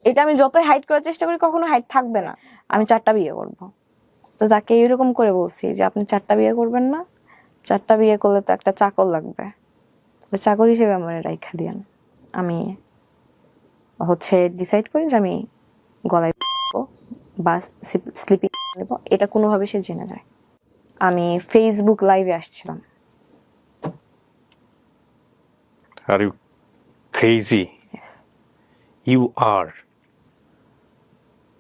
এটা আমি যতই হাইড করার চেষ্টা করি কখনো হাইড থাকবে না। আমি 4টা বিয়ে করব। তো তাকে এরকম করে বলছি যে আপনি 4টা বিয়ে করবেন না, 4টা বিয়ে করলে তো একটা চাকর লাগবে, চাকর হিসেবে আমার রাইখা দিয়েন। আমি ডিসাইড করি যে আমি গলায় বা স্লিপিং দেবো, এটা কোনোভাবে সে জেনে যায়। আমি ফেসবুক লাইভে আসছিলাম। Are you crazy? Yes. You are.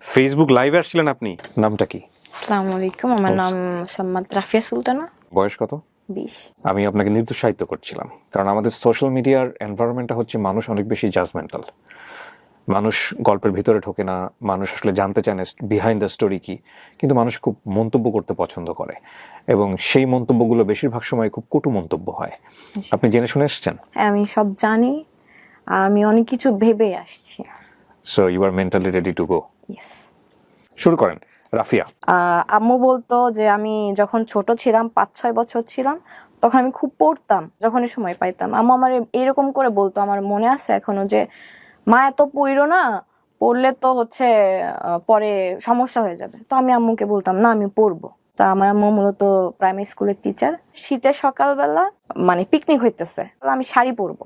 Facebook লাইভে আসছিলেন আপনি? নামটা কি? আসসালামু আলাইকুম, আমার নাম সাম্মাদ রাফিয়া সুলতানা। বয়স কত? 20। আমি আপনাকে নিরুৎসাহিত করছিলাম, কারণ আমাদের সোশ্যাল মিডিয়ার এনভায়রনমেন্টটা হচ্ছে মানুষ অনেক বেশি জাজমেন্টাল। মানুষ গল্পের ভিতরে ঢোকে না, মানুষ আসলে জানতে চায় না বিহাইন্ড দ্য স্টোরি কি, কিন্তু মানুষ খুব মন্তব্য করতে পছন্দ করে, এবং সেই মন্তব্যগুলো বেশিরভাগ সময় খুব কটু মন্তব্য হয়। আপনি জেনে শুনে এসছেন? আমি সব জানি, আমি অনেক কিছু ভেবে আসছি। So you are mentally ready to go? Yes. শুরু করেন রাফিয়া। আম্মু বলতো যে আমি যখন ছোট ছিলাম, 5-6 বছর ছিলাম, তখন আমি খুব পড়তাম, যখনই সময় পাইতাম। আম্মু আমার এরকম করে বলতো, আমার মনে আছে এখনো, যে মা এত পড়ো না, পড়লে তো পরে সমস্যা হয়ে যাবে। তো আমি আম্মুকে বলতাম না আমি পড়বো। তা আমার আম্মু মূলত প্রাইমারি স্কুলের টিচার। শীতের সকালবেলা পিকনিক হইতেছে, আমি শাড়ি পরবো।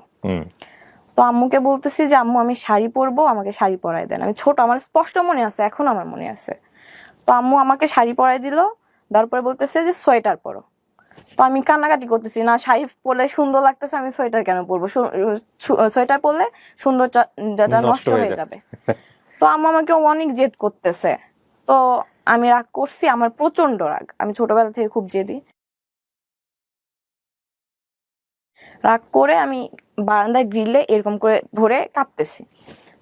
তো আম্মুকে বলতেছি যে আম্মু আমি শাড়ি পরবো, আমাকে শাড়ি পরাই দেন। আমি ছোট, আমার স্পষ্ট মনে আছে, এখন আমার মনে আছে। তো আম্মু আমাকে শাড়ি পরাই দিল, তারপরে বলতেছে যে সোয়েটার পরো। তো আমি কান্নাকাটি করতেছি, না শাড়ি পরলে সুন্দর লাগতেছে, আমি সোয়েটার কেন পরবো? সোয়েটার পরলে সৌন্দর্যটা নষ্ট হয়ে যাবে। তো আম্মু আমাকে অনেক জেদ করতেছে। তো আমি রাগ করছি, আমার প্রচন্ড রাগ, আমি ছোটবেলা থেকে খুব জেদি। রাগ করে আমি বারান্দায় গ্রিলে এরকম করে ধরে কাঁদতেছি।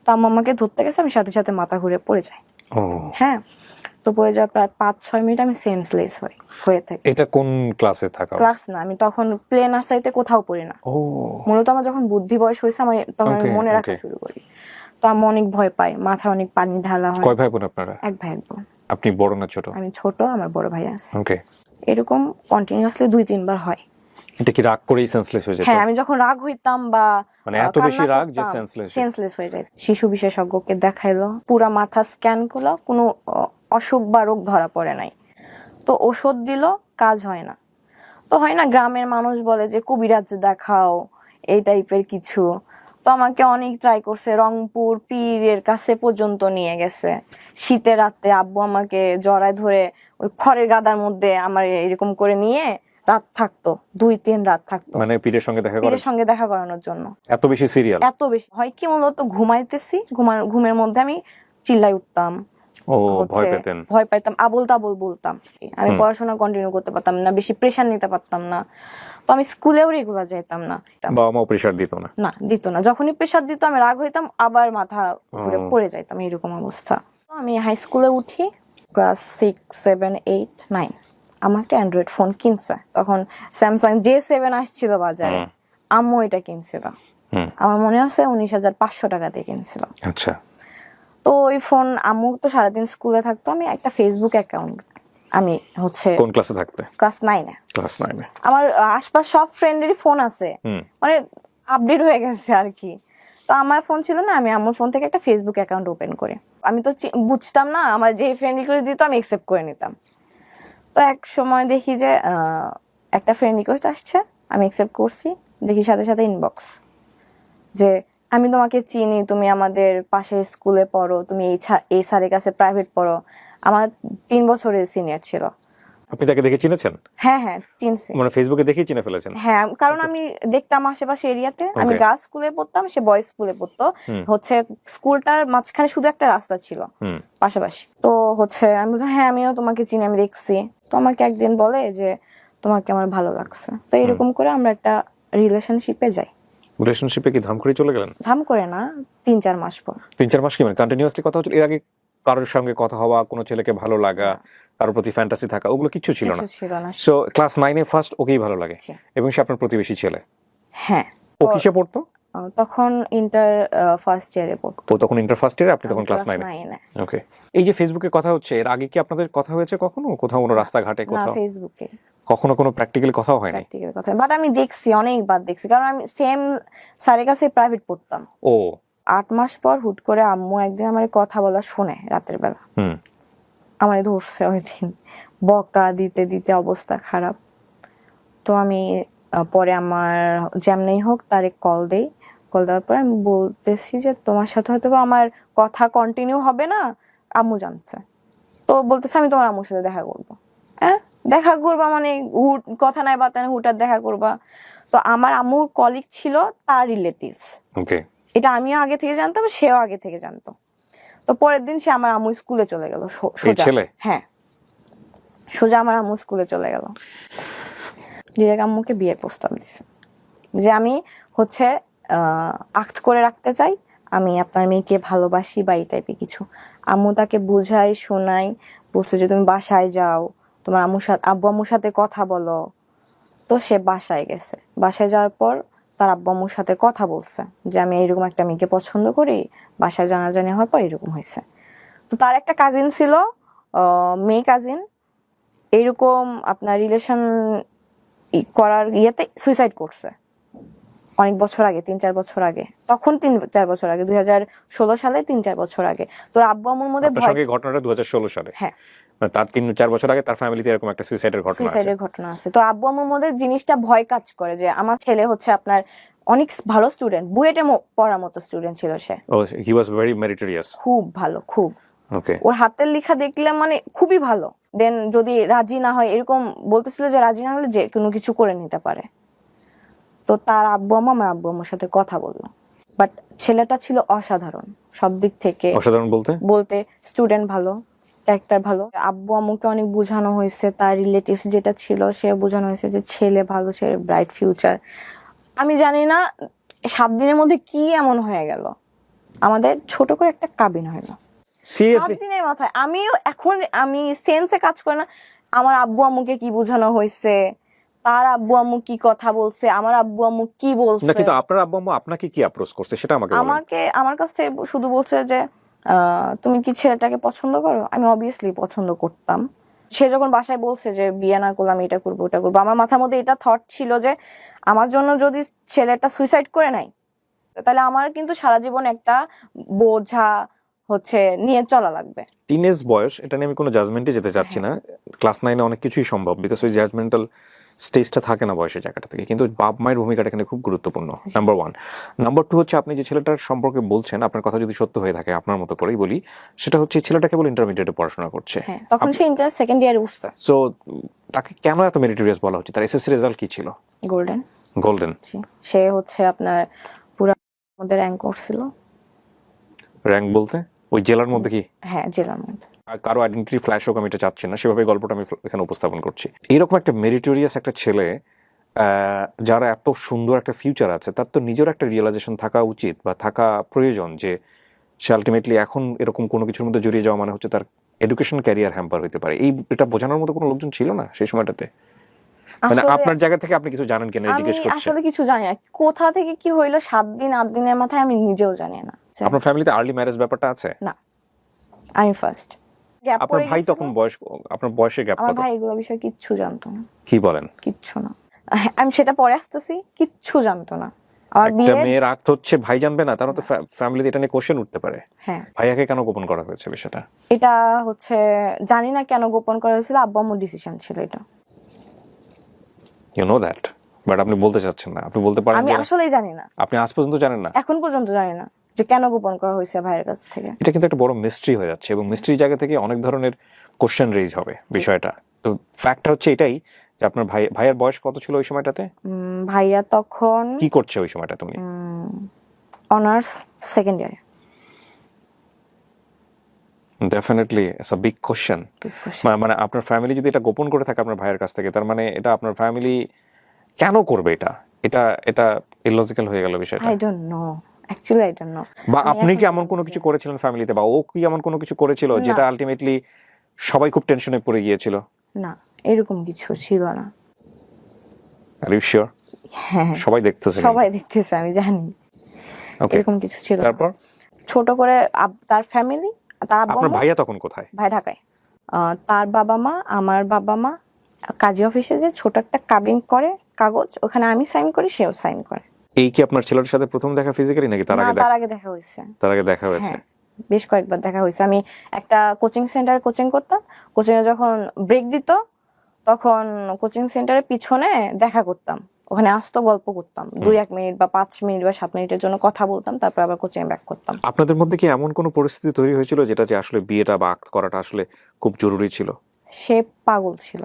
তো আম্মু আমাকে ধরতে গেছে, আমি সাথে সাথে মাথা ঘুরে পড়ে যাই। হ্যাঁ, তো পড়ে যাওয়ার প্রায় 5-6 মিনিট আমি সেন্সলেস হয়ে থাকি। এটা কোন ক্লাসে থাকা? ক্লাস না, আমি তখন প্লে নার্সারিতে কোথাও পড়ি না। মূলত আমার যখন বুদ্ধি বয়স হয়েছে, তখন আমি মনে রাখা শুরু করি। তো আমি অনেক ভয় পাই, মাথায় অনেক পানি ঢালা হয়। কয় ভাই বোন আপনারা? 1 ভাই 1 বোন। আপনি বড় না ছোট? আমি ছোট, আমার বড় ভাই আছে। ওকে। এরকম কন্টিনিউয়াসলি 2-3 বার হয়। এটা কি রাগ করেই সেন্সলেস হয়ে যেত? হ্যাঁ, আমি যখন রাগ হইতাম বা এত বেশি রাগ যে সেন্সলেস হয়ে যায়। শিশু বিশেষজ্ঞকে দেখাইলো, পুরা মাথা স্ক্যান করলো, কোনো অসুখ বা রোগ ধরা পড়ে নাই। তো ওষুধ দিল, কাজ হয় না। তো হয় না, গ্রামের মানুষ বলে যে কবিরাজ দেখাও, এই টাইপের কিছু। তো আমাকে অনেক ট্রাই করছে, রংপুর পীরের কাছে পর্যন্ত নিয়ে গেছে। শীতের রাতে আব্বু আমাকে জড়ায় ধরে ওই খড়ের গাদার মধ্যে আমার এরকম করে নিয়ে রাত থাকতো, 2-3 রাত থাকতো, পীরের সঙ্গে দেখা করানোর জন্য। এত বেশি সিরিয়াল? এত বেশি হয় কি, মূলত ঘুমাইতেছি, ঘুমের মধ্যে আমি চিল্লাই উঠতাম, ভয় পাইতাম, আবোল তাবোল বলতাম। আমি পড়াশোনা কন্টিনিউ করতে পারতাম না, বেশি প্রেশার নিতে পারতাম না। তো আমি স্কুলেও রেগুলার যাইতাম না। বাবা মা প্রেশার দিত না? না, দিত না। যখনই প্রেশার দিত আমি রাগ হইতাম, আবার মাথা ঘুরে পড়ে যাইতাম, এরকম অবস্থা। আমি হাই স্কুলে উঠি, ক্লাস 6, 7, 8, 9। আমার একটা অ্যান্ড্রয়েড ফোন কিনছে, তখন স্যামসাং J7 আসছিল বাজারে। আম্মু এটা কিনছিল, আমার মনে আছে 19,500 টাকা দিয়ে কিনছিল। আচ্ছা। তো ওই ফোন, আম্মু তো সারাদিন স্কুলে থাকতো, আমি একটা ফেসবুক অ্যাকাউন্ট, আমি কোন ক্লাসে থাকতে? ক্লাস 9-এ। ক্লাস 9-এ। আমার আশপাশ সব ফ্রেন্ডেরই ফোন আছে, আপডেট হয়ে গেছে আর কি। তো আমার ফোন ছিল না, আমি আমার ফোন থেকে একটা ফেসবুক অ্যাকাউন্ট ওপেন করি। আমি তো বুঝতাম না, আমার যে ফ্রেন্ড রিকোয়েস্ট দিত আমি অ্যাকসেপ্ট করে নিতাম। তো এক সময় দেখি যে একটা ফ্রেন্ড রিকোয়েস্ট আসছে, আমি অ্যাকসেপ্ট করছি। দেখি সাথে সাথে ইনবক্স, যে আমি তোমাকে চিনি, তুমি আমাদের পাশের স্কুলে পড়ো, তুমি এই স্যারের কাছে প্রাইভেট পড়ো। আমার 3 বছরের সিনিয়র ছিল। আপনি তাকে দেখে চিনেছেন? হ্যাঁ হ্যাঁ, চিনছি। ফেসবুকে দেখেই চিনে ফেলেছেন? হ্যাঁ, কারণ আমি দেখতাম আশেপাশে এরিয়াতে, আমি গার্লস স্কুলে পড়তাম, সে বয়েজ স্কুলে পড়তো। স্কুলটার মাঝখানে শুধু একটা রাস্তা ছিল পাশাপাশি। তো আমি বললাম হ্যাঁ আমিও তোমাকে চিনি, আমি দেখছি। তো আমাকে একদিন বলে যে তোমাকে আমার ভালো লাগছে। তো এরকম করে আমরা একটা রিলেশনশিপে যাই। রিলেশনশিপে কি ধাম করে চলে গেলেন? ধাম করে না, 3-4 মাস পর। 3-4 মাস কি কন্টিনিউয়াসলি কথা হচ্ছিল? এর আগে কারোর সঙ্গে কথা হওয়া, কোনো ছেলেকে ভালো লাগা, কারোর প্রতি ফ্যান্টাসি থাকা, ওগুলো কিছু ছিল না? সো ক্লাস 9-এ ফার্স্ট ওকেই ভালো লাগে, এবং সে আপনার প্রতিবেশী ছেলে? হ্যাঁ। ও কিসে পড়তো তখন? ইন্টার ফার্স্ট ইয়ারে পড়তো। তখন ইন্টার ফার্স্ট ইয়ারে, আপনি তখন ক্লাস 9-এ? ওকে। এই যে ফেসবুকে কথা হচ্ছে, এর আগে কি আপনাদের কথা হয়েছে কখনো, কোথাও কোনো রাস্তাঘাটে কোথাও? না, ফেসবুকে। কখনো কোনো প্র্যাকটিক্যালি কথাও হয় না? প্র্যাকটিক্যাল কথা, বাট আমি দেখছি, অনেকবার দেখছি, কারণ আমি সেম স্যারের কাছে প্রাইভেট পড়তাম। 8 মাস পর হুট করে আম্মু একদিন আমার কথা বলা শুনে রাতের বেলা, হুম। আমার ধরছে ওই দিন, বকা দিতে দিতে অবস্থা খারাপ। তো আমি পরে আমার যেমনি হোক তারে কল দেই, কল দেওয়ার পরে আমি বলতেছি যে তোমার সাথে হয়তো বা আমার কথা কন্টিনিউ হবে না, আম্মু জানছে। তো বলতেছে আমি তোমার আম্মুর সাথে দেখা করবো। হ্যাঁ, দেখা করবা মানে হুট কথা নাই বার্তা নাই, হুটার দেখা করবা। তো আমার আম্মুর কলিগ ছিল তার রিলেটিভস, ওকে। এটা আমিও আগে থেকে জানতাম, সেও আগে থেকে জানতো। তো পরের দিন সে আমার আম্মু স্কুলে চলে গেল এই সোজা। ছেলে? হ্যাঁ, সোজা আমার আম্মু স্কুলে চলে গেল, ডিরেক্ট আম্মুকে বিয়ের প্রস্তাব দিছে যে আমি হচ্ছে আক্ট করে রাখতে চাই, আমি আপনার মেয়েকে ভালোবাসি বা এই টাইপের কিছু। আম্মু তাকে বুঝাই শোনাই, বলছে যে তুমি বাসায় যাও, তোমার আব্বু আম্মুর সাথে কথা বলো। তো সে বাসায় গেছে, বাসায় যাওয়ার পর তার আব্বু আম্মুর সাথে কথা বলছে যে আমি এইরকম একটা মেয়েকে পছন্দ করি, বাসায় জানাজানি হওয়ার পর এরকম হয়েছে। তো তার একটা কাজিন ছিল, মেয়ে কাজিন, এইরকম আপনার রিলেশন করার ইয়েতে সুইসাইড করছে অনেক বছর আগে, 3-4 বছর আগে। তখন 3-4 বছর আগে, 2016 সালে, 3-4 বছর আগে। তোর আব্বু আম্মুর মধ্যে আপনার ভয়, সঙ্গে ঘটনাটা 2016 সালে? হ্যাঁ, মানে তার 3-4 বছর আগে তার ফ্যামিলিতে এরকম একটা সুইসাইডের ঘটনা আছে। সুইসাইডের ঘটনা আছে। তো আব্বু আম্মুর মধ্যে জিনিসটা ভয় কাজ করে যে আমার ছেলে হচ্ছে আপনার অনেক ভালো স্টুডেন্ট, বুয়েটে পড়ার মতো স্টুডেন্ট ছিল সে, ও, হি ওয়াজ ভেরি মেরিটোরিয়াস। খুব ভালো, খুব। ওকে। ওর হাতের লেখা দেখলে মানে খুবই ভালো। দেন যদি রাজি না হয়, এরকম বলতেছিল যে রাজি না হলে যে কোনো কিছু করে নিতে পারে। তো তার আব্বু আম্মু আমার আব্বু আম্মুর সাথে কথা বললো, বাট ছেলেটা ছিল অসাধারণ সব দিক থেকে। অসাধারণ বলতে স্টুডেন্ট ভালো, ক্যারেক্টার ভালো। আব্বু আম্মুকে অনেক বোঝানো হয়েছে, তার রিলেটিভস যেটা ছিল সে বোঝানো হয়েছে যে ছেলে ভালো, সে ব্রাইট ফিউচার। আমি জানি না 7 দিনের মধ্যে কি এমন হয়ে গেল, আমাদের ছোট করে একটা কাবিন হলো 7 সিরিয়াসলি? দিনের মাথায়। আমি সেন্সে কাজ করে না, আমার আব্বু আম্মুকে কি বোঝানো হয়েছে, তার আব্বু আম্মু কি কথা বলছে, আমার আব্বু আম্মু কি না, বলছে। কিন্তু আপনার আব্বু আম্মু আপনাকে কি অ্যাপ্রোচ করছে সেটা আমাকে বলেন। আমার কাছ থেকে শুধু বলছে যে তুমি কি ছেলেটাকে পছন্দ করো? আমি অবভিয়াসলি পছন্দ করতাম। সে যখন বাসায় বলছে যে বিয়ে না করলাম, এটা করবো ওটা করবো, আমার মাথার মধ্যে এটা থট ছিল যে আমার জন্য যদি ছেলেটা সুইসাইড করে নেয় তাহলে আমার কিন্তু সারা জীবন একটা বোঝা হচ্ছে নিয়ে চলা লাগবে। টিনেজ বয়স, এটা নিয়ে আমি কোনো জাজমেন্টে যেতে চাচ্ছি না। ক্লাস 9-এ অনেক কিছুই সম্ভব, বিকজ ওই জাজমেন্টাল স্টেজটা থাকে না বয়সের জায়গাটা থেকে। কিন্তু বাপ মায়ের ভূমিকাটা এখানে খুব গুরুত্বপূর্ণ, নাম্বার 1। নাম্বার 2 হচ্ছে আপনি যে ছেলেটার সম্পর্কে বলছেন, আপনার কথা যদি সত্য হয়ে থাকে, আপনার মতো করেই বলি, সেটা হচ্ছে ছেলেটা কেবল ইন্টারমিডিয়েটে পড়াশোনা করছে। হ্যাঁ, তখন সে ইন্টার সেকেন্ড ইয়ারে উঠছে। সো তাকে কেন এত মেরিটোরিয়াস বলা হচ্ছে? তার এসএসসি রেজাল্ট কি ছিল? গোল্ডেন। গোল্ডেন। সে হচ্ছে আপনার পুরো মধ্যে র্যাঙ্ক করছিল। র্যাঙ্ক বলতে ওই জেলার মধ্যে কি? হ্যাঁ, জেলার মধ্যে। কারো আইডেন্টিটি ফ্ল্যাশ হোক, আমি এটা চাচ্ছি না, সেভাবে গল্পটা আমি এখানে উপস্থাপন করছি। এরকম একটা মেরিটোরিয়াস একটা ছেলে, যারা এত সুন্দর একটা ফিউচার আছে, তার তো নিজের একটা রিয়েলাইজেশন থাকা উচিত বা থাকা প্রয়োজন যে সে আলটিমেটলি এখন এরকম কোনো কিছুর মধ্যে জড়িয়ে যাওয়া মানে হচ্ছে তার এডুকেশন ক্যারিয়ার হ্যাম্পার হইতে পারে। এটা বোঝানোর মতো কোনো লোকজন ছিল না সেই সময়টাতে? মানে আসলে আপনার জায়গা থেকে আপনি কিছু জানেন কিনা আমি জিজ্ঞেস করছি। আসলে কিছু জানি না, কোথা থেকে কি হইলো 7 দিন 8 দিনের মাথায়, আমি নিজেও জানি না। আপনার ফ্যামিলিতে আর্লি ম্যারেজ ব্যাপারটা আছে? না, আমি ফার্স্ট। গ্যাপ আপনার পড়ে ভাই গেছিল। তখন বয়স, আপনার বয়সের গ্যাপ আমার কত? ভাই এগুলো বিষয়ে কিচ্ছু জানতো না, কি বলেন? কিচ্ছু না। আমি সেটা পরে আসতেছি, কিচ্ছু জানতো না। আমার একটা বিয়ে, মেয়ের আক্ট হচ্ছে ভাই জানবে না, তার তো ফ্যামিলিতে এটা নিয়ে কোশ্চেন উঠতে পারে। হ্যাঁ, ভাইয়াকে কেন গোপন করা হয়েছে বিষয়টা? এটা হচ্ছে জানি না কেন গোপন করা হয়েছিল, আব্বু আম্মুর ডিসিশন ছিল এটা। ইউ নো দ্যাট, বাট আপনি বলতে চাচ্ছেন না, আপনি বলতে পারেন আমি যে আসলেই জানি না, আপনি আজ পর্যন্ত জানেন না। এখন পর্যন্ত জানি না যে কেন গোপন করা হয়েছে ভাইয়ের কাছ থেকে। এটা কিন্তু একটা বড় মিস্ট্রি হয়ে যাচ্ছে, এবং মিস্ট্রির জায়গা থেকে অনেক ধরনের কোশ্চেন রেজ হবে বিষয়টা। তো ফ্যাক্টটা হচ্ছে এটাই যে আপনার ভাইয়ের বয়স কত ছিল ওই সময়টাতে? ভাইয়া তখন কি করছে ওই সময়টাতে উনি? অনার্স সেকেন্ড ইয়ারে। Definitely it's a big question. মানে আপনার ফ্যামিলি যদি এটা গোপন করে থাকে আপনার ভাইয়ের কাছ থেকে, তার মানে এটা আপনার ফ্যামিলি কেন করবে? এটা এটা এটা ইলজিক্যাল হয়ে গেল বিষয়টা। I don't know, actually I don't know. বা আপনি কি এমন কোনো কিছু করেছিলেন ফ্যামিলিতে, বা ও কি এমন কোনো কিছু করেছিল যেটা আলটিমেটলি সবাই খুব টেনশনে পড়ে গিয়েছিল? না, এরকম কিছু ছিল না। Are you sure? হ্যাঁ, সবাই দেখতেছে? সবাই দেখতেছে, আমি জানি। ওকে, এরকম কিছু ছিল না। তারপর ছোট করে তার ফ্যামিলি, তার আব্বু আপনার আম্মু, ভাইয়া তখন কোথায়? ভাই ঢাকায়। তার বাবা মা, আমার বাবা মা কাজী অফিসে যে ছোট একটা কাবিন করে কাগজ, ওখানে আমি সাইন করি, সেও সাইন করে। এই কি আপনার ছেলের সাথে প্রথম দেখা ফিজিক্যালি নাকি তার না, আগে তার আগে দেখা হয়েছে। তার আগে দেখা হয়েছে? হ্যাঁ, বেশ কয়েকবার দেখা হয়েছে। আমি একটা কোচিং সেন্টারে কোচিং করতাম, কোচিং এ যখন ব্রেক দিত তখন কোচিং সেন্টারের পিছনে দেখা করতাম, ওখানে আসতো, গল্প করতাম 2-1 মিনিট বা 5 মিনিট বা 7 মিনিটের জন্য কথা বলতাম, তারপর আবার কোচিং এ ব্যাক করতাম। আপনাদের মধ্যে কি এমন কোনো পরিস্থিতি তৈরি হয়েছিল যেটা যে আসলে বিয়েটা বা আক্ত করাটা আসলে খুব জরুরি ছিল? সে পাগল ছিল।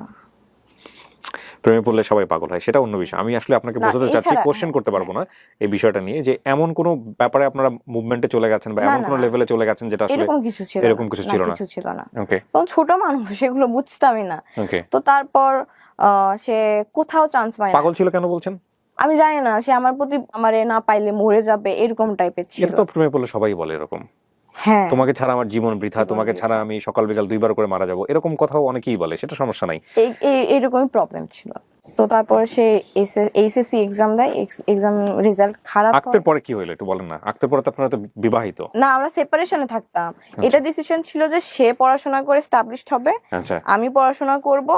প্রেমে পড়লে সবাই পাগল হয়, সেটা অন্য বিষয়। আমি আসলে আপনাকে না, বোঝাতে চাচ্ছি, এছাড়া কোশ্চেন করতে পারবো না এই বিষয়টা নিয়ে, যে এমন কোনো ব্যাপারে আপনারা মুভমেন্টে চলে গেছেন বা না, এমন না, কোনো না। লেভেলে চলে গেছেন যেটা আসলে এরকম কিছু ছিল এরকম না। কিছু না, ছিল না? কিছু ছিল না। ওকে, তখন ছোট মানুষ, এগুলো বুঝতামই না। ওকে। তো তারপর সে কোথাও চান্স পায় না। পাগল ছিল কেন বলছেন? আমি জানি না, সে আমার প্রতি আমারে না পাইলে মরে যাবে এরকম টাইপের ছিল। এটা তো প্রেমে পড়লে সবাই বলে এরকম, হ্যাঁ, তোমাকে ছাড়া আমার জীবন বৃথা, জীবন তোমাকে বৃথা। ছাড়া আমি সকাল বিকাল 2 বার করে মারা যাবো, এরকম কথাও অনেকেই বলে, সেটা সমস্যা নাই। এইরকমই প্রবলেম ছিল। তো তারপরে সে এইচএসসি এক্সাম দেয়, এক্সাম রেজাল্ট খারাপ আক্তের হয়। পরে কি হইলো একটু বলেন না? আক্তের পরে তো আপনারা তো বিবাহিত। না, আমরা সেপারেশনে থাকতাম। এটা ডিসিশন ছিল যে সে পড়াশোনা করে এস্টাবলিশড হবে, আচ্ছা, আমি পড়াশোনা করব।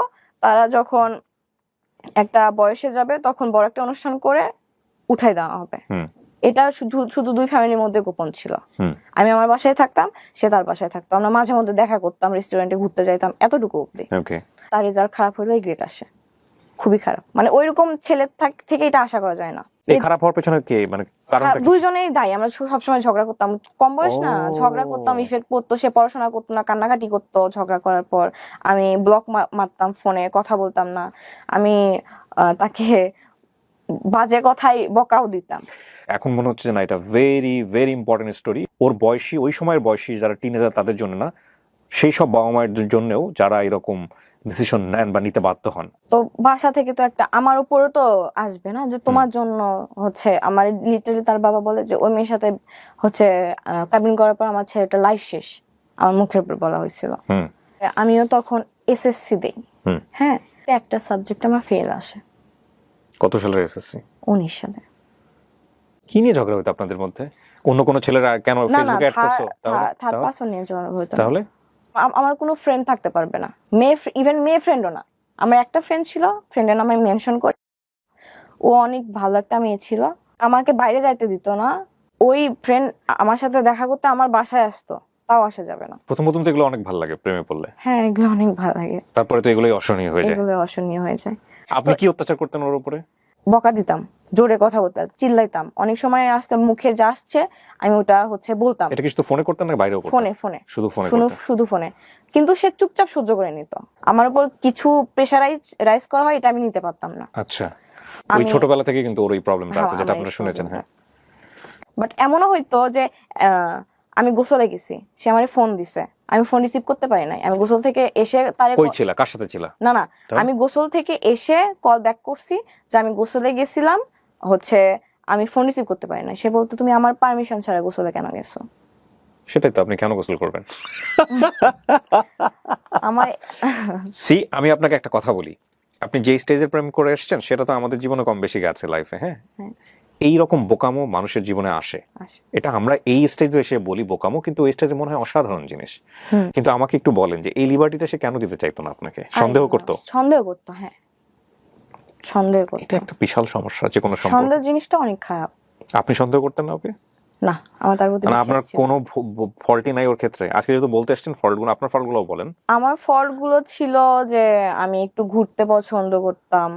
তারা যখন একটা বয়সে যাবে তখন বড় একটা অনুষ্ঠান করে উঠাই দেওয়া হবে। হুম, এটা শুধু শুধু দুই ফ্যামিলির মধ্যে গোপন ছিল। হুম, আমি আমার বাসায় থাকতাম, সে তার বাসায় থাকতো, আমরা মাঝে মধ্যে দেখা করতাম, রেস্টুরেন্টে ঘুরতে যাইতাম, এতটুকু অব্দি। ওকে। তার রেজাল্ট খারাপ হলে গ্রেড আসে, খুবই খারাপ। মানে ওইরকম ছেলের থেকে এটা আশা করা যায় না। এই খারাপ হওয়ার পেছনে কে, মানে কারণটা কি? দুইজনেই দায়ী। আমরা সবসময় ঝগড়া করতাম, কম বয়স না, ও। ঝগড়া করতাম, ইফেক্ট পড়তো। সে পড়াশোনা করতো না, কান্নাকাটি করতো ঝগড়া করার পর। আমি ব্লক মারতাম, ফোনে কথা বলতাম না। আমি তাকে বাজে কথাই বকাও দিতাম। এখন মনে হচ্ছে যে না, এটা ভেরি ভেরি ইম্পর্টেন্ট স্টোরি। ওর বয়সী, ওই সময়ের বয়সী যারা টিনেজার তাদের জন্য না, সেই সব বাবা মায়ের জন্যও যারা এরকম ডিসিশন নেন বা নিতে বাধ্য হন। তো বাসা থেকে তো একটা আমার উপরে তো আসবে না যে তোমার জন্য হচ্ছে আমার, লিটারালি তার বাবা বলে যে ওই মেয়ের সাথে হচ্ছে কাবিন করার পর আমার ছেলেটা লাইফ শেষ, আমার মুখের উপর বলা হয়েছিল। হুম, আমিও তখন এসএসসি দেই। হুম। হ্যাঁ, একটা সাবজেক্ট আমার ফেল আসে। কত সালের এসএসসি? 19 সালে। কি নিয়ে ঝগড়া হতো আপনাদের মধ্যে? অন্য কোনো ছেলেরা কেন না, না, ফেসবুকে অ্যাড করছো? থার্ড পারসন নিয়ে ঝগড়া হতো না। তাহলে আমার কোনো ফ্রেন্ড থাকতে পারবে না, ইভেন মেয়ে ফ্রেন্ডও না। আমার একটা ফ্রেন্ড ছিল, ফ্রেন্ডের নাম আমি মেনশন করি। ও অনেক ভালো একটা মেয়ে ছিল, আমাকে বাইরে যাইতে দিত না। ওই ফ্রেন্ড আমার সাথে দেখা করতে আমার বাসায় আসতো, তাও আসা যাবে না। প্রথম প্রথম তো এগুলো অনেক ভালো লাগে প্রেমে পড়লে, হ্যাঁ, এগুলো অনেক ভালো লাগে, তারপরে তো এগুলোই অসহনীয় হয়ে যায়। এগুলো অসহনীয় হয়ে যায়। আপনি কি অত্যাচার করতেন ওর উপরে? বকা দিতাম, জোরে কথা বলতাম, চিল্লাইতাম। অনেক সময় আসতে মুখে যা আসছে আমি ওটা হচ্ছে বলতাম। এটা কি শুধু ফোনে করতেন না বাইরেও করতেন? ফোনে ফোনে শুধু ফোনে শুধু করতেন? শুধু ফোনে। কিন্তু সে চুপচাপ সহ্য করে নিত। আমার উপর কিছু রাইজ করা হয়, এটা আমি নিতে পারতাম না। আচ্ছা, ওই ছোটবেলা থেকে কিন্তু ওর এই প্রবলেমটা আছে, যেটা আমার আপনারা এই শুনেছেন। হ্যাঁ, বাট এমনও হইতো যে আমি গোসলে গেছি, সে আমার ফোন দিছে, আমি ফোন রিসিভ করতে পারি নাই। আমি গোসল থেকে এসে কই ছিল, কার সাথে ছিল? না, না, আমি গোসল থেকে এসে কল ব্যাক করছি যে আমি গোসলে গেছিলাম, হচ্ছে আমি ফোন রিসিভ করতে পারি না। সে বলতো তুমি আমার পারমিশন ছাড়া গোসলে কেন গেছো? সেটাই তো, আপনি কেন গোসল করবেন? আমার আমি আপনাকে একটা কথা বলি, আপনি যে স্টেজের প্রেম করে এসেছেন সেটা তো আমাদের জীবনে কম বেশি গেছে লাইফে। হ্যাঁ, এইরকম বোকামো মানুষের জীবনে আসে। এটা আমরা এই স্টেজে এসে বলি বোকামো, কিন্তু ওই স্টেজে মনে হয় অসাধারণ জিনিস। কিন্তু আমাকে একটু বলেন যে এই লিবার্টিটা সে কেন দিতে চাইতো না আপনাকে? সন্দেহ করতো? সন্দেহ করতো, হ্যাঁ, সন্দেহ করতো। এটা একটা বিশাল সমস্যা যে কোনো সম্পর্ক। সন্দেহ জিনিসটা অনেক খারাপ। আপনি সন্দেহ করতেন না ওকে? না, আমার তার প্রতি মানে বিশ্বাস আপনার ছিল। কোনো ফল্টই নাই ওর ক্ষেত্রে? আজকে যেহেতু বলতে আসছেন ফল্টগুলো, আপনার ফল্টগুলো বলেন। আমার ফল্ট গুলো ছিল যে আমি একটু ঘুরতে পছন্দ করতাম,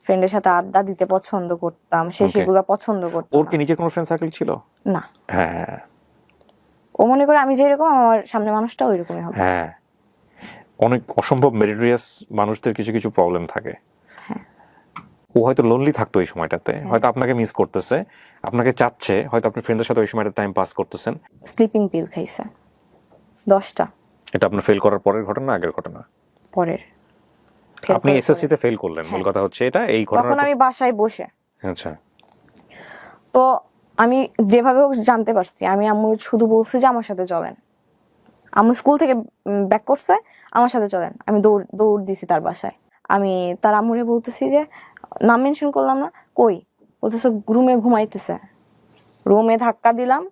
ফ্রেন্ডের সাথে আড্ডা দিতে পছন্দ করতাম, সে সেগুলো পছন্দ করতো ওর না। কি নিজের কোনো ফ্রেন্ড সার্কেল ছিল? না, হ্যাঁ, ও মনে করে আমি যেরকম আমার সামনে মানুষটা ওইরকমই হবে। হ্যাঁ, অনেক অসম্ভব মেরিটোরিয়াস মানুষদের কিছু কিছু প্রবলেম থাকে। ও হয়তো লোনলি থাকতো ওই সময়টাতে, হয়তো আপনাকে মিস করতেছে, আপনাকে চাচ্ছে, হয়তো আপনি ফ্রেন্ডের সাথে ওই সময়টা টাইম পাস করতেছেন। স্লিপিং পিল খাইছে 10টা। এটা আপনার ফেল করার পরের ঘটনা, আগের ঘটনা? পরের। আপনি এসএসসি তে ফেল করলেন, মূল কথা হচ্ছে এটা, এই ঘটনা। তখন আমি বাসায় বসে, আচ্ছা, তো আমি যেভাবে হোক জানতে পারছি, আমি আম্মু শুধু বলছি যে আমার সাথে চলেন। আম্মু স্কুল থেকে ব্যাক করছে, আমার সাথে চলেন। আমি দৌড় দিছি তার বাসায়। আমি তার আম্মুরে বলতেছি যে নাম মেনশন করলাম না, কই? বলতেছে রুমে ঘুমাইতেছে। রুমে ধাক্কা দিলাম,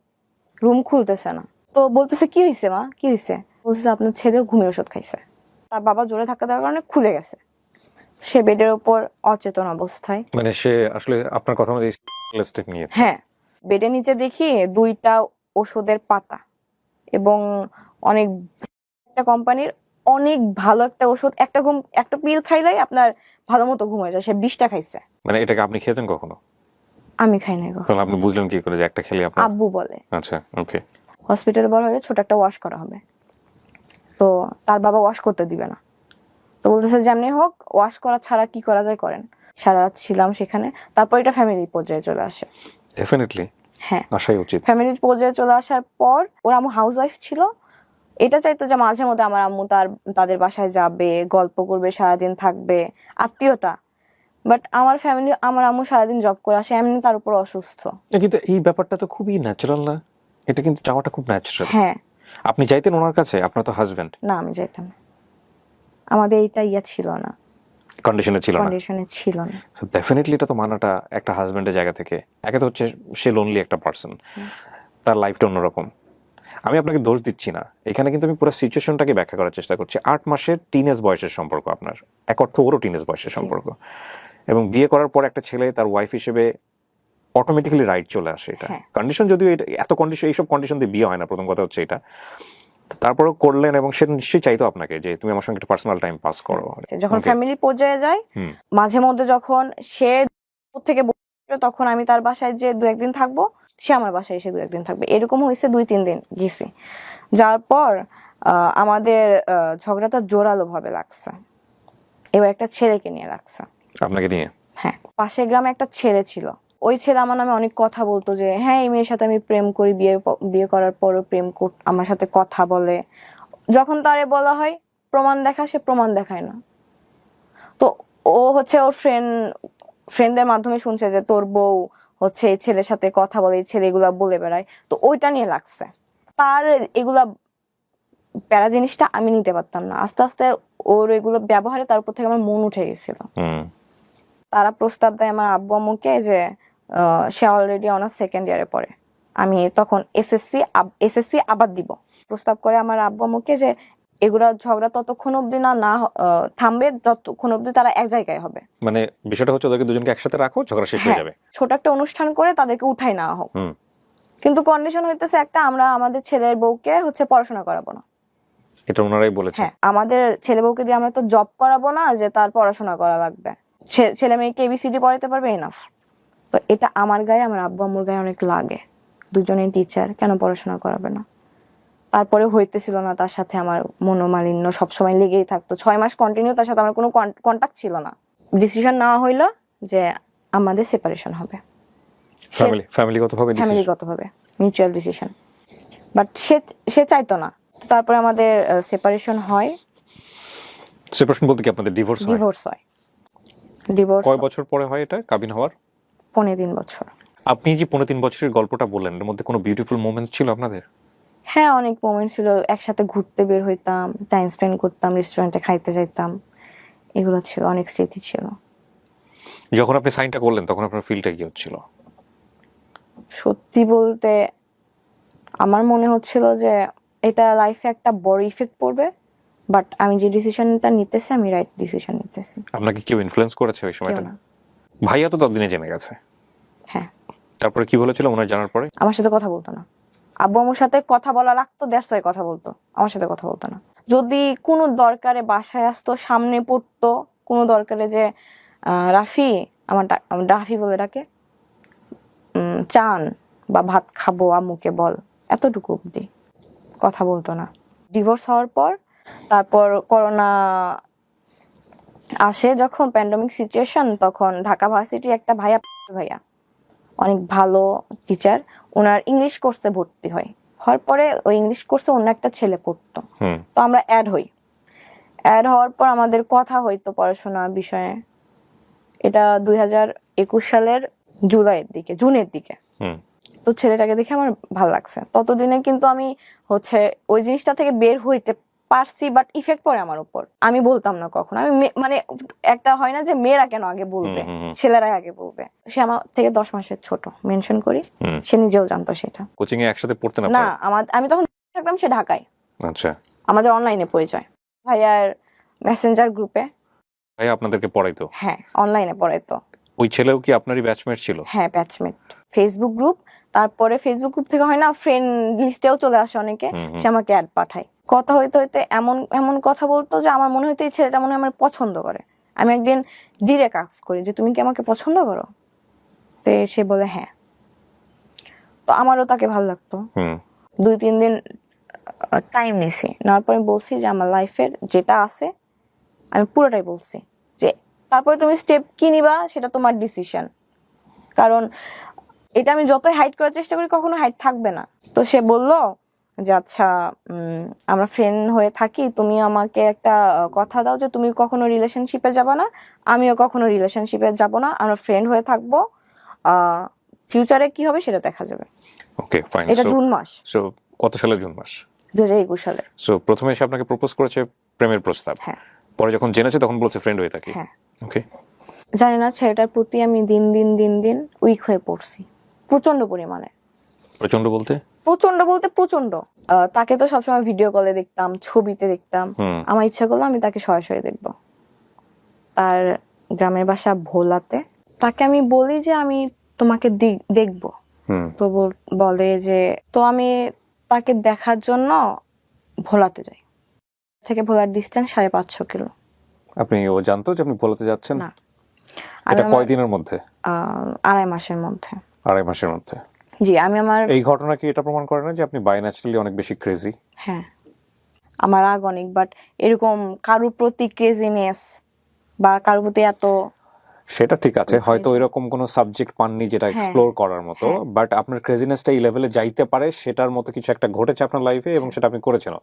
রুম খুলতেছে না। তো বলতেছে কি হয়েছে মা, কি হয়েছে? বলতেছে আপনার ছেলেও ঘুমের ওষুধ খাইছে। তার বাবা জোরে ধাক্কা দেওয়ার কারণে খুলে গেছে। সে বেডের উপর অচেতন অবস্থায়। মানে সে আসলে আপনার কথা অনুযায়ী স্টেপ নিয়ে। হ্যাঁ, বেডের নিচে দেখি 2টা ওষুধের পাতা এবং অনেক একটা কোম্পানির অনেক ভালো একটা ওষুধ, একটা পিল খাইলেই আপনার ভালো মতো ঘুম হয়ে যায়। সে 20টা খাইছে। মানে এটাকে আপনি খেয়েছেন কখনো? আমি খাই নাই কখনো। তাহলে আপনি বুঝলেন কি করে যে একটা খেলে আপনার? আব্বু বলে। আচ্ছা, ওকে। হসপিটালে বলা হলে ছোট একটা ওয়াশ করা হবে, তো তার বাবা ওয়াশ করতে দিবে না। তো বলতেছে যেমনি হোক ওয়াশ করা ছাড়া কি করা যায় করেন। সারা রাত ছিলাম সেখানে। তারপর এটা ফ্যামিলি পর্যায়ে চলে আসে। ডেফিনেটলি হ্যাঁ, আসাই উচিত। ফ্যামিলির পর্যায়ে চলে আসার পর ওর আম্মু হাউস ওয়াইফ ছিল। এটা চাইতো যে মাঝে মধ্যে আমার আম্মু তাদের বাসায় যাবে, গল্প করবে, সারাদিন থাকবে, আত্মীয়তা। বাট আমার আম্মু সারাদিন জব করে আসে, এমনি তার উপর অসুস্থ। কিন্তু এই ব্যাপারটা তো খুবই ন্যাচারাল না? এটা কিন্তু চাওয়াটা খুব ন্যাচারাল। হ্যাঁ, আপনি চাইতেন ওনার কাছে? আপনার তো হাজবেন্ড। না আমি যাইতাম না। আমাদের এইটা ছিল না, কন্ডিশনে ছিল না। কন্ডিশনে ছিল না। সো ডেফিনেটলি এটা তো মানাটা একটা হাজবেন্ডের জায়গা থেকে, একে তো হচ্ছে সে লোনলি একটা পার্সন, তার লাইফটা অন্যরকম। আমি আপনাকে দোষ দিচ্ছি না, এখানে কিন্তু আমি পুরো সিচুয়েশনটাকে ব্যাখ্যা করার চেষ্টা করছি। 8 মাসের টিনেজ বয়সের সম্পর্ক আপনার, এক অর্থ ওরও টিনেজ বয়সের সম্পর্ক, এবং বিয়ে করার পর একটা ছেলে তার ওয়াইফ হিসেবে অটোমেটিক্যালি রাইট চলে আসে। এটা কন্ডিশন, যদিও এটা এত কন্ডিশন, এইসব কন্ডিশন দিয়ে বিয়ে হয় না, প্রথম কথা হচ্ছে এটা। তারপরেও করলেন, এবং সে নিশ্চয়ই চাইতো আপনাকে যে তুমি আমার সঙ্গে একটা পার্সোনাল টাইম পাস করো। যখন ফ্যামিলি পর্যায়ে যায়, মাঝে মধ্যে যখন সে থেকে তখন আমি তার বাসায় যে 2-1 দিন থাকবো, সে আমার বাসায় এসে 2-1 দিন থাকবে। এরকম হয়েছে 2-3 দিন গেছি। যার পর আমাদের ঝগড়াটা জোরালো ভাবে লাগছে। এবার একটা ছেলেকে নিয়ে লাগছে। আপনাকে নিয়ে? হ্যাঁ, পাশের গ্রামে একটা ছেলে ছিল। ওই ছেলে আমার নামে অনেক কথা বলতো যে হ্যাঁ এই মেয়ের সাথে আমি প্রেম করি, বিয়ে করার পরও আমার সাথে কথা বলে। যখন তারে বলা হয় প্রমাণ দেখা, সে প্রমাণ দেখায় না। তো ও হচ্ছে ওর ফ্রেন্ডদের মাধ্যমে শুনছে যে তোর বউ হচ্ছে এই ছেলের সাথে কথা বলে, এই ছেলে এগুলা বলে বেড়ায়। তো ওইটা নিয়ে লাগছে। তার এগুলা প্যারা জিনিসটা আমি নিতে পারতাম না। আস্তে আস্তে ওর এগুলো ব্যবহারে তার উপর থেকে আমার মন উঠে গেছিল। তারা প্রস্তাব দেয় আমার আব্বু আম্মুকে যে সে অলরেডি অনার্স 2nd ইয়ারে পড়ে, আমি তখন এসএসসি আবার দিব। প্রস্তাব করে আমার আব্বু আম্মুকে যে এগুলা ঝগড়া ততক্ষণ অব্দি না থামবে ততক্ষণ অব্দি তারা এক জায়গায় হবে। মানে বিষয়টা হচ্ছে ওদেরকে দুজনকে একসাথে রাখো, ঝগড়া শেষ হয়ে যাবে। ছোট একটা অনুষ্ঠান করে তাদেরকে উঠাই নেওয়া হোক, কিন্তু কন্ডিশন হইতেছে একটা, আমরা আমাদের ছেলের বউকে হচ্ছে পড়াশোনা করাবো না। এটা ওনারাই বলেছে? হ্যাঁ, আমাদের ছেলে বউকে দিয়ে আমরা তো জব করাবো না যে তার পড়াশোনা করা লাগবে। ছেলে মেয়েকে এবিসিডি পড়াতে পারবে, এনাফ। তো এটা আমার গায়ে, আমার আব্বু আম্মুর গায়ে অনেক লাগে। দুজনেই টিচার, কেন পড়াশোনা করাবে না? তারপরে হইতেছিল না তার সাথে আমার মনোমালিন্য সবসময় লেগেই থাকতো। 6 মাস কন্টিনিউ তার সাথে আমার কোনো কন্টাক্ট ছিল না। ডিসিশন নেওয়া হইলো যে আমাদের সেপারেশন হবে, ফ্যামিলিগতভাবে মিউচুয়াল ডিসিশন। বাট সে চাইতো না। তারপরে আমাদের সেপারেশন হয়। সেপারেশন বলতে কি আপনাদের ডিভোর্স হয়? ডিভোর্স কয় বছর পরে হয় এটা, কাবিন হওয়ার? 3.5 বছর। আপনি যে 3.5 বছরের গল্পটা বললেন, এর মধ্যে কোনো বিউটিফুল মোমেন্টস ছিল আপনাদের? হ্যাঁ, অনেক মোমেন্ট ছিল। একসাথে ঘুরতে বের হইতাম, টাইম স্পেন্ড করতাম, রেস্টুরেন্টে খাইতে যাইতাম, এগুলো ছিল, অনেক স্মৃতি ছিল। যখন আপনি সাইনটা করলেন তখন আপনার ফিলটা কি হচ্ছিল? সত্যি বলতে আমার মনে হচ্ছিল যে এটা লাইফে একটা বড় ইফেক্ট পড়বে, বাট আমি যে ডিসিশনটা নিতেছি আমি রাইট ডিসিশন নিতেছি। আপনাকে কেউ ইনফ্লুয়েন্স করেছে ওই সময়টা? ভাইয়া তো ততদিনে জেনে গেছে। হ্যাঁ। তারপরে কি বলেছিল ওনার জানার পরে? আমার সাথে কথা বলতো না। আব্বু আম্মুর সাথে কথা বলা লাগতো, দ্যাটস ওয়াই কথা বলতো, আমার সাথে কথা বলতো না। যদি কোনো দরকারে বাসায় আসতো, সামনে পড়তো, কোনো দরকারে যে রাফি, আমার রাফি বলে ডাকে, চান বা ভাত খাবো আম্মুকে বল, এতটুকু অব্দি, কথা বলতো না। ডিভোর্স হওয়ার পর তারপর করোনা আসে, যখন প্যান্ডেমিক সিচুয়েশন, তখন ঢাকা ভার্সিটি একটা ভাইয়া অনেক ভালো টিচার, ওনার ইংলিশ কোর্সে ভর্তি হওয়ার পরে ওই ইংলিশ কোর্সে অন্য একটা ছেলে পড়তো। তো আমরা অ্যাড হওয়ার পর আমাদের কথা হইতো পড়াশোনা বিষয়ে। এটা 2021 সালের জুনের দিকে। তো ছেলেটাকে দেখে আমার ভালো লাগছে। ততদিনে কিন্তু আমি হচ্ছে ওই জিনিসটা থেকে বের হইতে পারছি, বাট ইফেক্ট পড়ে আমার উপর। আমি বলতাম না কখনো। আমি মানে একটা হয় না যে মেয়েরা কেন আগে বলবে, ছেলেরাই আগে বলবে। সে আমার থেকে 10 মাসের ছোট, মেনশন করি, সে নিজেও জানতো সেটা। কোচিং এ একসাথে পড়তে না? আমি তখন থাকতাম, সে ঢাকায়। আচ্ছা। আমাদের অনলাইনে পরিচয়, ভাইয়ার মেসেঞ্জার গ্রুপে। ভাইয়া আপনাদেরকে পড়াইতো? হ্যাঁ, অনলাইনে পড়াইতো। ওই ছেলেও কি আপনারই ব্যাচমেট ছিল? হ্যাঁ, ব্যাচমেট। ফেসবুক গ্রুপ, তারপরে ফেসবুক গ্রুপ থেকে হয় না ফ্রেন্ড লিস্টেও চলে আসে অনেকে, সে আমাকে অ্যাড পাঠায়। কথা হইতে হইতে এমন এমন কথা বলতো যে আমার মনে হইতো এই ছেলেটা মনে হয় আমার পছন্দ করে। আমি একদিন ডিরেক্ট আস্ক করি যে তুমি কি আমাকে পছন্দ করো? তো সে বলে হ্যাঁ। তো আমারও তাকে ভালো লাগতো। 2-3 দিন টাইম নিছি, নেওয়ার পরে বলছি যে আমার লাইফের যেটা আছে আমি পুরোটাই বলছি, যে তারপরে তুমি স্টেপ কি নিবা সেটা তোমার ডিসিশন, কারণ এটা আমি যতই হাইড করার চেষ্টা করি কখনো হাইড থাকবে না। তো সে বলল যে আচ্ছা আমরা ফ্রেন্ড হয়ে থাকি, তুমি আমাকে একটা কথা দাও যে তুমি কখনো রিলেশনশিপে যাবে না, আমিও কখনো রিলেশনশিপে যাব না, আমরা ফ্রেন্ড হয়ে থাকবো, ফিউচারে কি হবে সেটা দেখা যাবে। Okay fine. এটা জুন মাস। সো কত সালে? জুন মাস 2021 সালে। সো প্রথমে এসে আপনাকে প্রপোজ করেছে প্রেমের প্রস্তাব, হ্যাঁ। পরে যখন জেনেছে তখন বলছে ফ্রেন্ড হয়ে থাকি। হ্যাঁ। ওকে। জানি না ছেলেটার প্রতি আমি দিন দিন উইক হয়ে পড়ছি প্রচন্ড পরিমাণে। প্রচন্ড বলতে? প্রচন্ড। তাকে তো সবসময় ভিডিও কলে দেখতাম, ছবিতে দেখতাম। আমার ইচ্ছা করলো আমি তাকে সরাসরি দেখবো। তার গ্রামের বাসা ভোলাতে। তাকে আমি বলি যে আমি তোমাকে দেখবো। তো বলে যে তো আমি তাকে দেখার জন্য ভোলাতে যাই। থেকে ভোলার ডিস্টেন্স 550 কিলো। আপনি ও জানতো যে আপনি ভোলাতে যাচ্ছেন? না। এটা কয়দিনের মধ্যে? 2.5 মাসের মধ্যে। 2.5 মাসের মধ্যে? জি। আমি আমার এই ঘটনা কি এটা প্রমাণ করে না যে আপনি বাই ন্যাচারালি অনেক বেশি ক্রেজি? হ্যাঁ, আমার রাগ অনেক, বাট এরকম কারোর প্রতি ক্রেজিনেস বা কারোর প্রতি এত, সেটা ঠিক আছে, হয়তো এরকম কোনো সাবজেক্ট পাননি যেটা এক্সপ্লোর করার মতো, বাট আপনার ক্রেজিনেসটা এই লেভেলে যাইতে পারে সেটার মতো কিছু একটা ঘটেছে আপনার লাইফে এবং সেটা আপনি করেছেন।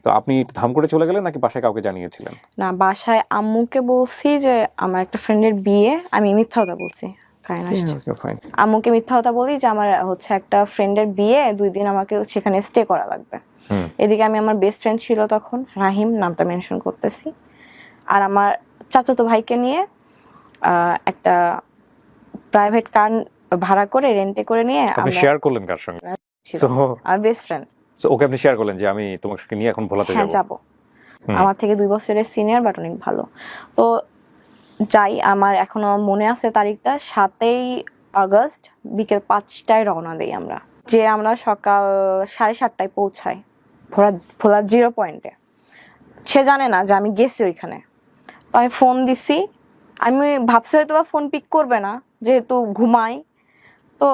তো আপনি ধাম করে চলে গেলেন নাকি বাসায় কাউকে জানিয়েছিলেন? না, বাসায় আম্মুকে বলছি যে আমার একটা ফ্রেন্ডের বিয়ে, আমি মিথ্যা কথা বলছি, আম্মুকে মিথ্যা কথা বলি যে আমার হচ্ছে একটা ফ্রেন্ডের বিয়ে, 2 দিন আমাকে সেখানে স্টে করা লাগবে। এদিকে আমি আমার বেস্ট ফ্রেন্ড ছিল তখন, রাহিম, নামটা মেনশন করতেছি, আর আমার চাচাতো ভাইকে নিয়ে একটা প্রাইভেট কার ভাড়া করে রেন্টে করে নিয়ে আপনি শেয়ার করলেন কার সঙ্গে? আমার বেস্ট ফ্রেন্ড। সো ওকে আপনি শেয়ার করলেন যে আমি তোমাকে নিয়ে এখন ভোলাতে যাব। আমার থেকে 2 বছরের সিনিয়র, বাট অনেক ভালো। তো যাই, আমার এখনো মনে আছে তারিখটা, 7ই আগস্ট বিকেল 5টায় রওনা দেই আমরা। যে আমরা সকাল 7:30টায় পৌঁছাই ভোলার 0 পয়েন্টে। সে জানে না যে আমি গেছি ওইখানে। তো আমি ফোন দিছি, আমি ভাবছি হয়তো বা ফোন পিক করবে না যেহেতু ঘুমাই, তো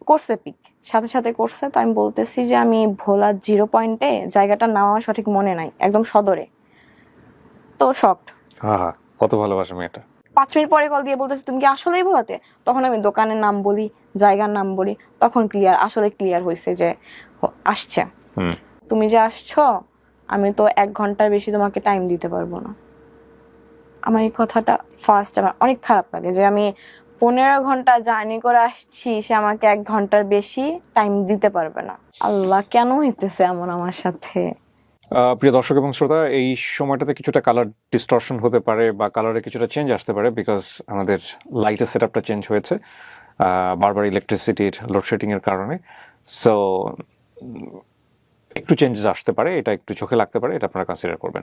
করছে পিক, সাথে সাথে করছে। তো আমি বলতেছি যে আমি ভোলার 0 পয়েন্টে, জায়গাটার নাম আমার সঠিক মনে নাই, একদম সদরে। তো শকড। কত ভালোবাসা মেয়েটা। 5 মিনিট পরে কল দিয়ে বলতেছে তুমি কি আসলেই ভোলাতে? তখন আমি দোকানের নাম বলি, জায়গার নাম বলি, তখন আসলে ক্লিয়ার হয়েছে যে আসছে। তুমি যে আসছো, আমি তো 1 ঘন্টার বেশি তোমাকে টাইম দিতে পারবো না। আমার এই কথাটা ফার্স্ট আমার অনেক খারাপ লাগে যে আমি 15 ঘন্টা জার্নি করে আসছি, সে আমাকে 1 ঘন্টার বেশি টাইম দিতে পারবে না। আল্লাহ, কেন হইতেছে এমন আমার সাথে? প্রিয় দর্শক এবং শ্রোতা, এই সময়টাতে কিছুটা কালার ডিস্টরশন হতে পারে বা কালারে কিছুটা চেঞ্জ আসতে পারে, বিকজ আমাদের লাইটের সেট আপটা চেঞ্জ হয়েছে বারবার ইলেকট্রিসিটির লোডশেডিং এর কারণে। সো একটু চেঞ্জেস আসতে পারে, এটা একটু চোখে লাগতে পারে, এটা আপনারা কনসিডার করবেন।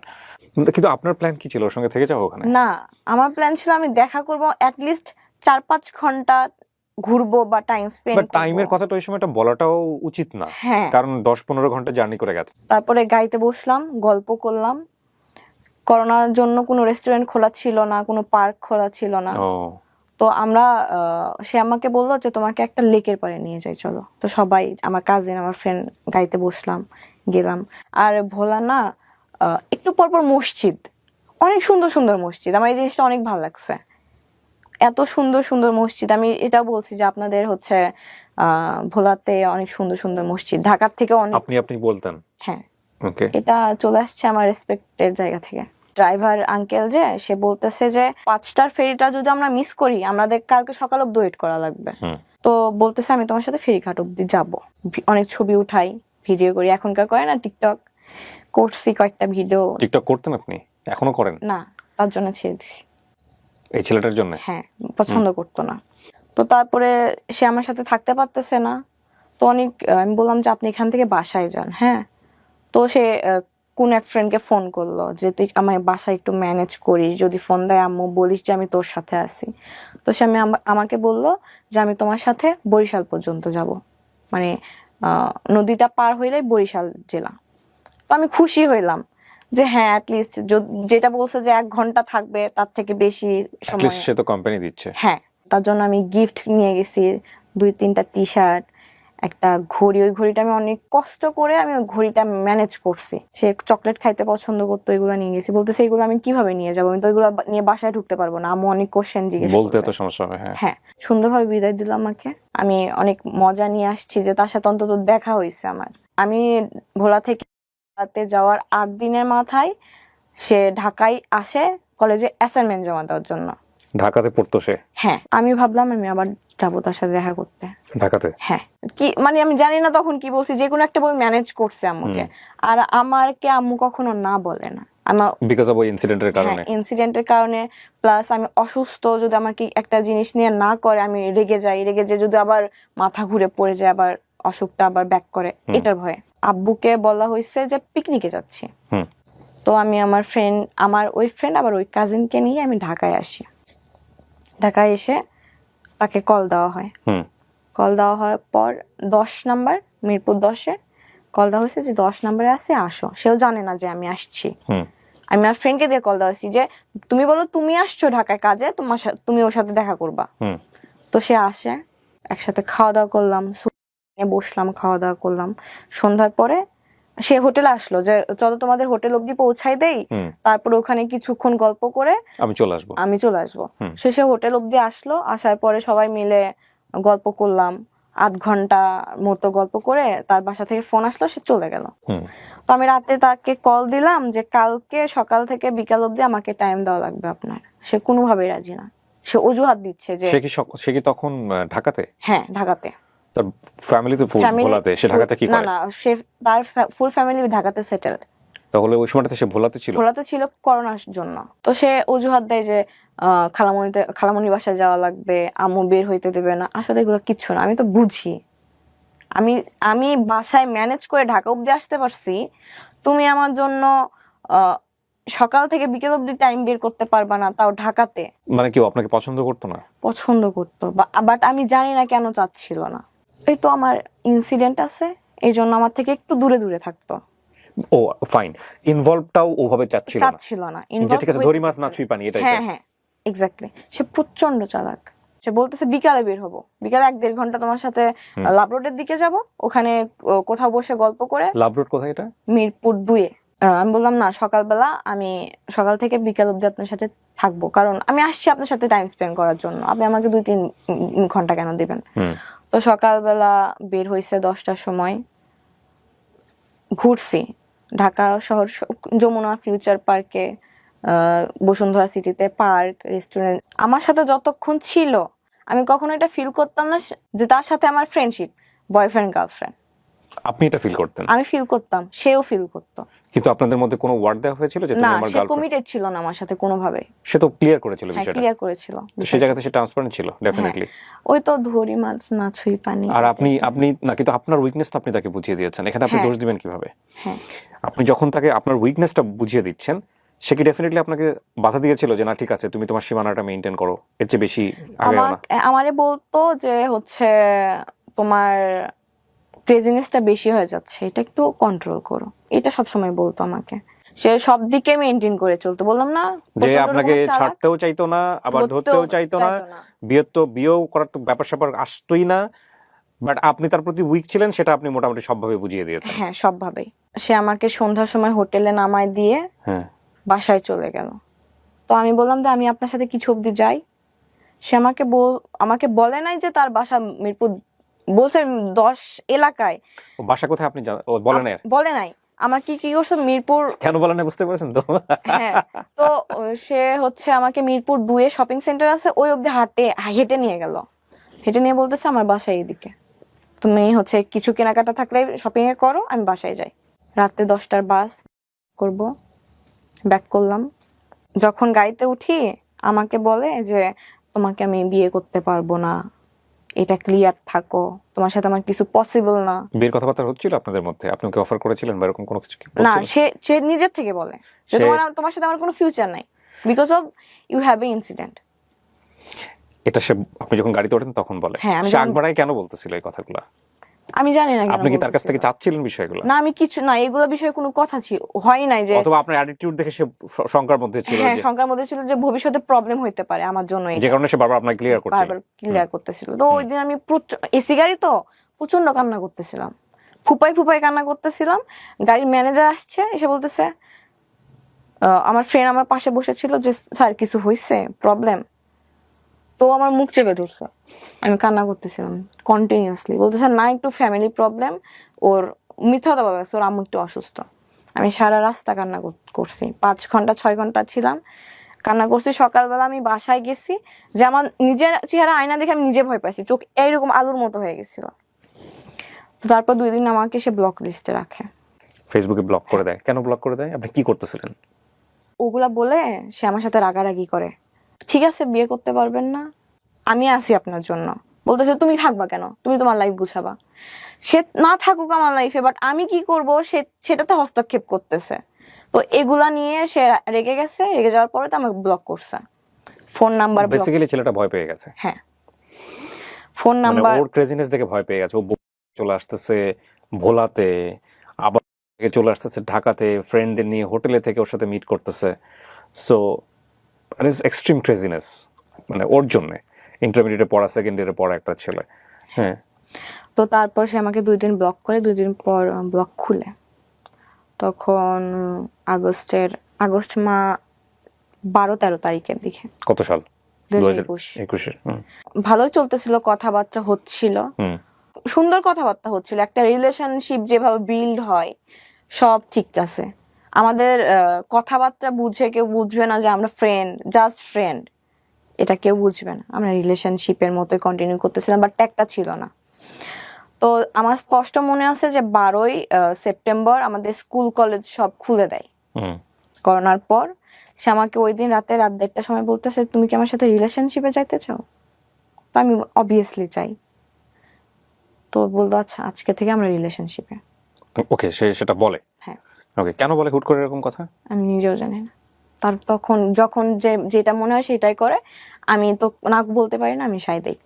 কিন্তু আপনার প্ল্যান কি ছিল? ওর সঙ্গে থেকে যাবো ওখানে? না, আমার প্ল্যান ছিল আমি দেখা করব, অ্যাটলিস্ট 4-5 ঘন্টা ঘুরবো বা টাইম স্পেন্ড করব। টাইমের কথাটা ওই সময়টা বলাটাও উচিত না, কারণ 10-15 ঘন্টা জার্নি করে গেছে। তারপরে গাড়িতে বসলাম, গল্প করলাম। করোনার জন্য কোনো রেস্টুরেন্ট খোলা ছিল না, কোনো পার্ক খোলা ছিল না। তো আমরা সে আমাকে বললো যে তোমাকে একটা লেকের পাড়ে নিয়ে যাই, চলো। তো সবাই, আমার কাজিন, আমার ফ্রেন্ড, গাড়িতে বসলাম, গেলাম। আর ভোলা না, একটু পরপর মসজিদ, অনেক সুন্দর সুন্দর মসজিদ। আমার এই জিনিসটা অনেক ভালো লাগছে, এত সুন্দর সুন্দর মসজিদ। আমি এটা বলছি যে আপনাদের হচ্ছে ভোলাতে অনেক সুন্দর সুন্দর মসজিদ, ঢাকার থেকে অনেক। আপনি বলতেন? হ্যাঁ, এটা চলে আসছে আমার রেসপেক্টের জায়গা থেকে। ড্রাইভার আঙ্কেল যে, সে বলতেছে যে 5টার ফেরিটা যদি আমরা মিস করি, আমাদের কালকে সকাল অব্দি ওয়েট করা লাগবে। তো বলতেছে আমি তোমার সাথে ফেরিঘাট অব্দি যাবো, অনেক ছবি উঠাই, ভিডিও করি। এখনকার করে না টিকটক, করছি কয়েকটা ভিডিও। টিকটক করতেন আপনি? এখনো করেন? না, তার জন্য ছেড়ে দিছি। এই ছেলেটার জন্য? হ্যাঁ, পছন্দ করতো না। তো তারপরে সে আমার সাথে থাকতে পারতেছে না, তো অনেক আমি বললাম যে আপনি এখান থেকে বাসায় যান। হ্যাঁ, তো সে কোন এক ফ্রেন্ডকে ফোন করলো যে তুই আমার বাসায় একটু ম্যানেজ করিস, যদি ফোন দেয় আম্মু বলিস যে আমি তোর সাথে আছি। তো সে আমাকে বললো যে আমি তোমার সাথে বরিশাল পর্যন্ত যাব, মানে নদীটা পার হইলেই বরিশাল জেলা। তো আমি খুশি হইলাম যে হ্যাঁ অ্যাটলিস্ট যেটা বলছে যে 1 ঘন্টা থাকবে তার থেকে বেশি সময় সে তো কোম্পানি দিচ্ছে। হ্যাঁ, তার জন্য আমি গিফট নিয়ে গেছি 2-3টা টি-শার্ট, একটা ঘড়ি। ওই ঘড়িটা আমি অনেক কষ্ট করে আমি ওই ঘড়িটা ম্যানেজ করছি। সে চকলেট খাইতে পছন্দ করতো, এগুলো নিয়ে গেছি। বলতেছে এগুলো আমি কিভাবে নিয়ে যাবো, আমি তো এগুলো নিয়ে বাসায় ঢুকতে পারবো না, আম্মু অনেক কোশ্চেন জিজ্ঞেস বলতে করবে। তো সমস্যা হবে। হ্যাঁ হ্যাঁ, সুন্দরভাবে বিদায় দিল আমাকে। আমি অনেক মজা নিয়ে আসছি যে তার সাথে অন্তত দেখা হয়েছে আমার। আমি ভোলা থেকে যাওয়ার 8 দিনের মাথায় সে ঢাকায় আসে কলেজে অ্যাসাইনমেন্ট জমা দেওয়ার জন্য। ঢাকাতে পড়তো সে? হ্যাঁ, আমি ভাবলাম আমি আবার যাবো তার সাথে দেখা করতে ঢাকাতে। হ্যাঁ, কি মানে আমি জানি না তখন কি বলছি, যে কোনো একটা বই ম্যানেজ করছে আম্মুকে। আর আমারকে আম্মু কখনো না বলে না, আমার বিকজ অফ ওই ইনসিডেন্টের কারণে। ইনসিডেন্টের কারণে, প্লাস আমি অসুস্থ, যদি আমাকে একটা জিনিস নিয়ে না করে আমি রেগে যাই, রেগে যে যদি আবার মাথা ঘুরে পড়ে যায়, আবার অসুখটা আবার ব্যাক করে, এটার ভয়ে আব্বুকে বলা হয়েছে যে পিকনিকে যাচ্ছি। তো আমি আমার ওই ফ্রেন্ড আবার ওই কাজিনকে নিয়ে আমি ঢাকায় আসি। ঢাকায় এসে তাকে কল দেওয়া হয়। কল দেওয়া হওয়ার পর 10 নাম্বার, মিরপুর 10-এ কল দেওয়া হয়েছে যে 10 নাম্বারে আছে, আসো। সেও জানে না যে আমি আসছি। আমি আমার ফ্রেন্ডকে দিয়ে কল দেওয়া হয়েছি যে তুমি বলো তুমি আসছো ঢাকায় কাজে, তুমি ওর সাথে দেখা করবা। তো সে আসে, একসাথে খাওয়া দাওয়া করলাম, বসলাম, খাওয়া দাওয়া করলাম। সন্ধ্যার পরে সে হোটেলে আসলো যে চলো তোমাদের হোটেল অব্দি পৌঁছাই দেই, তারপর ওখানে কিছুক্ষণ গল্প করে আমি চলে আসবো। সে হোটেল অব্দি আসলো, আসার পরে সবাই মিলে গল্প করলাম। 8 ঘন্টা মতো গল্প করে তার বাসা থেকে ফোন আসলো, সে চলে গেল। তো আমি রাতে তাকে কল দিলাম যে কালকে সকাল থেকে বিকাল অব্দি আমাকে টাইম দেওয়া লাগবে আপনার। সে কোনোভাবেই রাজি না, সে অজুহাত দিচ্ছে যে সে কি তখন ঢাকাতে? হ্যাঁ, ঢাকাতে। তার ফ্যামিলি তো ভোলাতে, সে ঢাকাতে কি করে? না, সে তার ফুল ফ্যামিলি ঢাকাতে সেটেলড। তাহলে ওই সময়টাতে সে ভোলাতে ছিল করোনার জন্য। তো সে অজুহাত দেয় যে খালামণি বাসায় যাওয়া লাগবে, আম্মু বের হইতে দেবে না। আসলে এগুলো কিচ্ছু না, আমি তো বুঝি। আমি বাসায় ম্যানেজ করে ঢাকা অব্দি আসতে পারছি, তুমি আমার জন্য সকাল থেকে বিকেল অব্দি টাইম বের করতে পারবা না, তাও ঢাকাতে। মানে কেউ আপনাকে পছন্দ করতো না? পছন্দ করতো, বাট আমি জানি না কেন চাচ্ছিল না। এই তো আমার ইনসিডেন্ট আছে, এই জন্য আমার থেকে একটু দূরে দূরে থাকতো। ও ফাইন, ইনভলভটাও ওভাবে চাচ্ছিল না। যে ঠিক আছে, ধরি মাছ না ছুঁই পানি, এটাই। হ্যাঁ, এক্স্যাক্টলি। সে প্রচন্ড চালাক। সে বলতেছে বিকালে বের হবো, বিকালে 1-1.5 ঘন্টা তোমার সাথে লাভ রোডের দিকে যাব, ওখানে কোথাও বসে গল্প করে। লাভ রোড কোথায় এটা? মিরপুর 2-এ। আমি বললাম না, সকালবেলা আমি সকাল থেকে বিকাল অব্দি আপনার সাথে থাকবো, কারণ আমি আসছি আপনার সাথে টাইম স্পেন্ড করার জন্য, আপনি আমাকে 2-3 ঘন্টা কেন দিবেন। তো সকালবেলা বের হয়েছে 10টার সময়, ঘুরছি ঢাকা শহর, যমুনা ফিউচার পার্কে, বসুন্ধরা সিটিতে, পার্ক, রেস্টুরেন্ট। আমার সাথে যতক্ষণ ছিল আমি কখনো এটা ফিল করতাম না যে তার সাথে আমার ফ্রেন্ডশিপ, বয়ফ্রেন্ড গার্লফ্রেন্ড। আপনি এটা ফিল করতেন? আমি ফিল করতাম, সেও ফিল করতো। কিন্তু আপনাদের মধ্যে কোনো ওয়ার্ড দেওয়া হয়েছিল যে তুমি আমার গার্লফ্রেন্ড? সে কমিটেড ছিল না আমার সাথে কোনোভাবে। সে তো ক্লিয়ার করেছিল বিষয়টা। ক্লিয়ার করেছিল, সেই জায়গাতে সে ট্রান্সপারেন্ট ছিল ডেফিনেটলি। ওই তো ধরি মাছ না ছুঁই পানি। আর আপনি না, কিন্তু আপনার উইকনেস তো আপনি তাকে বুঝিয়ে দিয়েছেন, এখানে আপনি দোষ দিবেন কিভাবে? আপনি যখন তাকে আপনার উইকনেসটা বুঝিয়ে দিচ্ছেন, সে কি ডেফিনেটলি আপনাকে বাধা দিয়েছিল যে না ঠিক আছে তুমি তোমার সীমানাটা মেইনটেইন করো, এর চেয়ে বেশি আগাও না? আমারে বলতো যে হচ্ছে তোমার ক্রেজিনেসটা বেশি হয়ে যাচ্ছে, এটা একটু কন্ট্রোল করো, এটা সবসময় বলতো আমাকে। সে সব দিকে মেইনটেইন করে চলতো, বললাম না, যে আপনাকে ছাড়তেও চাইতো না, আবার ধরতেও চাইতো না, বিয়েও করার তো ব্যাপার স্যাপার আসতোই না, বাট আপনি তার প্রতি উইক ছিলেন, সেটা আপনি মোটামুটি সবভাবে বুঝিয়ে দিয়েছেন। হ্যাঁ, সবভাবেই। সে আমাকে সন্ধ্যার সময় হোটেলে নামায় দিয়ে বাসায় চলে গেল। তো আমি বললাম যে আমি আপনার সাথে কিছু অবধি যাই। সে আমাকে বলে নাই যে তার বাসা মিরপুর, বলছে 10 এলাকায়। বাসা কোথায় আপনি বলে নাই আমাকে, কি করছে মিরপুর। কেন বলে নাই বুঝতে পারছেন তো? হ্যাঁ, তো সে হচ্ছে আমাকে মিরপুর 2-এ শপিং সেন্টার আছে, ওই অবধি হেঁটে নিয়ে গেল। হেঁটে নিয়ে বলতেছে আমার বাসা এইদিকে, তুমি হচ্ছে কিছু কেনাকাটা থাকলে শপিং এ করো, আমি বাসায় যাই। রাতে 10টার বাস করব, ব্যাক করলাম। যখন গাড়িতে উঠি আমাকে বলে যে তোমাকে আমি বিয়ে করতে পারবো না, এটা ক্লিয়ার থাকো, তোমার সাথে আমার কিছু পসিবল না। বিয়ের কথাবার্তা হচ্ছিল আপনাদের মধ্যে? আপনি ওকে অফার করেছিলেন বা এরকম কোনো কিছু কি না, বলছিলেন? সে নিজের থেকে বলে যে তোমার সাথে আমার কোনো ফিউচার নাই, because of you have a incident. এটা সে আপনি যখন গাড়িতে ওঠেন তখন বলে? হ্যাঁ, আমি সে আগ বাড়ায় কেন বলতেছিল এই কথাগুলো? আমি জানি না কেন আপনি কি তার কাছ বলতেছিল। থেকে চাচ্ছিলেন বিষয়গুলো? না, আমি কিছু না, এগুলো বিষয়ে কোনো কথা হয় নাই যে, অথবা আপনার অ্যাটিটিউড দেখে সে শঙ্কার মধ্যে ছিল, হ্যাঁ, যে শঙ্কার মধ্যে ছিল যে ভবিষ্যতে প্রবলেম হইতে পারে আমার জন্য, যে কারণে সে বারবার আপনাকে ক্লিয়ার করছিল। বারবার ক্লিয়ার করতেছিল। তো ওই দিন আমি এসি গাড়ি তো প্রচন্ড কান্না করতেছিলাম, ফুপাই ফুপাই কান্না করতেছিলাম। গাড়ির ম্যানেজার আসছে, এসে বলতেছে, আমার ফ্রেন্ড আমার পাশে বসেছিল, যে স্যার কিছু হয়েছে, প্রবলেম? তো আমার মুখ চেপে ধরছে, আমি কান্না করতেছিলাম কন্টিনিউয়াসলি। বলতেছে না, একটু ফ্যামিলি প্রবলেম, ওর মিথ্যা কথা বলতেছে, ওর আম্মু একটু অসুস্থ। আমি সারা রাস্তা কান্না করছি, 5 ঘন্টা 6 ঘন্টা ছিলাম, কান্না করছি। সকালবেলা আমি বাসায় গেছি, যে আমার নিজের চেহারা আয়না দেখে আমি নিজে ভয় পাইছি, চোখ এইরকম আলুর মতো হয়ে গেছিল। তো তারপর 2 দিন আমাকে সে ব্লক লিস্টে রাখে। ফেসবুকে ব্লক করে দেয়? কেন ব্লক করে দেয়? আপনি কি করতেছিলেন? ওগুলা বলে সে আমার সাথে রাগারাগি করে। ঠিক আছে, বিয়ে করতে পারবেন না, আমি আছি আপনার জন্য। বলতেছে তুমি থাকবা কেন, তুমি তোমার লাইফ গুছাবা। সে না থাকুক আমার লাইফে, বাট আমি কি করব সেটাতে হস্তক্ষেপ করতেছে। তো এগুলা নিয়ে সে রেগে গেছে, রেগে যাওয়ার পরে তো আমাকে ব্লক করছে, ফোন নাম্বার ব্লক। বেসিক্যালি ছেলেটা ভয় পেয়ে গেছে। হ্যাঁ, ফোন মানে নাম্বার। ওর ক্রেজিনেস দেখে ভয় পেয়ে গেছে। ও চলে আসতেছে ভোলাতে, আবার চলে আসতেছে ঢাকাতে, ফ্রেন্ডদের নিয়ে হোটেলে থেকে ওর সাথে মিট করতেছে। সো এক্সট্রিম ক্রেজিনেস মানে ওর জন্য। ইন্টারমিডিয়েটে পড়া, সেকেন্ড ইয়ারে পড়া একটা ছেলে। হ্যাঁ। তো তারপর সে আমাকে 2 দিন ব্লক করে, 2 দিন পর ব্লক খুলে। তখন আগস্ট 12-13 তারিখের দিকে। কত সাল? 2021। 2021। ভালোই চলতেছিল, কথাবার্তা হচ্ছিল, সুন্দর কথাবার্তা হচ্ছিল। একটা রিলেশনশিপ যেভাবে বিল্ড হয় সব ঠিক আছে। আমাদের কথাবার্তা বুঝে কেউ বুঝবে না যে আমরা ফ্রেন্ড, জাস্ট ফ্রেন্ড, এটা কেউ বুঝবে না। আমরা রিলেশনশিপের মতোই কন্টিনিউ করতেছিলাম, বাট ট্যাগটা ছিল না। তো আমার স্পষ্ট মনে আছে যে 12ই সেপ্টেম্বর আমাদের স্কুল কলেজ সব খুলে দেয় করোনার পর। সে আমাকে ওই দিন রাত 1:30টার সময় বলতেছে, তুমি কি আমার সাথে রিলেশনশিপে যাইতে চাও? তো আমি অবভিয়াসলি চাই। তো বলতো আচ্ছা, আজকে থেকে আমরা রিলেশনশিপে। ওকে, সে সেটা বলে? হ্যাঁ। ওকে, কেন বলে হুট করে এরকম কথা? আমি নিজেও জানি না। তার তখন যখন যেটা মনে হয় সেটাই করে। আমি তো না বলতে পারি না, আমি সাই দেই।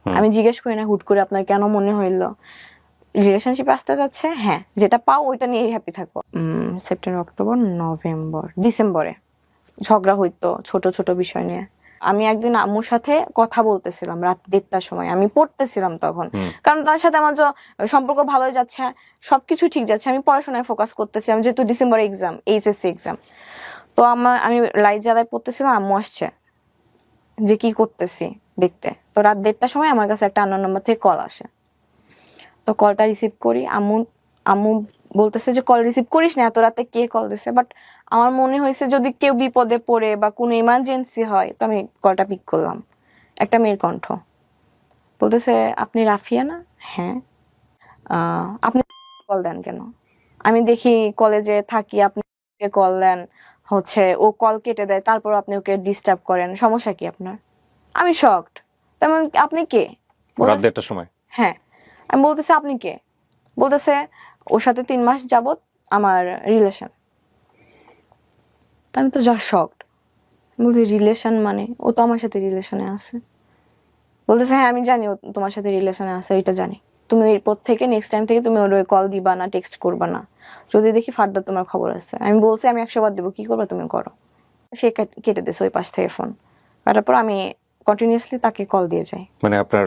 আমি জিজ্ঞেস করি না হুট করে আপনার কেন মনে হইলো রিলেশনশিপে আসতে যাচ্ছে। হ্যাঁ, যেটা পাও ওইটা নিয়েই হ্যাপি থাকো। সেপ্টেম্বর, অক্টোবর, নভেম্বর, ডিসেম্বরে ঝগড়া হইতো ছোট ছোট বিষয় নিয়ে। আমি একদিন আম্মুর সাথে কথা বলতেছিলাম রাত 1:30টার সময়, আমি পড়তেছিলাম তখন, কারণ তার সাথে আমার সম্পর্ক ভালোই যাচ্ছে, সবকিছু ঠিক যাচ্ছে, আমি পড়াশোনায় ফোকাস করতেছিলাম, যেহেতু ডিসেম্বরে এক্সাম, এইচএসসি এক্সাম। তো আমি লাইট জ্বালায় পড়তেছিলাম, আম্মু আসছে, যে কি করতেছি দেখতে। তো রাত 1:30টার সময় আমার কাছে একটা আননোন নাম্বার থেকে কল আসে। তো কলটা রিসিভ করি, আম্মু বলতেছে যে কল রিসিভ করিস না, এত রাতে কে কল দিছে। বাট আমার মনে হয়েছে যদি কেউ বিপদে পড়ে বা কোনো ইমার্জেন্সি হয়, তো আমি কলটা পিক করলাম। একটা মেয়ের কণ্ঠ বলতেছে, আপনি রাফিয়া না? হ্যাঁ। আপনি কল দেন কেন? আমি দেখি কলেজে থাকি, আপনি কল দেন, হচ্ছে ও কল কেটে দেয়, তারপর আপনি ওকে ডিস্টার্ব করেন, সমস্যা কি আপনার? আমি শকড। তেমন আপনি কে? রাত 1:30টার সময়? হ্যাঁ। আমি বলতেছি আপনি কে? বলতেছে ওর সাথে 3 মাস যাবত আমার রিলেশন। আমি তো যা শকড। বলতে রিলেশন মানে? ও তো আমার সাথে রিলেশনে আছে। বলতেছে হ্যাঁ আমি জানি ও তোমার সাথে রিলেশনে আছে, এটা জানি। তুমি এরপর থেকে নেক্সট টাইম থেকে তুমি ওর কল দিবা না, টেক্সট করবা না, যদি দেখি ফার্দার তোমার খবর আছে। আমি বলছি আমি 100 বার দেবো, কি করবো তুমি করো। সে কেটে দিছে ওই পাশ থেকে ফোন। তারপর আমি কন্টিনিউয়াসলি তাকে কল দিয়ে যাই। মানে আপনার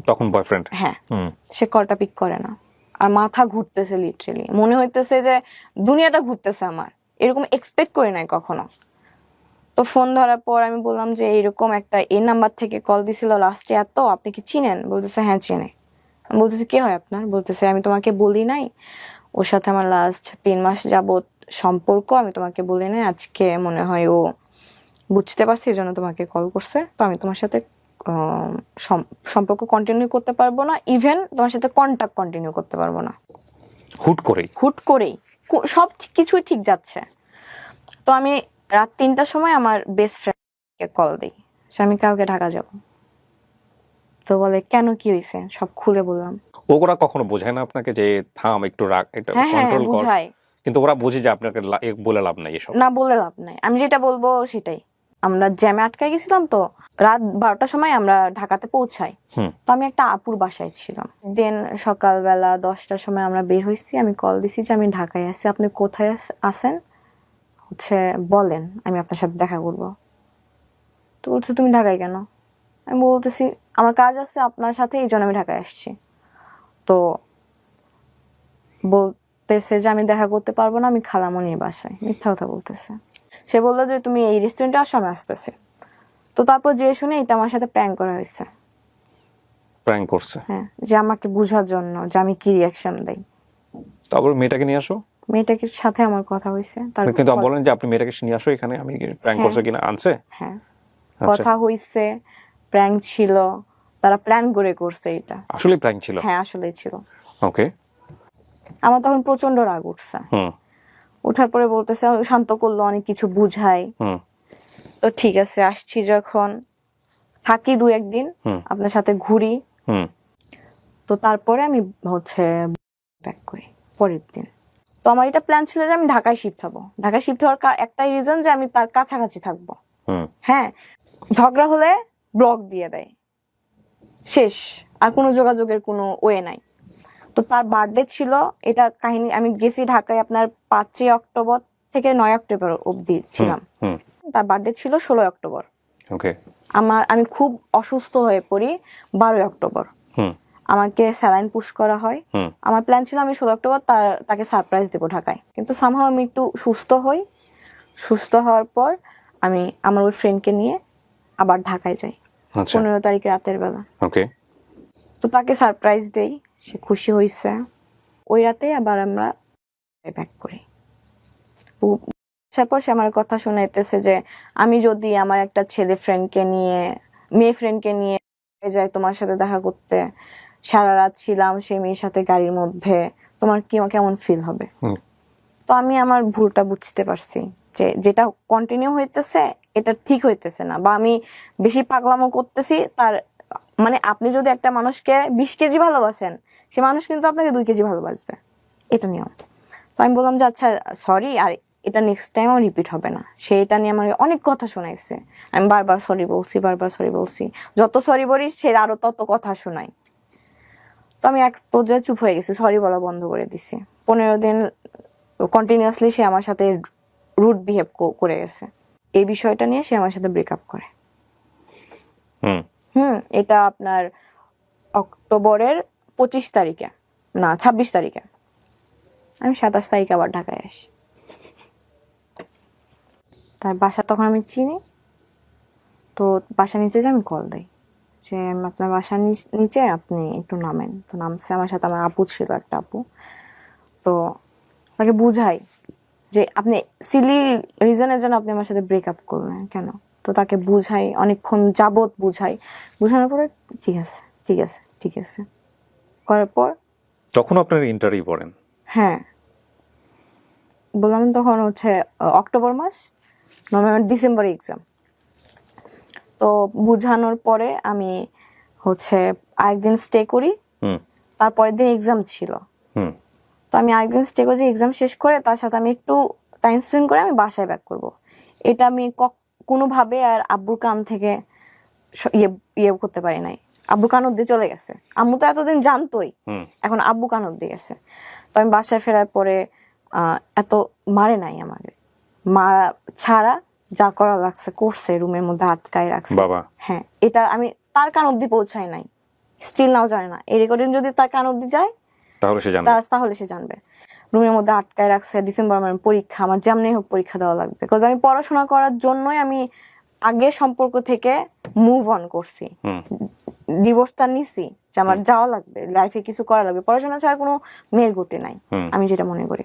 তখন বয়ফ্রেন্ড? হ্যাঁ। সে কলটা পিক করে না, আর মাথা ঘুরতেছে, লিটারেলি মনে হইতেছে যে দুনিয়াটা ঘুরতেছে আমার, এরকম এক্সপেক্ট করি নাই কখনো। তো ফোন ধরার পর আমি বললাম যে এইরকম একটা এই নাম্বার থেকে কল দিছিল লাস্টে, এত আপনি কি চিনেন? বলতেছে হ্যাঁ চিনে। আমি বলতেছি কে হয় আপনার? বলতেছে আমি তোমাকে বলি নাই, ওর সাথে আমার লাস্ট 3 মাস যাবত সম্পর্ক, আমি তোমাকে বলি নাই, আজকে মনে হয় ও বুঝতে পারছি, এই জন্য তোমাকে কল করছে। তো আমি তোমার সাথে সম্পর্ক কন্টিনিউ করতে পারবো না, ইভেন তোমার সাথে কন্টাক্ট কন্টিনিউ করতে পারবো না। হুট করেই সব কিছুই ঠিক যাচ্ছে। তো আমি রাত 3টার সময় আমার বেস্ট ফ্রেন্ডকে কল দিই, আমি কালকে ঢাকা যাব। তো বলে কেন, কি হয়েছে, সব খুলে বললাম। ওরা কখনো বোঝায় না আপনাকে যে থাম একটু রাগ, এটা হ্যাঁ হ্যাঁ কন্ট্রোল কর? বুঝাই। কিন্তু ওরা বুঝে যে আপনাকে বলে লাভ নাই এসব। না বলে লাভ নাই, আমি যেটা বলবো সেটাই। আমরা জ্যামে আটকে গেছিলাম, তো রাত 12টার সময় আমরা ঢাকাতে পৌঁছাই। তো আমি একটা আপুর বাসায় ছিলাম। দেন সকালবেলা 10টার সময় আমরা বের হয়েছি, আমি কল দিছি যে আমি ঢাকায় আছি, আপনি কোথায় আছেন হচ্ছে বলেন, আমি আপনার সাথে দেখা করবো। তো বলছে তুমি ঢাকায় কেন? আমি বলতেছি আমার কাজ আছে আপনার সাথে, এই জন্য আমি ঢাকায় আসছি। তো বলতেছে যে আমি দেখা করতে পারবো না, আমি খালামণির বাসায়। মিথ্যা কথা বলতেছে। সে বললো যে তুমি এই রেস্টুরেন্টে আসো, আমি আসতেছি। তো তারপর যে শুনে এটা আমার সাথে প্র্যাঙ্ক করা হয়েছে। প্র্যাঙ্ক করছে? হ্যাঁ, যে আমাকে বোঝার জন্য যে আমি কি রিয়াকশন দেই। তারপর মেয়েটাকে নিয়ে আসো। মেয়েটাকে সাথে আমার কথা হয়েছে। কিন্তু বলেন যে আপনি মেয়েটাকে নিয়ে আসো এখানে, আমি প্র্যাঙ্ক করছে কিনা আনছে। হ্যাঁ, আচ্ছা। কথা হইছে, প্র্যাঙ্ক ছিল, তারা প্ল্যান করে করছে এটা। আসলে প্র্যাঙ্ক ছিল? হ্যাঁ আসলেই ছিল। ওকে। আমার তখন প্রচন্ড রাগ উঠছে। উঠার পরে বলতেছে, শান্ত করলো, অনেক কিছু বুঝাই। তো ঠিক আছে, আসছি যখন, থাকি 2-1 দিন, আপনার সাথে ঘুরি। তো তারপরে আমি হচ্ছে ব্যাক করি পরের দিন। তো আমার এটা প্ল্যান ছিল যে আমি ঢাকায় শিফট হব। ঢাকায় শিফট হওয়ার একটাই রিজন যে আমি তার কাছাকাছি থাকবো। হ্যাঁ, ঝগড়া হলে ব্লক দিয়ে দেয়, শেষ, আর কোনো যোগাযোগের কোনো ওয়ে নাই। তো তার বার্থডে ছিল, এটা কাহিনী, আমি গেছি ঢাকায় আপনার 5ই অক্টোবর থেকে 9 অক্টোবর অবধি ছিলাম। তার বার্থডে ছিল 16 অক্টোবর। আমি খুব অসুস্থ হয়ে পড়ি 12 অক্টোবর। আমাকে স্যালাইন পুশ করা হয়। আমার প্ল্যান ছিল আমি 16 অক্টোবর তাকে সারপ্রাইজ দেবো ঢাকায়, কিন্তু সামহাও আমি একটু সুস্থ হই। সুস্থ হওয়ার পর আমি আমার ওই ফ্রেন্ডকে নিয়ে আবার ঢাকায় যাই 15 তারিখ রাতের বেলা। তো তাকে সারপ্রাইজ দেই, সে খুশি হয়েছে। ওই রাতে আবার আমরা ব্যাক করি। তারপর সে আমার কথা শোনাইতেছে যে আমি যদি আমার একটা ছেলে ফ্রেন্ডকে নিয়ে, মেয়ে ফ্রেন্ডকে নিয়ে যাই তোমার সাথে দেখা করতে, সারা রাত ছিলাম সেই মেয়ের সাথে গাড়ির মধ্যে, তোমার কেমন ফিল হবে? তো আমি আমার ভুলটা বুঝতে পারছি যে যেটা কন্টিনিউ হইতেছে এটা ঠিক হইতেছে না, বা আমি বেশি পাগলামো করতেছি। তার মানে আপনি যদি একটা মানুষকে 20 কেজি ভালোবাসেন, সে মানুষ কিন্তু আপনাকে 2 কেজি ভালোবাসবে, এটা নিয়ম। তো আমি বললাম যে আচ্ছা সরি, আর এটা নেক্সট টাইম আমার রিপিট হবে না। সেটা নিয়ে আমার অনেক কথা শোনাইছে, আমি বারবার সরি বলছি। যত সরি বলি সে আরো তত কথা শোনাই। তো আমি এক পর্যায়ে চুপ হয়ে গেছি, সরি বলা বন্ধ করে দিছি। 15 দিন কন্টিনিউয়াসলি সে আমার সাথে রুড বিহেভ করে গেছে। এই বিষয়টা নিয়ে সে আমার সাথে ব্রেকআপ করে। এটা আপনার অক্টোবরের 25 তারিখে, না 26 তারিখে। আমি 27 তারিখে আবার ঢাকায় আসি। তার বাসা তখন আমি চিনি। তো বাসা নিচে যে আমি কল দিই যে আপনার বাসা নিচে, আপনি একটু নামেন। তো নামছে, আমার সাথে আমার আপু ছিল, একটা আপু। তো তাকে বুঝাই যে আপনি সিলি রিজনের জন্য আপনি আমার সাথে ব্রেকআপ করলেন কেন। তো তাকে বুঝাই, অনেকক্ষণ যাবত বুঝানোর পরে ঠিক আছে করার পর তখন আপনার ইন্টারভিউ পড়েন? হ্যাঁ বললাম, তখন হচ্ছে অক্টোবর মাস, নভেম্বর ডিসেম্বরে এক্সাম। তো বুঝানোর পরে আমি হচ্ছে আরেকদিন স্টে করি, তারপরের দিন এক্সাম ছিল। তো আমি আরেকদিন স্টে করছি, এক্সাম শেষ করে তার সাথে আমি একটু টাইম স্পেন্ড করে আমি বাসায় ব্যাক করব। এটা আমি কোনোভাবে আর আব্বুর কান থেকে ইয়ে করতে পারি নাই। আব্বু কান অব্দি চলে গেছে, আম্মু তো এতদিন জানতোই, এখন আব্বু কান অব্দি গেছে। তো আমি বাসায় ফেরার পরে এত মারে নাই আমাকে, মা ছাড়া যা করা লাগছে করছে, রুমের মধ্যে আটকায় রাখছে। হ্যাঁ, এটা আমি তার কান অব্দি পৌঁছাই নাই, স্টিল নাও জানে না। এই রেকর্ডিং যদি তার কান অব্দি যায় তাহলে সে জানবে। রুমের মধ্যে আটকায় রাখছে। ডিসেম্বর আমার পরীক্ষা, আমার যেমনি হোক পরীক্ষা দেওয়া লাগবে, বিকজ আমি পড়াশোনা করার জন্যই আমি আগের সম্পর্ক থেকে মুভ অন করছি, ডিভোর্সটা নিছি যে আমার যাওয়া লাগবে, লাইফে কিছু করা লাগবে, পড়াশোনা ছাড়া কোনো মেয়ের গতি নাই, আমি যেটা মনে করি।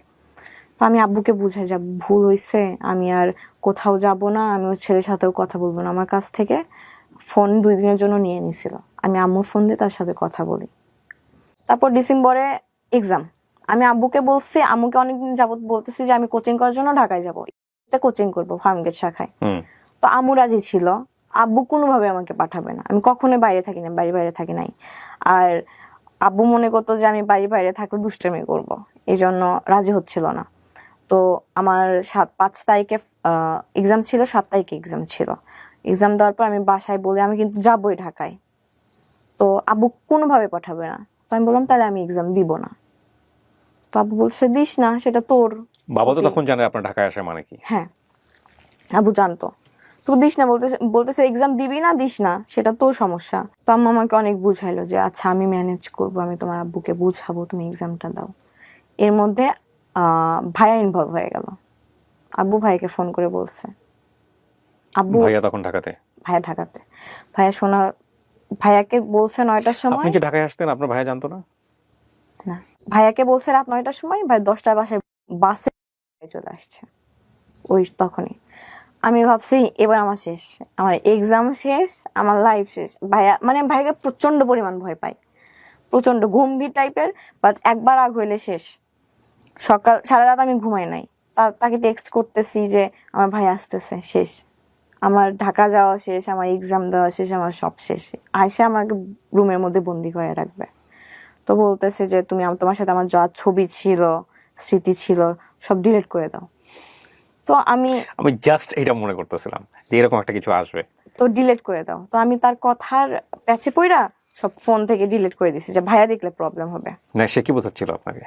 তো আমি আব্বুকে বুঝাই যে ভুল হয়েছে, আমি আর কোথাও যাব না, আমি ওর ছেলের সাথেও কথা বলবো না। আমার কাছ থেকে ফোন 2 দিনের জন্য নিয়ে নিছিল, আমি আম্মুর ফোন দিয়ে তার সাথে কথা বলি। তারপর ডিসেম্বরে এক্সাম, আমি আব্বুকে বলছি, আম্মুকে অনেকদিন যাবত বলতেছি যে আমি কোচিং করার জন্য ঢাকায় যাবো, কোচিং করবো ফার্মগেট শাখায়। তো আম্মু রাজি ছিল, আব্বু কোনোভাবে আমাকে পাঠাবে না, আমি কখনোই বাইরে থাকি না, বাইরে থাকি নাই। আর আব্বু মনে করতো যে আমি বাইরে থাকলে দুষ্টামি করব, এই জন্য রাজি হচ্ছিল না। তো আমার 5 তারিখে এক্সাম ছিল, 7 তারিখে এক্সাম ছিল। এক্সাম দেওয়ার পর আমি বাসায় বলে আমি কিন্তু যাবোই ঢাকায়, তো আব্বু কোনোভাবে পাঠাবে না। তো আমি বললাম তাহলে আমি এক্সাম দিব না। তো আব্বু বলছে দিস না, সেটা তোর। বাবা তো তখন জানে আপনার ঢাকায় আসা মানে কি। হ্যাঁ, আব্বু জানতো। তো দিস না বলতেছে এক্সাম দিবি না, দিস না, সেটা তোর সমস্যা। তো আম্মা আমাকে অনেক বুঝাইলো যে আচ্ছা আমি ম্যানেজ করবো, আমি তোমার আব্বুকে বুঝাবো, তুমি এক্সামটা দাও। এর মধ্যে ভাইয়া ইনভলভ হয়ে গেল। আব্বু ভাইকে ফোন করে বলছে, আব্বু ভাইয়া তখন ঢাকাতে? ভাইয়া ঢাকাতে। ভাইয়াকে বলছে 9টার সময়। আপনি যে ঢাকায় আসতেন আপনার ভাইয়া জানতো না? না, ভাইয়াকে বলছে রাত 9টার সময়, ভাই 10টার বাসায় বাসে চলে আসছে। ওই তখনই আমি ভাবছি এবার আমার শেষ, আমার এক্সাম শেষ, আমার লাইফ শেষ। ভাইয়াকে প্রচন্ড পরিমাণ ভয় পাই, প্রচন্ড গম্ভীর টাইপের। বাট একবার রাগ হইলে শেষ। সকাল সারা রাত আমি ঘুমাই নাই, তাকে টেক্সট করতেছি যে আমার ভাই আসতেছে, শেষ। আমার ঢাকা যাওয়া শেষ, আমার এক্সাম দেওয়া শেষ, আমার সব শেষ। আয়সা আমাকে রুমের মধ্যে বন্দি করে রাখবে। তো বলতেছে যে তুমি তোমার সাথে আমার যা ছবি ছিল, স্মৃতি ছিল, সব ডিলিট করে দাও। তো আমি জাস্ট এটা মনে করতেছিলাম যে এরকম একটা কিছু আসবে। তো ডিলিট করে দাও। তো আমি তার কথার প্যাচে পইরা সব ফোন থেকে ডিলিট করে দিছি যে ভাইয়া দেখলে প্রবলেম হবে। না, সে কি বোঝাচ্ছিল আপনাকে?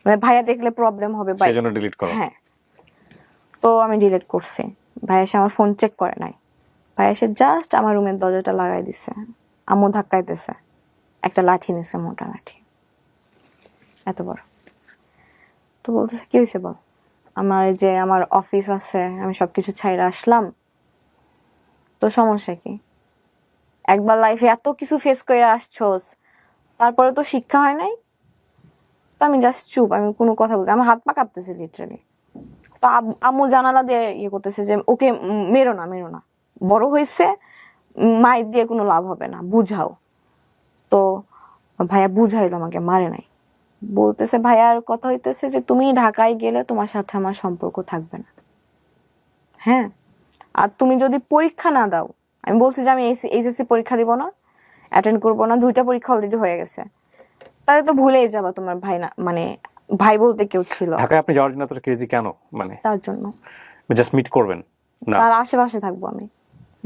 মানে ভাইয়া দেখলে প্রবলেম হবে, সেজন্য ডিলিট করো? হ্যাঁ। তো আমি ডিলিট করছি। ভাইয়া এসে আমার ফোন চেক করে নাই। ভাইয়া এসে জাস্ট আমার রুমের দরজাটা লাগাই দিছে। আম্মু ধাক্কাইতেছে, একটা লাঠি নিছে, মোটা লাঠি, এত বড়। তো বলতেছে কি হয়েছে বল। আমার অফিস আছে, আমি সবকিছু ছাইরা আসলাম, তো সমস্যা কি? একবার লাইফে এত কিছু ফেস করে আসছোস, তারপরে তো শিক্ষা হয় নাই। তো আমি জাস্ট চুপ, আমি কোনো কথা বলতে, আমার হাত পা কাঁপতেছে লিটারালি। তো আম্মু জানালা দিয়ে ইয়ে করতেছে যে ওকে মেরো না, বড় হয়েছে, মায়ের দিয়ে কোনো লাভ হবে না, বুঝাও। তো ভাইয়া বুঝাইলো, আমাকে মারে নাই। বলতেছে ভাইয়ার কথা হইতেছে যে তুমি ঢাকায় গেলে তোমার সাথে আমার সম্পর্ক থাকবে না। হ্যাঁ, আর তুমি যদি পরীক্ষা না দাও, আমি বলছি যে আমি এইচএসসি পরীক্ষা দিব না, অ্যাটেন্ড করবো না, 2টা পরীক্ষা অলরেডি হয়ে গেছে, তাহলে তো ভুলেই যাবা তোমার ভাই না, মানে ভাই বলতে কেউ ছিল। ঢাকায় আপনি যাওয়ার জন্য এত ক্রেজি কেন? মানে তার জন্য জাস্ট মিট করবেন না? তার আশেপাশে থাকবো আমি,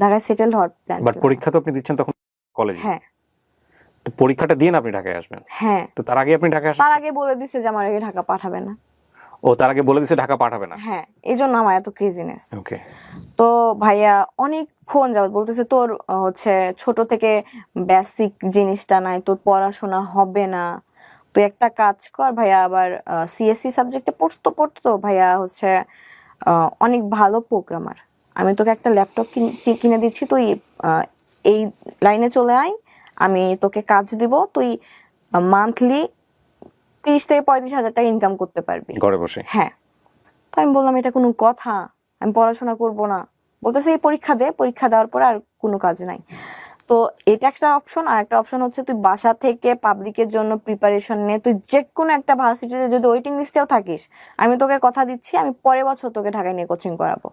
ঢাকায় সেটেল হওয়ার প্ল্যান। বাট পরীক্ষা তো আপনি দিচ্ছেন তখন কলেজে। হ্যাঁ, তো পরীক্ষাটা দিয়ে আপনি ঢাকায় আসবেন? হ্যাঁ। তো তার আগে আপনি ঢাকায় আসেন? তার আগে বলে দিছে যে আমার আগে ঢাকা পাঠাবে না। ও তার আগে বলে দিছে ঢাকা পাঠাবে না? হ্যাঁ, এই জন্য আমার এত ক্রেজিনেস। ওকে। তো ভাইয়া অনেকক্ষণ যাবত বলতেছে তোর হচ্ছে ছোট থেকে বেসিক জিনিসটা নাই, তোর পড়াশোনা হবে না, তুই একটা কাজ কর। ভাইয়া আবার সিএসসি সাবজেক্টে পড়তো ভাইয়া হচ্ছে অনেক ভালো প্রোগ্রামার। আমি তোকে একটা ল্যাপটপ কিনে দিচ্ছি, তুই এই লাইনে চলে আয়, আমি তোকে কাজ দিব, তুই মান্থলি 30 থেকে 35 হাজার টাকা ইনকাম করতে পারবি ঘরে বসে। হ্যাঁ। তো আমি বললাম এটা কোনো কথা, আমি পড়াশোনা করব না। বলতেছে এই পরীক্ষা দে, পরীক্ষা দেওয়ার পরে আর কোনো কাজ নাই। তো এটা একটা অপশন। আর একটা অপশন হচ্ছে তুই বাসা থেকে পাবলিকের জন্য প্রিপারেশন নে, তুই যে কোনো একটা ভার্সিটিতে যদি ওয়েটিং লিস্টেও থাকিস, আমি তোকে কথা দিচ্ছি আমি পরের বছর তোকে ঢাকায় নিয়ে কোচিং করাবো।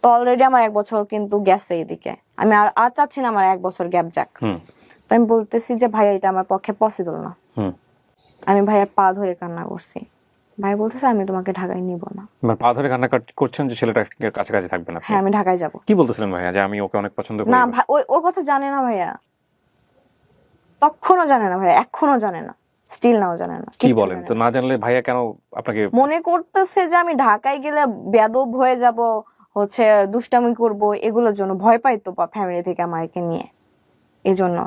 তো অলরেডি আমার 1 বছর কিন্তু গেছে এইদিকে, আমি আর চাচ্ছি না আমার 1 বছর গ্যাপ যাক। তো আমি বলতেছি যে ভাইয়া এটা আমার পক্ষে পসিবল না। আমি ভাইয়ার পা ধরে কান্না করছি। ভাই বলতেছে আমি তোমাকে ঢাকায় নিব না। পা ধরে কান্না করছেন যে ছেলেটা কাছাকাছি থাকবে না? হ্যাঁ, আমি ঢাকায় যাব। কি বলতেছিলেন ভাইয়া যে আমি ওকে অনেক পছন্দ করি? না ভাই, ও কথা জানে না ভাইয়া, তখনও জানে না ভাইয়া, এখনো জানে না, স্টিল নাও জানে না। কি বলেন? তো না জানলে ভাইয়া কেন আপনাকে? মনে করতেছে যে আমি ঢাকায় গেলে বেয়াদব হয়ে যাব, হচ্ছে দুষ্টামি করব, এগুলোর জন্য ভয় পাইতো ফ্যামিলি থেকে আমাকে নিয়ে। এই জন্য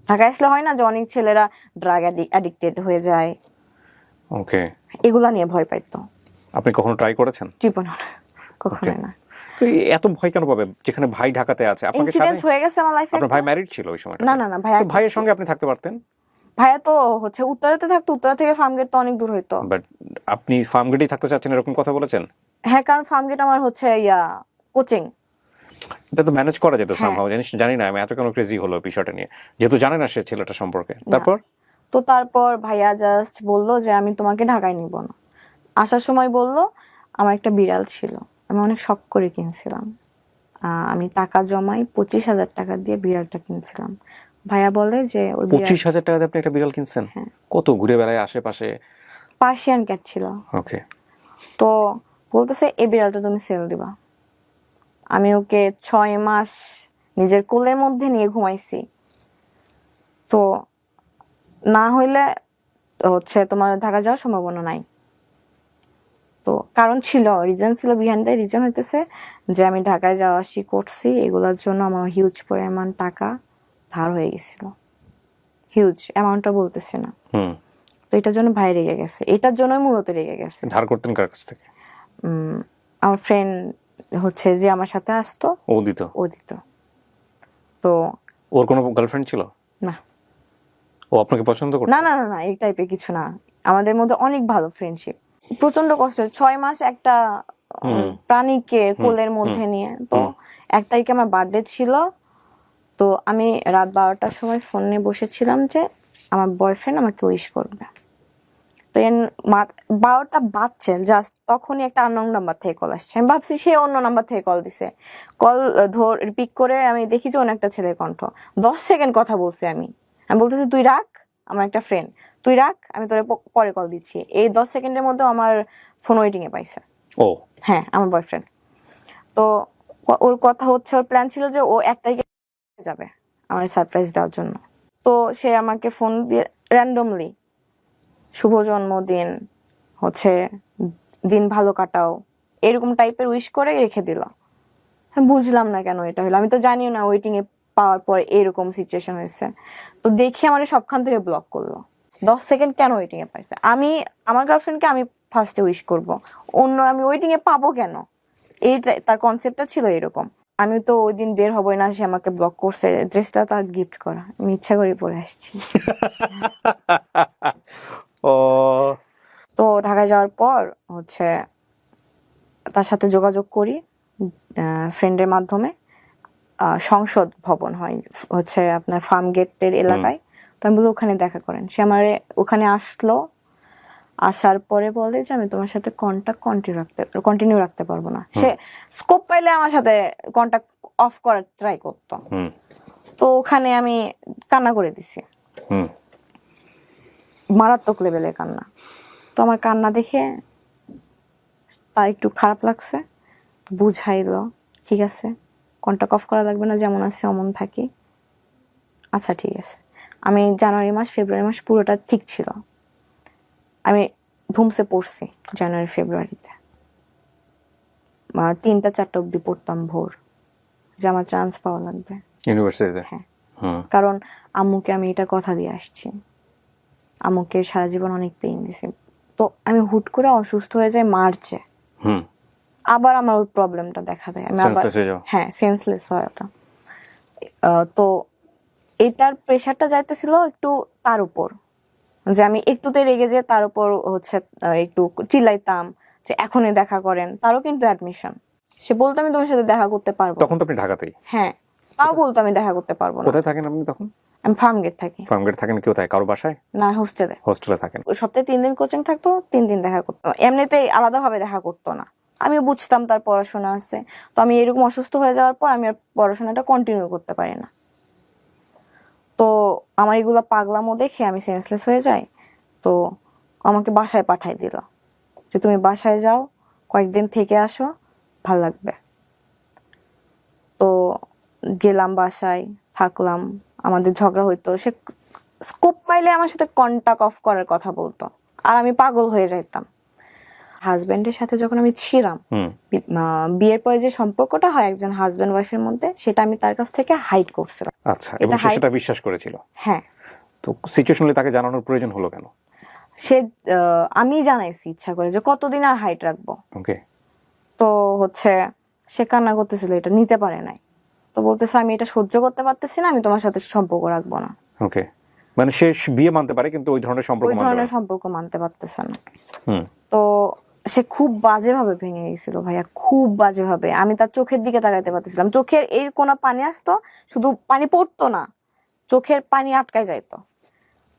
ঢাকায় আসলে হয় না যে অনেক ছেলেরা ড্রাগ অ্যাডিক্টেড হয়ে যায়, ওকে, এগুলা নিয়ে ভয় পাইতো। আপনি কখনো ট্রাই করেছেন? জীবনে না, কখনো না। তো এত ভয় কেন পাবে যেখানে ভাই ঢাকাতে আছে? আপনাকে ইনসিডেন্ট হয়ে গেছে আমার লাইফে। আপনার ভাই ম্যারিড ছিল ওই সময়টা? না, ভাইয়ের সঙ্গে আপনি থাকতে পারতেন। ভাইয়া তো হচ্ছে উত্তরাতে থাকতো, উত্তরা থেকে ফার্মগেট তো অনেক দূর হইতো। বাট আপনি ফার্মগেটেই থাকতে চাচ্ছেন এরকম কথা বলেছেন? হ্যাঁ, কারণ ফার্মগেট আমার হচ্ছে কোচিং। এটা তো ম্যানেজ করা যেত সামহাউ। জানি না আমি এত কেন ক্রেজি হলো বিষয়টা নিয়ে, যেহেতু জানে না সে ছেলেটা সম্পর্কে। তারপর ভাইয়া জাস্ট বললো যে আমি তোমাকে ঢাকায় নিব না। আসার সময় বললো আমার একটা বিড়াল ছিল, আমি অনেক শখ করে কিনছিলাম, আমি টাকা জমাই 25,000 টাকা দিয়ে বিড়ালটা কিনছিলাম। ভাইয়া বলে যে ওই 25,000 টাকা দিয়ে আপনি একটা বিড়াল কিনছেন? হ্যাঁ। কত ঘুরে বেড়ায় আশেপাশে? পার্সিয়ান ক্যাট ছিল। ওকে। তো বলতেছে এই বিড়ালটা তুমি সেল দিবা। আমি ওকে 6 মাস নিজের কোলের মধ্যে নিয়ে ঘুমাইছি। তো না হইলে হচ্ছে তোমার ঢাকা যাওয়ার সম্ভাবনা নাই। তো কারণ ছিল, রিজন ছিল, বিহাইন্ড দ্য রিজন হইতেছে যে আমি ঢাকায় যাওয়া আসি করছি, এগুলোর জন্য আমার হিউজ পরিমাণ টাকা ধার হয়ে গেছিল। হিউজ অ্যামাউন্টটা বলতেছে না। তো এটার জন্য ভাই রেগে গেছে, এটার জন্যই মূলত রেগে গেছে। ধার করতেন কার কাছ থেকে? আমার ফ্রেন্ড হচ্ছে যে আমার সাথে আসতো, ও দিত? ও দিত। তো ওর কোনো গার্লফ্রেন্ড ছিল না ও আপনাকে পছন্দ করতো? না না না না এই টাইপের কিছু না, আমাদের মধ্যে অনেক ভালো ফ্রেন্ডশিপ। প্রচন্ড কষ্ট, 6 মাস একটা প্রাণীকে কোলের মধ্যে নিয়ে। তো 1 তারিখে আমার বার্থডে ছিল। তো আমি রাত 12টার সময় ফোন নিয়ে বসেছিলাম যে আমার বয়ফ্রেন্ড আমাকে উইশ করবে। তো 12টা বাজছে জাস্ট, তখনই একটা আননোন নাম্বার থেকে কল আসছে। আমি ভাবছি সে অন্য নাম্বার থেকে কল দিছে। কল পিক করে আমি দেখি যে অন্য একটা ছেলের কণ্ঠ। 10 সেকেন্ড কথা বলছি আমি বলতেছি তুই রাখ, আমার একটা ফ্রেন্ড, তুই রাখ, আমি তোরে পরে কল দিচ্ছি। এই 10 সেকেন্ডের মধ্যে আমার ফোন ওয়েটিং এ পাইছে। ও হ্যাঁ, আমার বয়ফ্রেন্ড। তো ওর কথা হচ্ছে, ওর প্ল্যান ছিল যে ও 1 তারিখে যাবে আমার সারপ্রাইজ দেওয়ার জন্য। তো সে আমাকে ফোন দিয়ে র্যান্ডমলি শুভ জন্মদিন, হচ্ছে দিন ভালো কাটাও, এরকম টাইপের উইশ করে রেখে দিল। আমি বুঝলাম না কেন এটা হলো, আমি তো জানিও না ওয়েটিং এ পাওয়ার পর এরকম সিচুয়েশন হয়েছে। তো দেখি আমার সবখান থেকে ব্লক করলো। 10 সেকেন্ড কেন ওয়েটিং এ পাইছে? আমি আমার গার্লফ্রেন্ডকে আমি ফার্স্টে উইশ করব, অন্য আমি ওয়েটিং এ পাবো কেন? এইটা তার কনসেপ্টটা ছিল এরকম। আমি তো ওই দিন বের হবই না, সে আমাকে ব্লক করছে। ড্রেসটা তার গিফট করা, আমি ইচ্ছা করে পরে আসছি। ও তো ঢাকায় যাওয়ার পর হচ্ছে তার সাথে যোগাযোগ করি ফ্রেন্ডের মাধ্যমে। সংসদ ভবন হয় হচ্ছে আপনার ফার্ম গেটের এলাকায়। তো আমি বলি ওখানে দেখা করেন। সে আমার ওখানে আসলো। আসার পরে বলে যে আমি তোমার সাথে কন্টাক্ট কন্টিনিউ রাখতে পারবো না। সে স্কোপ পাইলে আমার সাথে কন্টাক্ট অফ করার ট্রাই করতো। তো ওখানে আমি কান্না করে দিছি, মারাত্মক লেভেলের কান্না। তো আমার কান্না দেখে তার একটু খারাপ লাগছে, বুঝাইলো ঠিক আছে কন্টাক্ট অফ করা লাগবে না, যেমন আছে অমন থাকি। আচ্ছা ঠিক আছে। আমি জানুয়ারি মাস ফেব্রুয়ারি মাস পুরোটা ঠিক ছিল। আমি ধুমসে পড়ছি জানুয়ারি ফেব্রুয়ারিতে, 3টা 4টা অব্দি পড়তাম ভোর, যে আমার চান্স পাওয়া লাগবে ইউনিভার্সিটিতে। হ্যাঁ, কারণ আম্মুকে আমি এটা কথা দিয়ে আসছি, আম্মুকে সারা জীবন অনেক পেইন দিছি। তো আমি হুট করে অসুস্থ হয়ে যাই মার্চে। আবার আমার ওই প্রবলেমটা দেখা দেয়, আমি আবার হ্যাঁ সেন্সলেস হয়ে যেতাম। তো এটার প্রেশারটা যাইতেছিল একটু তার উপর, যে আমি একটুতে রেগে যে তার উপর হচ্ছে একটু চিল্লাইতাম যে এখনই দেখা করেন। তারও কিন্তু অ্যাডমিশন, সে বলতো আমি তোমার সাথে দেখা করতে পারবো। তখন তো আপনি ঢাকাতেই? হ্যাঁ, তাও বলতো আমি দেখা করতে পারবো না। কোথায় থাকেন আপনি তখন? আমি ফার্মগেট থাকি। ফার্মগেট থাকেন কেউ থাকে কারো বাসায়? না, হোস্টেলে। হোস্টেলে থাকেন। সপ্তাহে 3 দিন কোচিং থাকতো, 3 দিন দেখা করতো, এমনিতেই আলাদাভাবে দেখা করতো না। আমিও বুঝতাম তার পড়াশোনা আছে। তো আমি এরকম অসুস্থ হয়ে যাওয়ার পর আমি আর পড়াশোনাটা কন্টিনিউ করতে পারি না। তো আমার এগুলো পাগলামো দেখে আমি সেন্সলেস হয়ে যাই। তো আমাকে বাসায় পাঠাই দিল যে তুমি বাসায় যাও, কয়েকদিন থেকে আসো, ভাল লাগবে। তো গেলাম বাসায়, থাকলাম, আমাদের ঝগড়া হইতো। সে স্কোপ পাইলে আমার সাথে কন্টাক্ট অফ করার কথা বলতো, আর আমি পাগল হয়ে যাইতাম। হাজবেন্ডের সাথে যখন আমি ছিলাম, বিয়ের পরে যে সম্পর্কটা হয় একজন হাজবেন্ড ওয়াইফের মধ্যে, সেটা আমি তার কাছ থেকে হাইড করছিলাম। আচ্ছা, এবং সে সেটা বিশ্বাস করেছিল? হ্যাঁ। তো সিচুয়েশনালি তাকে জানানোর প্রয়োজন হলো কেন? সে আমি জানাইছি ইচ্ছা করে যে কতদিন আর হাইট রাখবো। ওকে। তো হচ্ছে সে কান্না করতেছিল, এটা নিতে পারে নাই। তো বলতেছে আমি এটা সহ্য করতে পারতেছি না, আমি তোমার সাথে সম্পর্ক রাখবো না। ওকে, মানে সে বিয়ে মানতে পারে কিন্তু ওই ধরনের সম্পর্ক মানতে পারতেছে না। তো সে খুব বাজেভাবে ভেঙে গেছিল ভাইয়া, খুব বাজেভাবে। আমি তার চোখের দিকে তাকাইতে পারতেছিলাম, চোখের এই কোনা পানি আসতো, শুধু পানি পড়তো না, চোখের পানি আটকায় যাইতো।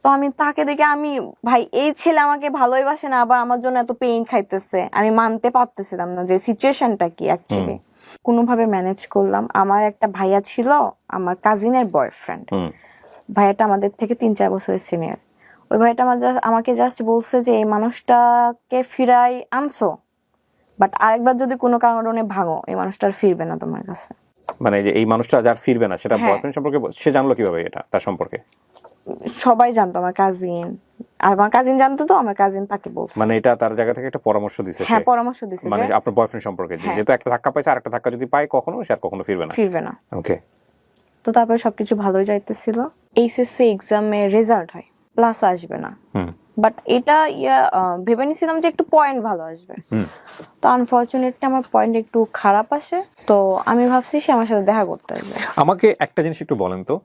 তো আমি তাকে দেখে আমি ভাই এই ছেলে আমাকে ভালোই বাসে না, আবার আমার জন্য এত পেইন খাইতেছে, আমি মানতে পারতেছিলাম না যে সিচুয়েশনটা কি অ্যাকচুয়ালি। কোনোভাবে ম্যানেজ করলাম। আমার একটা ভাইয়া ছিল, আমার কাজিনের বয়ফ্রেন্ড। ভাইয়াটা আমাদের থেকে 3-4 বছরের সিনিয়র। ওই ভাইয়াটা আমাকে জাস্ট বলছে যে এই মানুষটাকে ফিরাই আনছো, বাট আরেকবার যদি কোনো কারণে ভাঙো এই মানুষটা আর ফিরবে না তোমার কাছে। মানে যে এই মানুষটা যার ফিরবে না সেটা হ্যাঁ। বয়ফ্রেন্ড সম্পর্কে সে জানলো কিভাবে এটা তার সম্পর্কে? সবাই জানতো, আমার কাজিন, আর আমার কাজিন জানতো, তো আমার কাজিন তাকে বলছে। মানে এটা তার জায়গা থেকে একটা পরামর্শ দিছে সে? হ্যাঁ, পরামর্শ দিছে মানে যে আপনার বয়ফ্রেন্ড সম্পর্কে যে হ্যাঁ। যেহেতু একটা ধাক্কা পাইছে, আরেকটা ধাক্কা যদি পায় কখনো সে আর কখনো ফিরবে না। ফিরবে না। ওকে। তো তারপরে সবকিছু ভালোই যাইতেছিল। এইচএসসি এক্সামে রেজাল্ট হয়, প্লাস আসবে না, বাট এটা ভেবে নিছিলাম যে একটু পয়েন্ট ভালো আসবে। তো আনফরচুনেটলি আমার পয়েন্ট একটু খারাপ আসে। তো আমি ভাবছি সে আমার সাথে দেখা করতে আসবে। আমাকে একটা জিনিস একটু বলেন তো,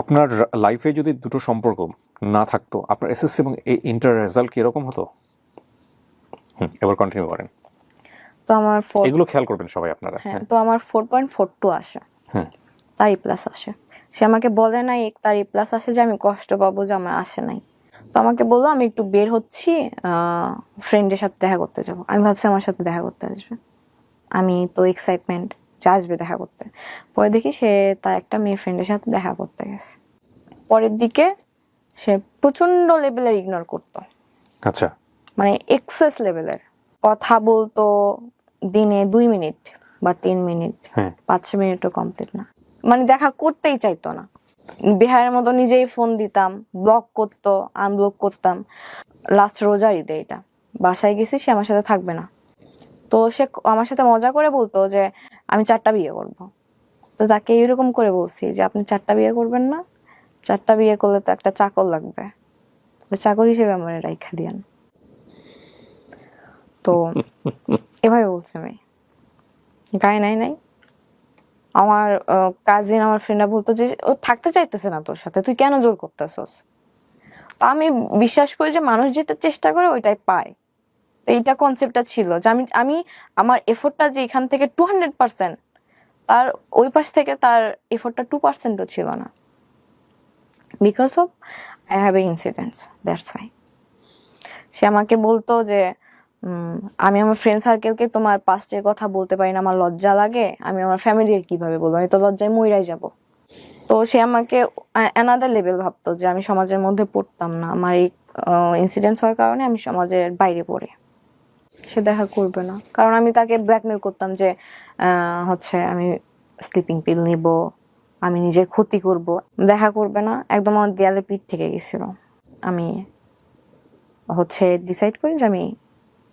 আপনার লাইফে যদি দুটো সম্পর্ক না থাকতো, আপনার এসএসসি এবং ইন্টার রেজাল্ট কি এরকম হতো? এবার কন্টিনিউ করেন। তো আমার এগুলো খেয়াল করবেন সবাই আপনারা। হ্যাঁ, তো আমার 4.42 আসে, হ্যাঁ, তারই প্লাস আসে। সে আমাকে বলে নাই তারই প্লাস আসে যে আমি কষ্ট পাবো যে আমার আসে নাই। তো আমাকে বললো আমি একটু বের হচ্ছি, ফ্রেন্ডের সাথে দেখা করতে যাবো। আমি ভাবছি আমার সাথে দেখা করতে আসবে, আমি তো এক্সাইটমেন্ট যে আসবে দেখা করতে। পরে দেখি সে তার একটা মেয়ে ফ্রেন্ডের সাথে দেখা করতে গেছে। পরের দিকে সে প্রচন্ড লেভেলের ইগনোর করতো, আচ্ছা। মানে এক্সেস লেভেলের কথা বলতো, দিনে 2 মিনিট বা 3 মিনিট, হ্যাঁ। 5 মিনিটও কমপ্লিট না, মানে দেখা করতেই চাইতো না। বিহারের মতো নিজেই ফোন দিতাম, ব্লক করতো, আনব্লক করতাম। লাস্ট রোজার ঈদে এটা, বাসায় গেছি, সে আমার সাথে থাকবে না। তো সে আমার সাথে মজা করে বলতো যে আমি 4টা বিয়ে করব। তো তাকে এরকম করে বলছি যে আপনি 4টা বিয়ে করবেন না, 4টা বিয়ে করলে তো একটা চাকর লাগবে, চাকর হিসেবে আমার রাইখা দিয়েন। তো এভাবে বলছে, আমি গায়ে নাই। আমার কাজিন, আমার ফ্রেন্ডরা বলতো যে ও থাকতে চাইতেছে না তোর সাথে, তুই কেন জোর করতেছস? তো আমি বিশ্বাস করি যে মানুষ যেটা চেষ্টা করে ওইটাই পায়। তো এইটা কনসেপ্টটা ছিল যে আমি আমার এফোর্টটা যে এখান থেকে 200%, তার ওই পাশ থেকে তার এফোর্টটা 2%ও ছিল না, because of I have a incidents, that's why. সে আমাকে বলতো যে আমি আমার ফ্রেন্ড সার্কেলকে তোমার পাস্টের কথা বলতে পারি না, আমার লজ্জা লাগে, আমি আমার ফ্যামিলির কিভাবে বলবো, আমি তো লজ্জায় মইরাই যাব। তো সে আমাকে অ্যানাদার লেভেল ভাবতো যে আমি সমাজের মধ্যে পড়তাম না, আমার এই ইনসিডেন্টস হওয়ার কারণে আমি সমাজের বাইরে পড়ি। সে দেখা করবে না, কারণ আমি তাকে ব্ল্যাকমেল করতাম যে হচ্ছে আমি স্লিপিং পিল নিব, আমি নিজের ক্ষতি করব। দেখা করবে না, একদম আমার দেয়ালে পিঠ থেকে গেছিল। আমি হচ্ছে ডিসাইড করি যে আমি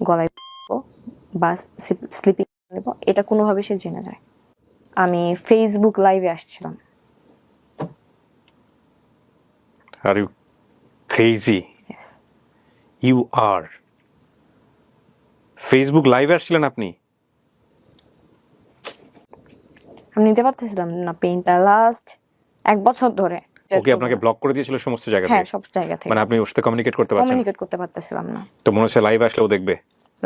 গলায় বা স্লিপিং নেব, এটা কোনোভাবে সে জেনে যায়। আমি ফেসবুক লাইভে আসছিলাম। Are you crazy? Yes. You are Facebook লাইভে আসছিলেন আপনি? আমি নিতে পারতেছিলাম না পেইনটা লাস্ট 1 বছর ধরে। ওকে আপনাকে ব্লক করে দিয়েছিল সমস্ত জায়গা হ্যাঁ, থেকে? সব জায়গা থেকে। মানে আপনি ওর সাথে কমিউনিকেট করতে পারছেন? কমিউনিকেট করতে পারতেছিলাম না। তো মনে হচ্ছে লাইভ আসলে ও দেখবে?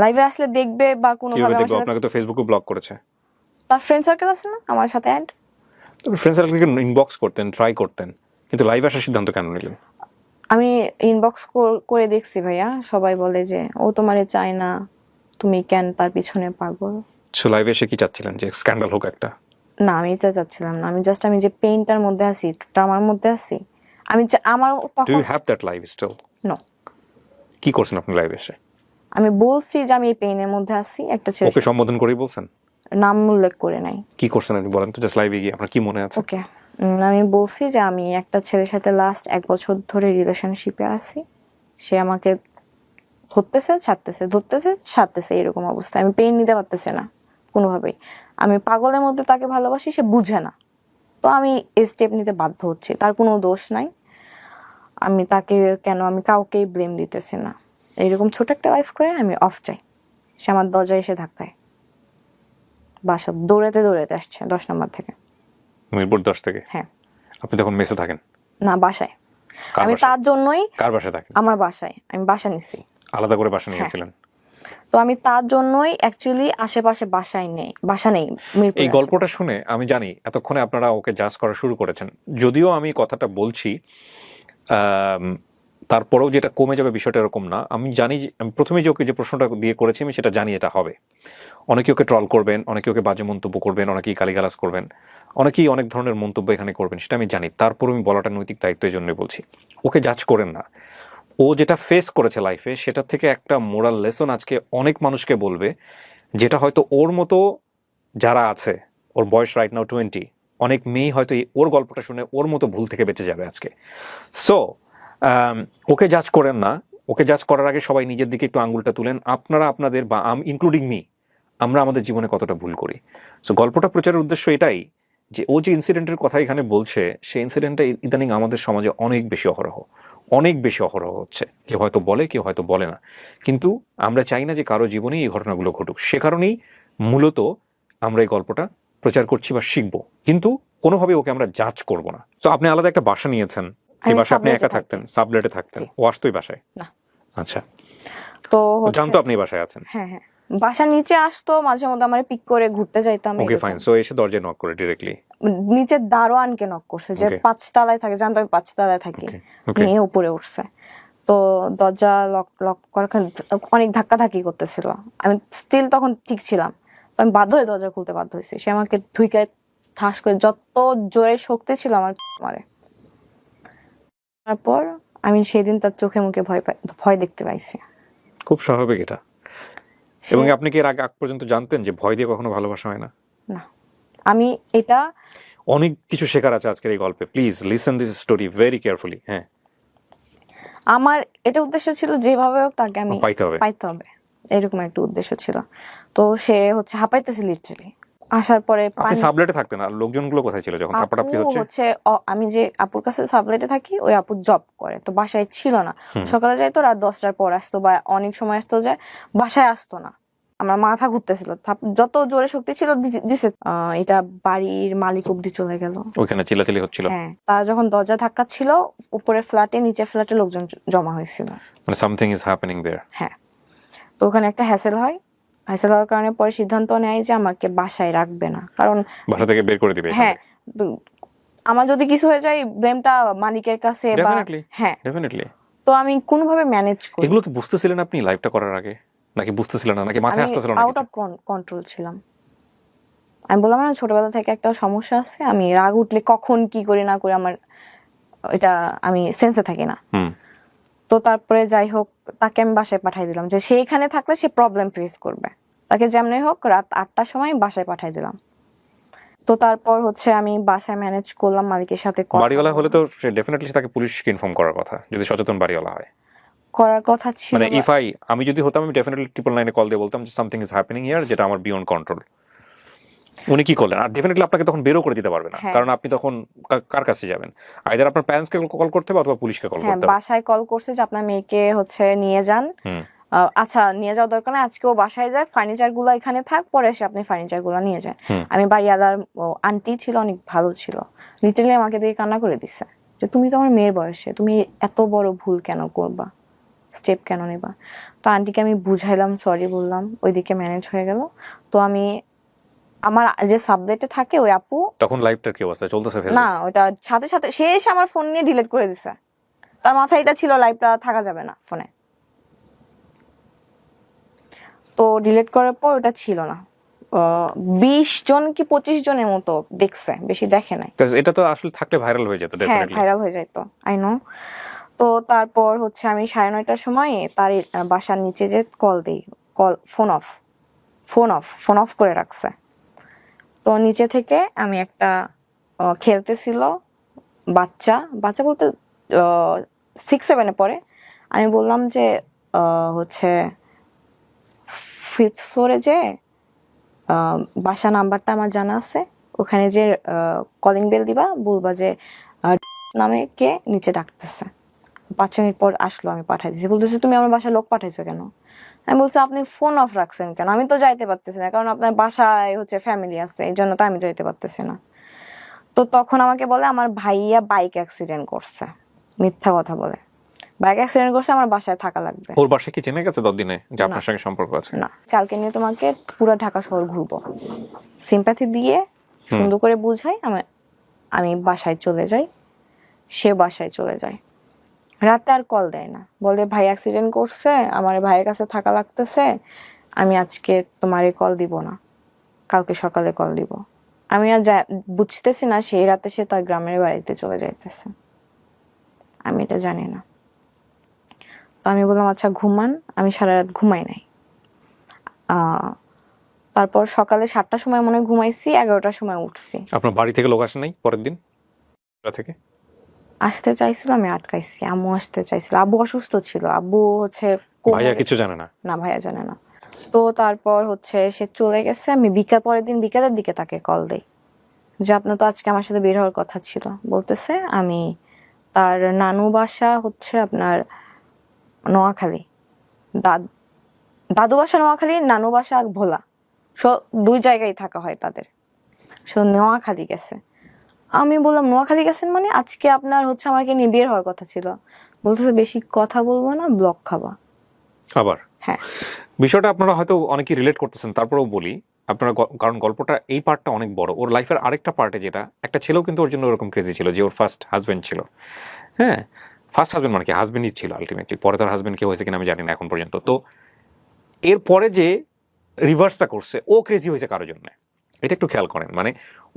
লাইভে আসলে দেখবে বা কোনোভাবে কিভাবে আমার দেখবে? সাথে, আপনাকে তো ফেসবুকে ব্লক করেছে। তার ফ্রেন্ড সার্কেল আছে না আমার সাথে অ্যাড, তবে ফ্রেন্ড সার্কেলকে ইনবক্স করতেন, ট্রাই করতেন, কিন্তু লাইভ আসার সিদ্ধান্ত কেন নিলেন? আমি ইনবক্স করে দেখছি ভাইয়া, সবাই বলে যে ও তোমারে চায় না, তুমি কেন তার পিছনে পাগল। সো লাইভে এসে কি চাচ্ছিলেন? যে স্ক্যান্ডাল হোক একটা? না, আমি এটা চাচ্ছিলাম না। আমি জাস্ট আমি যে পেইনটার মধ্যে আছি, আমার মধ্যে আছি, আমি আমার ডু তখন you have that live still? No. কি করছেন আপনি লাইভে এসে? আমি বলছি যে আমি এই পেইনের মধ্যে আছি, একটা ছেলে ওকে সম্বোধন করেই বলছেন? নাম উল্লেখ করে নাই। কি করছেন আপনি বলেন তো, জাস্ট লাইভে গিয়ে আপনার কি মনে আছে? ওকে, আমি বলছি যে আমি একটা ছেলের সাথে লাস্ট 1 বছর ধরে রিলেশনশিপে আছি, সে আমাকে ধরতেছে ছাড়তেছে, ধরতেছে ছাড়তেছে, এরকম অবস্থা। আমি পেইন নিতে পারতেছি না কোনোভাবেই। আমি পাগলের মধ্যে তাকে ভালোবাসি, সে বুঝে না। তো আমি এই স্টেপ নিতে বাধ্য হচ্ছি, তার কোনো দোষ নাই। আমি তাকে কেন, আমি কাউকেই ব্লেম দিতেছি না। এইরকম ছোট একটা লাইফ করে আমি অফ চাই, সে আমার দরজায় এসে ধাক্কায়, বাসা দৌড়াতে আসছে 10 নম্বর থেকে। মিরপুর 10 থেকে? হ্যাঁ। আপনি তখন মেসে থাকেন? না, বাসায়। কার আমি বাসায়? তার জন্যই কার বাসায় থাকেন? আমার বাসায়, আমি বাসা নিছি, আলাদা করে বাসা হ্যাঁ। নিয়েছিলেন? তো আমি তার জন্যই অ্যাকচুয়ালি আশেপাশে বাসা নেই মিরপুরে। এই গল্পটা শুনে আমি জানি এতক্ষণে আপনারা ওকে জাজ করা শুরু করেছেন, যদিও আমি কথাটা বলছি তারপরেও যেটা কমে যাবে বিষয়টা এরকম না। আমি জানি আমি প্রথমে যে ওকে যে প্রশ্নটা দিয়ে করেছি আমি সেটা জানি এটা হবে। অনেকে ওকে ট্রল করবেন, অনেকে ওকে বাজে মন্তব্য করবেন, অনেকেই গালিগালাজ করবেন, অনেকেই অনেক ধরনের মন্তব্য এখানে করবেন, সেটা আমি জানি। তারপর আমি বলাটা নৈতিক দায়িত্ব, এই জন্যই বলছি ওকে জাজ করেন না। ও যেটা ফেস করেছে লাইফে সেটা থেকে একটা মোরাল লেসন আজকে অনেক মানুষকে বলবে, যেটা হয়তো ওর মতো যারা আছে, ওর বয়স রাইট নাও 20, অনেক মেয়ে হয়তো ওর গল্পটা শুনে ওর মতো ভুল থেকে বেঁচে যাবে আজকে। সো ওকে জাজ করেন না। ওকে জাজ করার আগে সবাই নিজের দিকে একটু আঙ্গুলটা তুলেন। আপনারা আপনাদের, বা ইনক্লুডিং মি, আমরা আমাদের জীবনে কতটা ভুল করি। সো গল্পটা প্রচারের উদ্দেশ্য এটাই যে ও যে ইনসিডেন্টের কথা এখানে বলছে, সেই ইনসিডেন্টটা ইদানিং আমাদের সমাজে অনেক বেশি অহরহ হচ্ছে। কেউ হয়তো বলে, কেউ হয়তো বলে না, কিন্তু আমরা চাই না যে কারো জীবনেই এই ঘটনাগুলো ঘটুক। সে কারণেই মূলত আমরা এই গল্পটা প্রচার করছি বা শিখবো, কিন্তু কোনোভাবে ওকে আমরা জাজ করব না। তো আপনি আলাদা একটা বাসা নিয়েছেন, এই আমি বাসায় আপনি সাবলেটে একা থাকতেন, সাবলেটে থাকতেন, ও আসতোই বাসায়? না। আচ্ছা, তো জানতো আপনি বাসায় আছেন? হ্যাঁ হ্যাঁ, বাসা নিচে আসতো মাঝে মধ্যে, আমার পিক করে ঘুরতে যাইতাম। Okay fine. সো এসে দরজায় নক করে ডিরেক্টলি নিচে দারোয়ানকে নক করছে, যে Okay. 5 তলায় থাকে, জানতো আমি 5 তলায় থাকি, Okay. নিয়ে উপরে উঠছে। তো দরজা লক লক করার অনেক ধাক্কাধাক্কি করতেছিল, আমি স্টিল তখন ঠিক ছিলাম, তো আমি বাধ্য হয়ে দরজা খুলতে বাধ্য হয়েছি। সে আমাকে ধুইকে ঠাস করে, যত জোরে শক্তি ছিল আমার মারে। তারপর আমি সেদিন তার চোখে মুখে ভয় দেখতে পাইছি। খুব স্বাভাবিক এটা। এবং আপনি কি এর আগ পর্যন্ত জানতেন যে ভয় দিয়ে কখনো ভালোবাসা হয় না? না, আমি এটা অনেক কিছু শেখার আছে আজকের এই গল্পে। Please listen this story very carefully. হ্যাঁ, আমার এটা উদ্দেশ্য ছিল যেভাবে হোক তাকে আমি পাইতে হবে, এরকম একটা উদ্দেশ্য ছিল। তো সে হচ্ছে হাঁপাইতেছে লিটারালি। আসার পরে আপনি সাবলেটে থাকতেন, আর লোকজনগুলো কোথায় ছিল যখন থাপাটাপি হচ্ছে? আমি যে আপুর কাছে সাবলেটে থাকি, ওই আপু জব করে, তো বাসায় ছিল না। সকালে যাইতো, রাত 10টার পর আসতো, বা অনেক সময় আসতো, যায় বাসায় আসতো না। আমার মাথা ঘুরতেছিল, যত জোরে শক্তি ছিল দিছে। এটা বাড়ির মালিক অব্দি চলে গেল, ওইখানে চিল্লাচিল্লি হচ্ছিল। হ্যাঁ, তার যখন দরজা ধাক্কা ছিল, উপরে ফ্ল্যাটে, নিচে ফ্ল্যাটে লোকজন জমা হয়েছিল, মানে সামথিং ইজ হ্যাপেনিং দেয়ার। হ্যাঁ। তো ওখানে একটা হ্যাসেল হওয়ার কারণে পরে সিদ্ধান্ত নেয় যে আমাকে বাসায় রাখবে না, কারণ বাসা থেকে বের করে দিবে। হ্যাঁ, আমার যদি কিছু হয়ে যায় ব্লেমটা মালিকের কাছে, বা হ্যাঁ ডেফিনেটলি। তো আমি কোনোভাবে ম্যানেজ করি। এগুলো কি বুঝতেছিলেন আপনি লাইফটা করার আগে, নাকি বুঝতেছিলেন না, নাকি মাথায় আসতেছিল না? আউট অফ কন্ট্রোল ছিলাম। আমি বললাম না, ছোটবেলা থেকে একটা সমস্যা আছে, আমি রাগ উঠলে কখন কি করি না করি, আমার এটা আমি সেন্সে থাকি না। তো তারপরে যাই হোক, তাকে আমি বাসায় পাঠাই দিলাম, যে সে এখানে থাকলে সে প্রবলেম ফেস করবে। তাকে যেমনি হোক রাত 8টার সময় বাসায় পাঠাই দিলাম। তো তারপর হচ্ছে আমি বাসায় ম্যানেজ করলাম, মালিকের সাথে বাড়িওয়ালা হলে তো সে ডেফিনেটলি তাকে পুলিশকে ইনফর্ম করার কথা, যদি সচেতন বাড়িওয়ালা হয়। করার কথা ছিল, মানে আমি যদি হতাম, আমি ডেফিনেটলি 999 কল দিয়ে বলতাম যে সামথিং ইজ হ্যাপেনিং হিয়ার, যেটা আমার বিয়ন্ড কন্ট্রোল। উনি কি করলেন? আর ডেফিনেটলি আপনাকে তখন বেরও করে দিতে পারবে না, কারণ আপনি তখন কার কাছে যাবেন? আইদার আপনার প্যারেন্টসকে কল করতে হবে অথবা পুলিশকে কল করতে হবে। বাসায় কল করছে যে আপনার মেয়েকে হচ্ছে নিয়ে যান। আচ্ছা, নিয়ে যাওয়ার দরকার না, আজকেও বাসায় যায়, ফার্নিচার গুলো এখানে থাক, পরে এসে আপনি ফার্নিচার গুলো নিয়ে যান। আমি বাড়িওয়ালার আন্টি ছিল, অনেক ভালো ছিল, লিটারালি আমাকে দিয়ে কান্না করে দিচ্ছে যে তুমি তো আমার মেয়ের বয়সে, তুমি এত বড় ভুল কেন করবা, স্টেপ কেন নেবা। তো আন্টিকে আমি বুঝাইলাম, সরি বললাম, ওইদিকে ম্যানেজ হয়ে গেল। তো আমি আমার যে সাবলেটে থাকে ওই আপু, তখন লাইভটার কি অবস্থা চলতেছে? না, ওটা সাথে সাথে সে এসে আমার ফোন নিয়ে ডিলিট করে দিছে। তার মাথায় এটা ছিল লাইভটা থাকা যাবে না ফোনে, তো ডিলিট করার পর ওটা ছিল না। 20 জন কি 25 জনের মতো দেখছে, বেশি দেখে নাই। এটা তো আসলে থাকলে ভাইরাল হয়ে যেত, হ্যাঁ, ভাইরাল হয়ে যেত, আই নো। তো তারপর হচ্ছে আমি 9:30টার সময় তার বাসার নিচে যে কল দিই, ফোন অফ করে রাখছে। তো নিচে থেকে আমি একটা খেলতেছিল বাচ্চা বলতে 6-7-এ পড়ে। আমি বললাম যে হচ্ছে 5th ফ্লোরে যে বাসা নাম্বারটা আমার জানা আছে, ওখানে যে কলিং বেল দিবা, বলবা যে নামে কে নিচে ডাকতেছে। 5 মিনিট পর আসলো, আমি পাঠাই দিয়েছি। বলতেছে তুমি আমার বাসায় লোক পাঠাইছো কেন? আমি বলছি আপনি ফোন অফ রাখছেন কেন? আমি তো যাইতে পারতেছি না, কারণ আপনার বাসায় হচ্ছে ফ্যামিলি আছে, এই জন্য তো আমি যাইতে পারতেছি না। তো তখন আমাকে বলে আমার ভাইয়া বাইক অ্যাক্সিডেন্ট করছে, মিথ্যা কথা বলে। বাইক অ্যাক্সিডেন্ট করছে, আমার বাসায় থাকা লাগবে। ওর বাসায় কি জেনে গেছে 10 দিনে যে আপনার সঙ্গে সম্পর্ক আছে? না, কালকে নিয়ে তোমাকে পুরো ঢাকা শহর ঘুরবো, সিম্প্যাথি দিয়ে সুন্দর করে বুঝাই। আমি বাসায় চলে যাই, সে বাসায় চলে যায়। রাতে আর কল দেয় না, বলে ভাই অ্যাক্সিডেন্ট করছে, আমার ভাইয়ের কাছে থাকা লাগতেছে, আমি আজকে তোমারে কল দিব না, কালকে সকালে কল দিব। আমি আর বুঝতেছি না সেই রাতে সে তার গ্রামের বাড়িতে চলে যাইতেছে, আমি এটা জানি না। তো আমি বললাম আচ্ছা ঘুমান, আমি সারা রাত ঘুমাই নাই। তারপর সকালে 7টার সময় মনে হয় ঘুমাইছি, 11টার সময় উঠছি। আপনার বাড়ি থেকে লোক আসে নাই পরের দিন থেকে? আসতে চাইছিল, আমি আটকাইছি। আম্মু আসতে চাইছিল, আব্বু অসুস্থ ছিল, আব্বু হচ্ছে ভাইয়া কিছু জানে না? না, ভাইয়া জানে না। তো তারপর হচ্ছে সে চলে গেছে, আমি পরের দিন বিকালের দিকে তাকে কল দেই যে আপনার তো আজকে আমার সাথে বের হওয়ার কথা ছিল। বলতেছে আমি তার নানু বাসা হচ্ছে আপনার নোয়াখালী, দাদু বাসা নোয়াখালী, নানু বাসা ভোলা, দুই জায়গায় থাকা হয় তাদের। নোয়াখালী গেছে। আমি বললাম নোয়াখালী গেছেন মানে? আজকে আপনার হচ্ছে আমাকে নিয়ে বের হওয়ার কথা ছিল। বলতেছে বেশি কথা বলবো না, ব্লক খাবা। আবার হ্যাঁ, বিষয়টা আপনারা হয়তো অনেকেই রিলেট করতেছেন, তারপরেও বলি আপনারা, কারণ গল্পটা এই পার্টটা অনেক বড়। ওর লাইফের আরেকটা পার্টে যেটা, একটা ছেলেও কিন্তু ওর জন্য ওরকম ক্রেজি ছিল, যে ওর ফার্স্ট হাজবেন্ড ছিল। হ্যাঁ, ফার্স্ট হাজবেন্ড মানে কি, হাজবেন্ডই ছিল আলটিমেটলি, পরে তার হাজবেন্ড কেউ হয়েছে কিনা আমি জানি না এখন পর্যন্ত। তো এরপরে যে রিভার্সটা করছে, ও ক্রেজি হয়েছে কারোর জন্য, এটা একটু খেয়াল করেন। মানে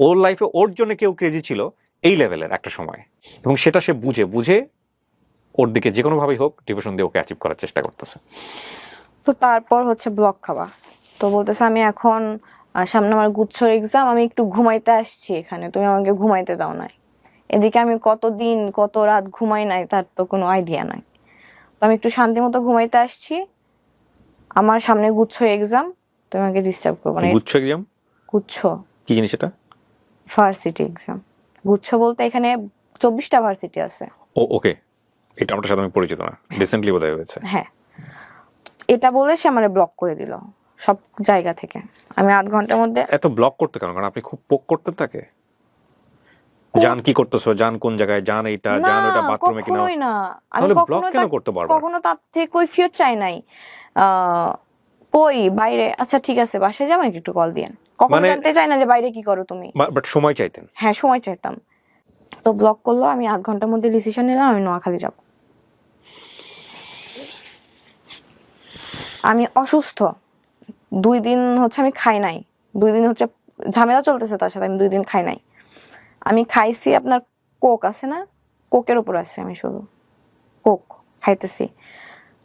ওর লাইফে ওর জন্য কেউ ক্রেজি ছিল এই লেভেলের একটা সময়, এবং সেটা সে বুঝে বুঝে ওর দিকে যে কোনোভাবেই হোক ডিভিশন দিয়ে ওকে অ্যাচিভ করার চেষ্টা করতেছে। তো তারপর হচ্ছে ব্লক খাওয়া। তো বলতেছে আমি এখন সামনে আমার গুচ্ছর এক্সাম, আমি একটু ঘুমাইতে আসছি এখানে, তুমি আমাকে ঘুমাইতে দাও নাই। এদিকে আমি কতদিন কত রাত ঘুমাই নাই তার তো কোনো আইডিয়া নাই। তো আমি একটু শান্তি মতো ঘুমাইতে আসছি, আমার সামনে গুচ্ছ এক্সাম, তুমি আমাকে ডিস্টার্ব করবো না। গুচ্ছ এক্সাম? গুচ্ছ কি জিনিস এটা? Varsity exam. গুচ্ছ বলতে এখানে 24টা ভার্সিটি আছে। ও ওকে, এটা আমার সাথে আমি পরিচিত না, রিসেন্টলি বোধহয় হয়েছে। হ্যাঁ, এটা বলে সে আমার ব্লক করে দিল সব জায়গা থেকে। আমি 8 ঘন্টার মধ্যে। এত ব্লক করতে কেন? কারণ আপনি খুব পোক করতেন তাকে, জান কি করতেছো, জান কোন জায়গায়, জান এইটা, জান ওটা, বাথরুমে কিনা। কখনোই না, আমি তাহলে ব্লক কেন করতে পারবো? কখনো তার থেকে কৈফিয়ত চাই নাই। কই বাইরে, আচ্ছা ঠিক আছে বাসায় যাবো, একটু কল দিয়েন। কখনো মানে জানতে চাই না যে বাইরে কি করো তুমি। বাট সময় চাইতেন? হ্যাঁ, সময় চাইতাম। তো ব্লক করলো, আমি 8 ঘন্টার মধ্যে ডিসিশন নিলাম আমি নোয়াখালী যাব। আমি অসুস্থ, 2 দিন হচ্ছে আমি খাই নাই, 2 দিন হচ্ছে ঝামেলা চলতেছে তার সাথে, আমি 2 দিন খাই নাই। আমি খাইছি আপনার কোক আছে না, কোকের উপর আছে, আমি শুধু কোক খাইতেছি।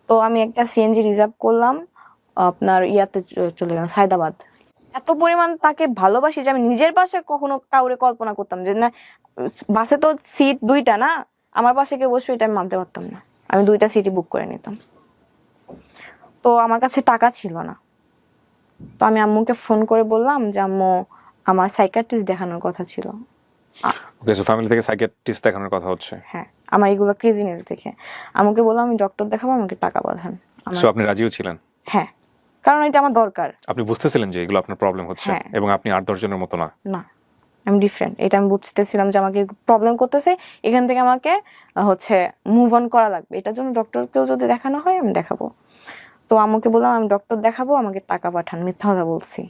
তো আমি একটা সিএনজি রিজার্ভ করলাম, আপনার ইয়াতে চলে গেলাম সায়দাবাদ। এত পরিমাণ তাকে ভালোবাসি যে আমি নিজের পাশে কখনো কাউরে কল্পনা করতাম যে না, বাসে তো সিট 2টা না, আমার পাশে কেউ বসবে এটা আমি মানতে পারতাম না। আমি 2টা সিটই বুক করে নিতাম। তো আমার কাছে টাকা ছিল না, তো আমি আম্মুকে ফোন করে বললাম যে আম্মু আমার সাইকিয়াট্রিস্ট দেখানোর কথা ছিল। ওকে, সো ফ্যামিলি থেকে সাইকিয়াট্রিস্ট দেখানোর কথা হচ্ছে। হ্যাঁ, আমার এগুলো ক্রেজিনেস দেখে আম্মুকে বললাম আমি ডক্টর দেখাবো, আমাকে টাকা পাঠান। সো আপনি রাজিও ছিলেন? হ্যাঁ, কারণ এটা আমার দরকার। আপনি বুঝতেছিলেন যে এগুলো আপনার প্রবলেম হচ্ছে, হ্যাঁ। এবং আপনি 8-10 জনের মতো না। না, আমি ডিফারেন্ট, এটা আমি বুঝতেছিলাম যে আমাকে প্রবলেম করতেছে, এখান থেকে আমাকে হচ্ছে মুভ অন করা লাগবে। এটার জন্য ডক্টরকেও যদি দেখানো হয় আমি দেখাবো। তো আম্মুকে বললাম আমি ডক্টর দেখাবো, আমাকে টাকা পাঠান। মিথ্যা কথা বলছি।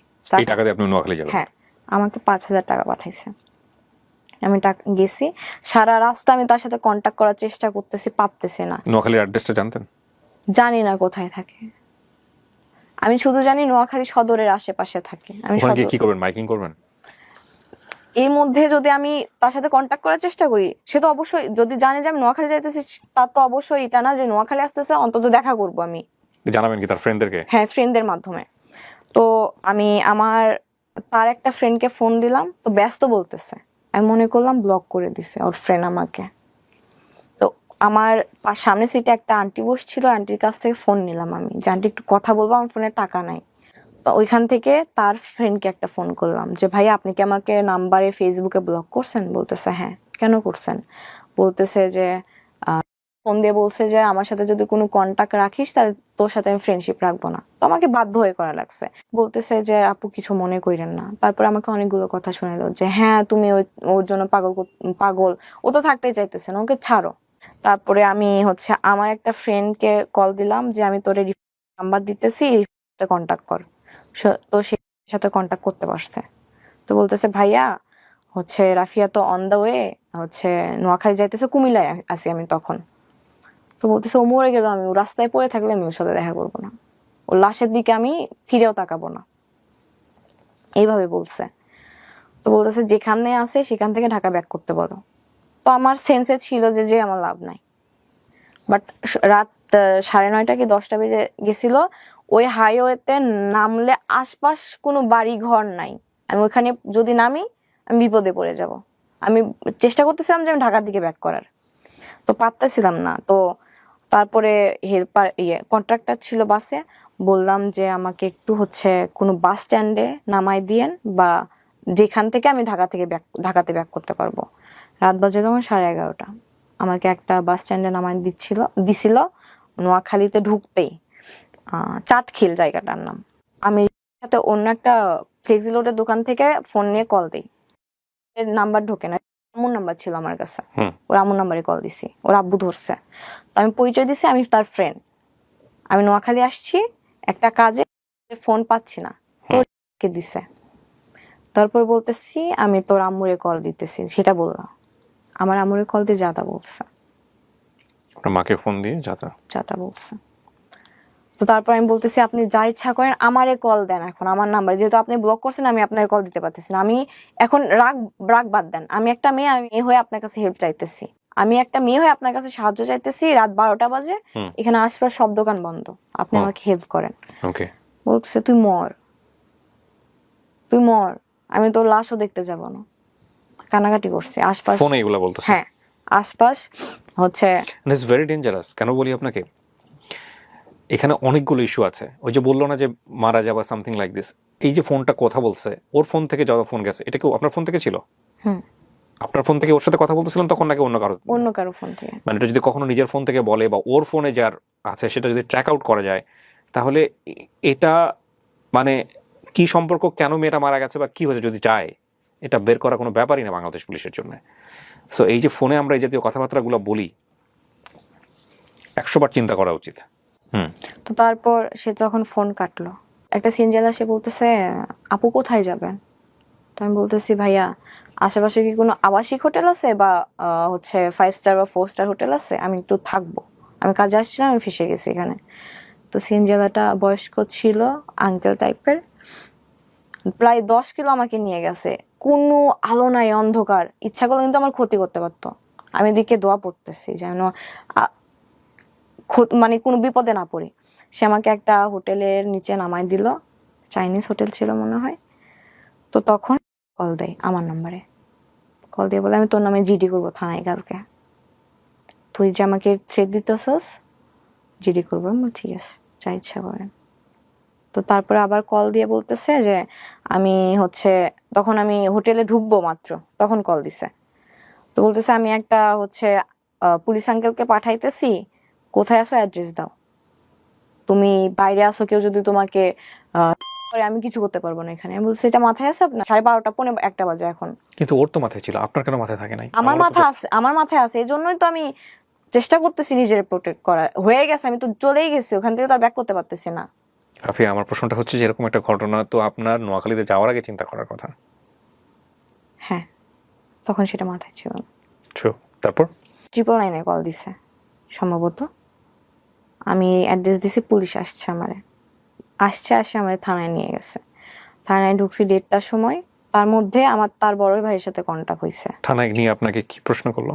এই টাকা দিয়ে আপনি নোয়াখালী যাবেন? হ্যাঁ, আমাকে 5,000 টাকা পাঠাইছে। আমি গেছি, সারা রাস্তা আমি তার সাথে কন্ট্যাক্ট করার চেষ্টা করতেছি, পারতেছি না। নোয়াখালীর অ্যাড্রেসটা জানতেন? জানি না কোথায় থাকে, আমি শুধু জানি নোয়াখালী সদরের আশেপাশে থাকে। আমি ওখানে গিয়ে কি করবেন, মাইকিং করবেন? এর মধ্যে যদি আমি তার সাথে কন্ট্যাক্ট করার চেষ্টা করি, সে তো অবশ্যই যদি জানে যে আমি নোয়াখালী যাইতেছি, তার তো অবশ্যই এটা না যে নোয়াখালী আসতেছে, অন্তত দেখা করব আমি। জানাবেন কি তার ফ্রেন্ডদেরকে? হ্যাঁ, ফ্রেন্ডদের মাধ্যমে। তো আমি তার একটা ফ্রেন্ডকে ফোন দিলাম, তো ব্যস্ত বলতেছে, আমি মনে করলাম ব্লক করে দিছে ওর ফ্রেন্ড আমাকে। তো আমার সামনে সিটে একটা আন্টি বসছিল, আন্টির কাছ থেকে ফোন নিলাম আমি যে আন্টি একটু কথা বলবো, আমার ফোনে টাকা নাই। তো ওইখান থেকে তার ফ্রেন্ডকে একটা ফোন করলাম যে ভাই আপনি কি আমাকে নাম্বারে ফেসবুকে ব্লক করছেন? বলতেছে হ্যাঁ। কেন করছেন? বলতেছে যে ফোন দিয়ে বলছে যে আমার সাথে যদি কোনো কন্টাক্ট রাখিস তাহলে তোর সাথে আমি ফ্রেন্ডশিপ রাখবো না। তো আমাকে বাধ্য হয়ে করা লাগছে। বলতেছে যে আপু কিছু মনে করেন না। তারপর আমাকে অনেকগুলো কথা শোনালো যে হ্যাঁ তুমি ওর জন্য পাগল, ও তো থাকতেই চাইতেছে না, ওকে ছাড়ো। তারপরে আমি হচ্ছে আমার একটা ফ্রেন্ডকে কল দিলাম যে আমি তোর নাম্বার দিতেছি, কন্টাক্ট কর। তো সে সাথে কন্টাক্ট করতে পারছে। তো বলতেছে ভাইয়া হচ্ছে রাফিয়া তো অন দ্য ওয়ে হচ্ছে নোয়াখালী যাইতেছে, কুমিল্লায় আছি আমি তখন। তো বলতেছে ও মরে গেল, আমি ও রাস্তায় পড়ে থাকলে আমি ওর সাথে দেখা করবো না, ওর লাশের দিকে আমি ফিরেও তাকাবো না, এইভাবে বলছে। তো বলতেছে যেখানে আছে সেখান থেকে ঢাকা ব্যাক করতে বলো। তো আমার সেন্সে ছিল যে যে আমার লাভ নাই, বাট রাত 9:30 কি 10টা বেজে গেছিল। ওই হাইওয়েতে নামলে আশপাশ কোনো বাড়ি ঘর নাই, আমি ওইখানে যদি নামি আমি বিপদে পড়ে যাব। আমি চেষ্টা করতেছিলাম যে আমি ঢাকার দিকে ব্যাক করার, তো পারতেছিলাম না। তো তারপরে হেল্পার কন্ট্রাক্টর ছিল বাসে, বললাম যে আমাকে একটু হচ্ছে কোনো বাস স্ট্যান্ডে নামাই দিয়েন, বা যেখান থেকে আমি ঢাকাতে ব্যাক করতে পারবো। রাত বাজে তখন 11:30। আমাকে একটা বাস স্ট্যান্ডে নামাই দিছিল নোয়াখালীতে ঢুকতেই, চাটখিল জায়গাটার নাম। আমি সাথে অন্য একটা ফ্লেক্সি লোডের দোকান থেকে ফোন নিয়ে কল দিই, এর নাম্বার ঢোকে না, আম্মুর নাম্বার ছিল আমার কাছে, ওর আম্মুর নাম্বারে কল দিছি, ওর আব্বু ধরছে। তো আমি পরিচয় দিছি আমি তার ফ্রেন্ড, আমি নোয়াখালী আসছি একটা কাজে, ফোন পাচ্ছি না, তো কে দিছে। তারপর বলতেছি আমি তোর আম্মুরে কল দিতেছি, সেটা বললাম। আমার আম্মুরে কল দিয়ে যাতা বলছে, আপনার মাকে ফোন দিয়ে যাতা বলছে। তো তারপর আমি বলতেছি আপনি যা ইচ্ছা করেন আমারে কল দেন, এখন আমার নাম্বার যেহেতু আপনি ব্লক করছেন আমি আপনাকে কল দিতে পারতেছি না। আমি এখন রাগ বাদ দেন, আমি একটা মেয়ে, আমি মেয়ে হয়ে আপনার কাছে হেল্প চাইতেছি, আমি একটা মেয়ে হয়ে আপনার কাছে সাহায্য চাইতেছি। রাত 12টা বাজে, এখানে আশপাশ সব দোকান বন্ধ, আপনি আমাকে হেল্প করেন। ওকে। বলতেছে তুই মর, তুই মর, আমি তোর লাশও দেখতে যাব না। কানাকাটি করছে আশপাশ, ফোনে এগুলা বলতেছে। হ্যাঁ আশপাশ হচ্ছে। It's very dangerous. কেন বলি আপনাকে, এখানে অনেকগুলো ইস্যু আছে। ওই যে বললো না যে মারা যাবা সামথিং লাইক দিস, এই যে ফোনটা কথা বলছে, ওর ফোন থেকে যত ফোন গেছে, এটা কি আপনার ফোন থেকে ছিল? আপনার ফোন থেকে ওর সাথে কথা বলতেছিলাম তখন, নাকি অন্য কারো ফোন থেকে? মানে এটা যদি কখনো নিজের ফোন থেকে বলে বা ওর ফোনে যার আছে সেটা যদি ট্র্যাক আউট করা যায়, তাহলে এটা মানে কি সম্পর্ক, কেন মেয়েটা মারা গেছে বা কি হয়েছে যদি চায়, এটা বের করা কোনো ব্যাপারই না বাংলাদেশ পুলিশের জন্য। সো এই যে ফোনে আমরা এই জাতীয় কথাবার্তাগুলো বলি, 100 বার চিন্তা করা উচিত। তো তারপর সে যখন ফোন কাটলো, একটা সিনজেলা সে বলতেছে আপু কোথায় যাবেন? তো আমি বলতেছি ভাইয়া আশেপাশে কি কোনো আবাসিক হোটেল আছে বা হচ্ছে 5 স্টার বা 4 স্টার হোটেল আছে, আমি একটু থাকবো, আমি কাজে আসছিলাম, আমি ফেসে গেছি এখানে। তো সিনজেলাটা বয়স্ক ছিল, আঙ্কেল টাইপের, প্রায় 10 কিলো আমাকে নিয়ে গেছে, কোনো আলো নাই, অন্ধকার, ইচ্ছা করলে কিন্তু আমার ক্ষতি করতে পারতো। আমি দিকে দোয়া পড়তেছি যেন মানে কোনো বিপদে না পড়ি। সে আমাকে একটা হোটেলের নিচে নামাই দিল, চাইনিজ হোটেল ছিল মনে হয়। তো তখন কল দেয় আমার নাম্বারে, কল দিয়ে বলে আমি তোর নামে জিডি করবো থানায় কালকে, তুই যে আমাকে থ্রেট দিতেছস, জিডি করবো। আমি ঠিক আছে যা ইচ্ছা করেন। তো তারপরে আবার কল দিয়ে বলতেছে যে আমি হচ্ছে, তখন আমি হোটেলে ঢুকবো মাত্র তখন কল দিছে। তো বলতেছে আমি একটা হচ্ছে পুলিশ আঙ্কেলকে পাঠাইতেছি, কোথায় আসো অ্যাড্রেস দাও, তুমি বাইরে আসো, কেউ যদি তোমাকে আমি কিছু করতে পারবো না এখানে। আমি বলছি এটা মাথায় আছে আপনার? 12:30 পৌনে 1টা বাজে এখন। কিন্তু ওর তো মাথায় ছিল, আপনার কেন মাথায় থাকে নাই? আমার মাথায় আছে, এই জন্যই তো আমি চেষ্টা করতেছি নিজের প্রোটেক্ট করা। হয়ে গেছে, আমি তো চলেই গেছি ওখান থেকে, তো আর ব্যাক করতে পারতেছি না। রাফিয়া, আমার প্রশ্নটা হচ্ছে যে এরকম একটা ঘটনা তো আপনার নোয়াখালীতে যাওয়ার আগে চিন্তা করার কথা। হ্যাঁ তখন সেটা মাথায় ছিল না। তারপর 999 কল দিছে সম্ভবত, আমি অ্যাড্রেস দিছি, পুলিশ আসছে আসে আমারে থানায় নিয়ে গেছে। থানায় ঢুকছি 1:30টার সময়, তার মধ্যে আমার তার বড় ভাইয়ের সাথে কন্টাক্ট হয়েছে। থানায় নিয়ে আপনাকে কি প্রশ্ন করলো?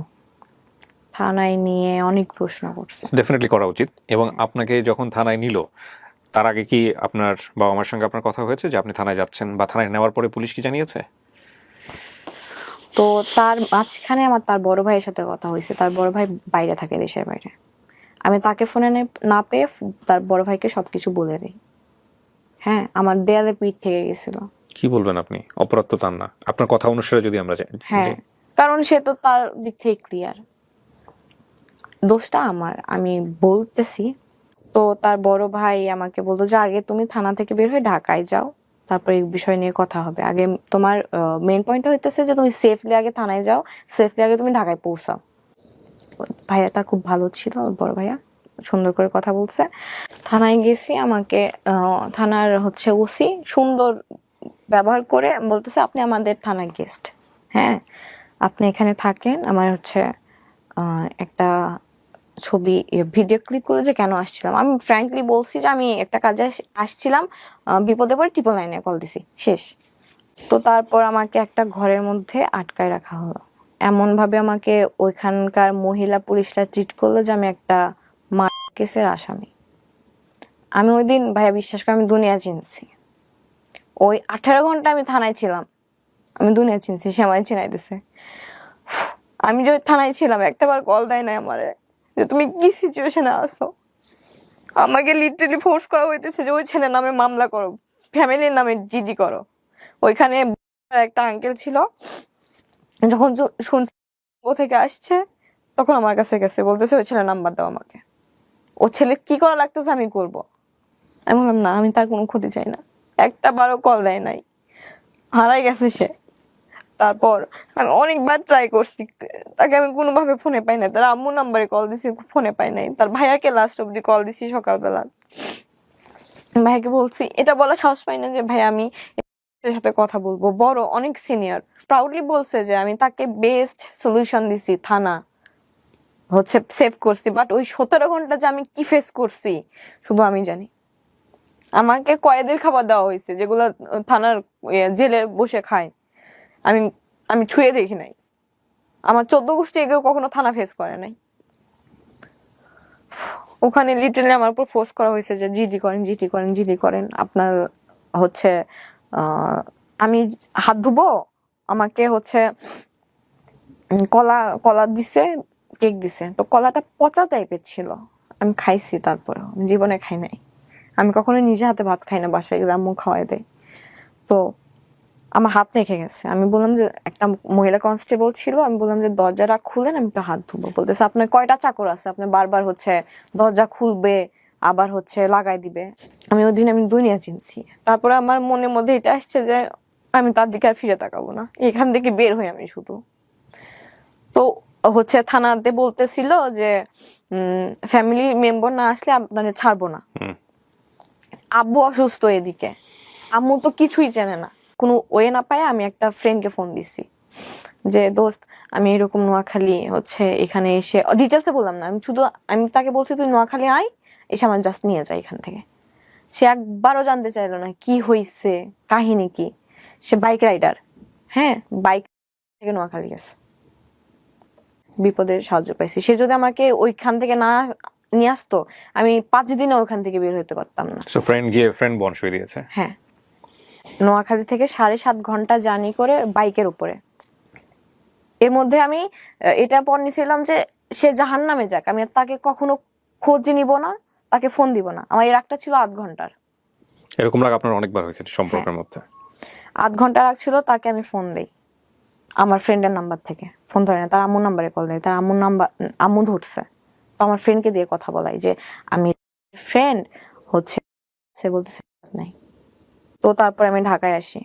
থানায় নিয়ে অনেক প্রশ্ন করছে। ডেফিনেটলি করা উচিত। এবং আপনাকে যখন থানায় নিল, তার আগে কি আপনার বাবা মার সঙ্গে আপনার কথা হয়েছে যে আপনি থানায় যাচ্ছেন, বা থানায় নেওয়ার পরে পুলিশ কি জানিয়েছে? তো তার মাঝখানে আমার তার বড় ভাইয়ের সাথে কথা হয়েছে, তার বড় ভাই বাইরে থাকে, দেশের বাইরে। আমি তাকে ফোনে না পেয়ে তার বড় ভাইকে সবকিছু বলে দিই। হ্যাঁ আমার দেয়ালে পিঠ থেকে গেছিল। কি বলবেন আপনি? অপরাধ তো তার না, আপনার কথা অনুসারে যদি আমরা যাই। হ্যাঁ কারণ সে তো তার দিক থেকে ক্লিয়ার, দোষটা আমার, আমি বলতেছি। তো তার বড় ভাই আমাকে বলতো যে আগে তুমি থানা থেকে বের হয়ে ঢাকায় যাও, তারপর এই বিষয় নিয়ে কথা হবে। আগে তোমার মেইন পয়েন্টটা হইতেছে যে তুমি সেফলি আগে থানায় যাও, সেফলি আগে তুমি ঢাকায় পৌঁছাও। ভাইয়াটা খুব ভালো ছিল, বড় ভাইয়া সুন্দর করে কথা বলছে। থানায় গেছি, আমাকে থানার হচ্ছে ওসি সুন্দর ব্যবহার করে বলতেছে আপনি আমাদের থানার গেস্ট, হ্যাঁ আপনি এখানে থাকেন, আমার হচ্ছে একটা ছবি ভিডিও ক্লিপ করে যে কেন আসছিলাম, আমি ফ্র্যাঙ্কলি বলছি যে আমি একটা কাজে আসছিলাম, বিপদে পড়ে 999 কল দিছি, শেষ। তো তারপর আমাকে একটা ঘরের মধ্যে আটকায় রাখা হলো, এমন ভাবে আমাকে ওইখানকার মহিলা পুলিশরা ট্রিট করলো যে আমি একটা কেসের আসামি। আমি ওই দিন ভাইয়া বিশ্বাস করে আমি দুনিয়া চিনছি। ওই 18 ঘন্টা আমি থানায় ছিলাম, আমি দুনিয়া চিনছি, সে আমায় চিনাই দিছে। আমি যে থানায় ছিলাম একটাবার কল দেয় না আমারে যে তুমি কি সিচুয়েশনে আসো। আমাকে লিটারালি ফোর্স করা হইতেছে যে ওই ছেলের নামে মামলা করো, ফ্যামিলির নামে জিডি করো। ওইখানে একটা আঙ্কেল ছিল, যখন শুনছি ও থেকে আসছে তখন আমার কাছে গেছে, বলতেছে ওই ছেলের নাম্বার দাও আমাকে, ও ছেলে কি করা লাগতেছে আমি করব। আমি বললাম না, আমি তার কোনো ক্ষতি চাই না। একটা বারও কল দেয় নাই, হারাই গেছে সে। তারপর আমি অনেকবার ট্রাই করছি, তাকে আমি কোনোভাবে ফোনে পাই না। তার আম্মু নাম্বারে কল দিছি, ফোনে পাই নাই। তার ভাইয়াকে লাস্ট অব্দি কল দিছি সকালবেলা, ভাইয়াকে বলছি, এটা বলা সাহস পাই না যে ভাই আমি এর সাথে কথা বলবো, বড় অনেক সিনিয়র, প্রাউডলি বলছে যে আমি তাকে বেস্ট সলিউশন দিছি, থানা হচ্ছে সেভ করছি। বাট ওই 17 ঘন্টা যে আমি কি ফেস করছি শুধু আমি জানি। আমাকে কয়েদের খাবার দেওয়া হয়েছে যেগুলো থানার জেলে বসে খায়, আমি আমি ছুঁয়ে দেখি নাই। আমার 14 গোষ্ঠী এগিয়ে কখনো থানা ফেস করে নাই। ওখানে লিটারালি আমার উপর ফোর্স করা হয়েছে যে জিডি করেন, জিডি করেন, জিডি করেন। আপনার হচ্ছে আমি হাত ধুবো, আমাকে হচ্ছে কলা কলা দিছে, কেক দিছে। তো কলাটা পচা টাইপের ছিল, আমি খাইছি, তারপরে জীবনে খাই নাই। আমি কখনো নিজে হাতে ভাত খাই না, বাসায় গেলে আম্মু খাওয়াই দেয়। তো আমার হাত মেখে গেছে। আমি বললাম যে একটা মহিলা কনস্টেবল ছিল, আমি বললাম যে দরজাটা খুলেন, আমি একটু হাত ধুবো। বলতেছে আপনার কয়টা চাকর আছে, আপনি বারবার হচ্ছে দরজা খুলবে আবার হচ্ছে লাগাই দিবে। আমি ওই দিন আমি দুনিয়া চিনছি। তারপরে আমার মনের মধ্যে এটা আসছে যে আমি তার দিকে আর ফিরে তাকাবো না, এখান থেকে বের হই আমি শুধু। তো হচ্ছে থানাতে বলতেছিল যে ফ্যামিলি মেম্বার না আসলে আপনাদের ছাড়বো না। আব্বু অসুস্থ এদিকে, আম্মু তো কিছুই জানে না, কোনো ওয়ে না পায়। আমি একটা ফ্রেন্ডকে ফোন দিছি যে দোস্ত আমি এরকম নোয়াখালী হচ্ছে এখানে এসে, ডিটেলসে বললাম না, আমি তাকে বলছি তুই নোয়াখালী আয়, এসে আমার জাস্ট নিয়ে যায় এখান থেকে। সে একবারও জানতে চাইলো না কি হয়েছে, কাহিনী কি। সে বাইক রাইডার, হ্যাঁ, বাইক থেকে নোয়াখালী গেছে, বিপদে সাহায্য পাইছি। সে যদি আমাকে ওইখান থেকে না নিয়ে আসতো, আমি 5 দিনে ওইখান থেকে বের হতে পারতাম না। সো ফ্রেন্ড গিয়ে ফ্রেন্ড বনসই দিয়েছে। হ্যাঁ, নোয়াখালী থেকে 7.5 ঘন্টা জার্নি করে বাইকের উপরে। এর মধ্যে আমি এটা পর নিয়েছিলাম যে সে জাহান্নামে যাক, আমি আর তাকে কখনো খোঁজ নিব না, তাকে ফোন দিব না। আমার এই রাগটা ছিল 8 ঘন্টার। এরকম রাগ আপনার অনেকবার হয়েছে সম্পর্কের মধ্যে? 8 ঘন্টা রাগ ছিল। তাকে আমি ফোন দেই আমার ফ্রেন্ডের নাম্বার থেকে, ফোন ধরে না, তার আম্মুর নাম্বারে কল দেয়, তার আম্মু ধরছে। তো আমার ফ্রেন্ডকে দিয়ে কথা বলাই যে আমি ফ্রেন্ড হচ্ছে, সে বলতেছে নাই। তো তারপর আমি ঢাকায় আসি।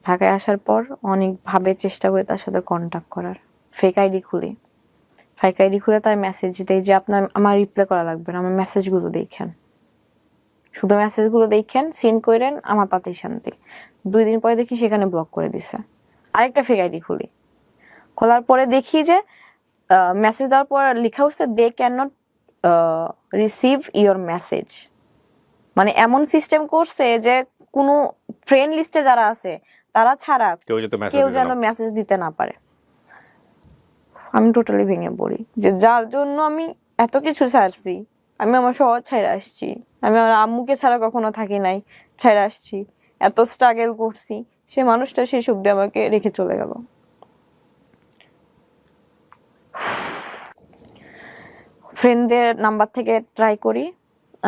ঢাকায় আসার পর অনেকভাবে চেষ্টা করে তার সাথে কন্ট্যাক্ট করার, ফেক আইডি খুলে তার মেসেজ দেয় যে আমার রিপ্লাই করা লাগবে না, আমার মেসেজগুলো দেখেন, শুধু মেসেজগুলো দেখেন, সিন করেন, আমার তাতেই শান্তি। 2 দিন পরে দেখি সেখানে ব্লক করে দিছে। আরেকটা ফেক আইডি খোলার পরে দেখি যে মেসেজ দেওয়ার পর লেখা উঠছে they can not receive your message. মানে এমন সিস্টেম করছে যে কোনো ফ্রেন্ড লিস্টে যারা আছে তারা ছাড়া কেউ যেন মেসেজ দিতে না পারে। আমি টোটালি ভেঙে পড়ি যে যার জন্য আমি এত কিছু ছাড়ছি, আমি আমার শহর ছাইড়া আসছি, আমি আমার আম্মুকে ছাড়া কখনো থাকি নাই, ছাইড়া আসছি, এত স্ট্রাগল করছি, সে মানুষটা সেই শব্দে আমাকে রেখে চলে গেল। ফ্রেন্ডদের নাম্বার থেকে ট্রাই করি,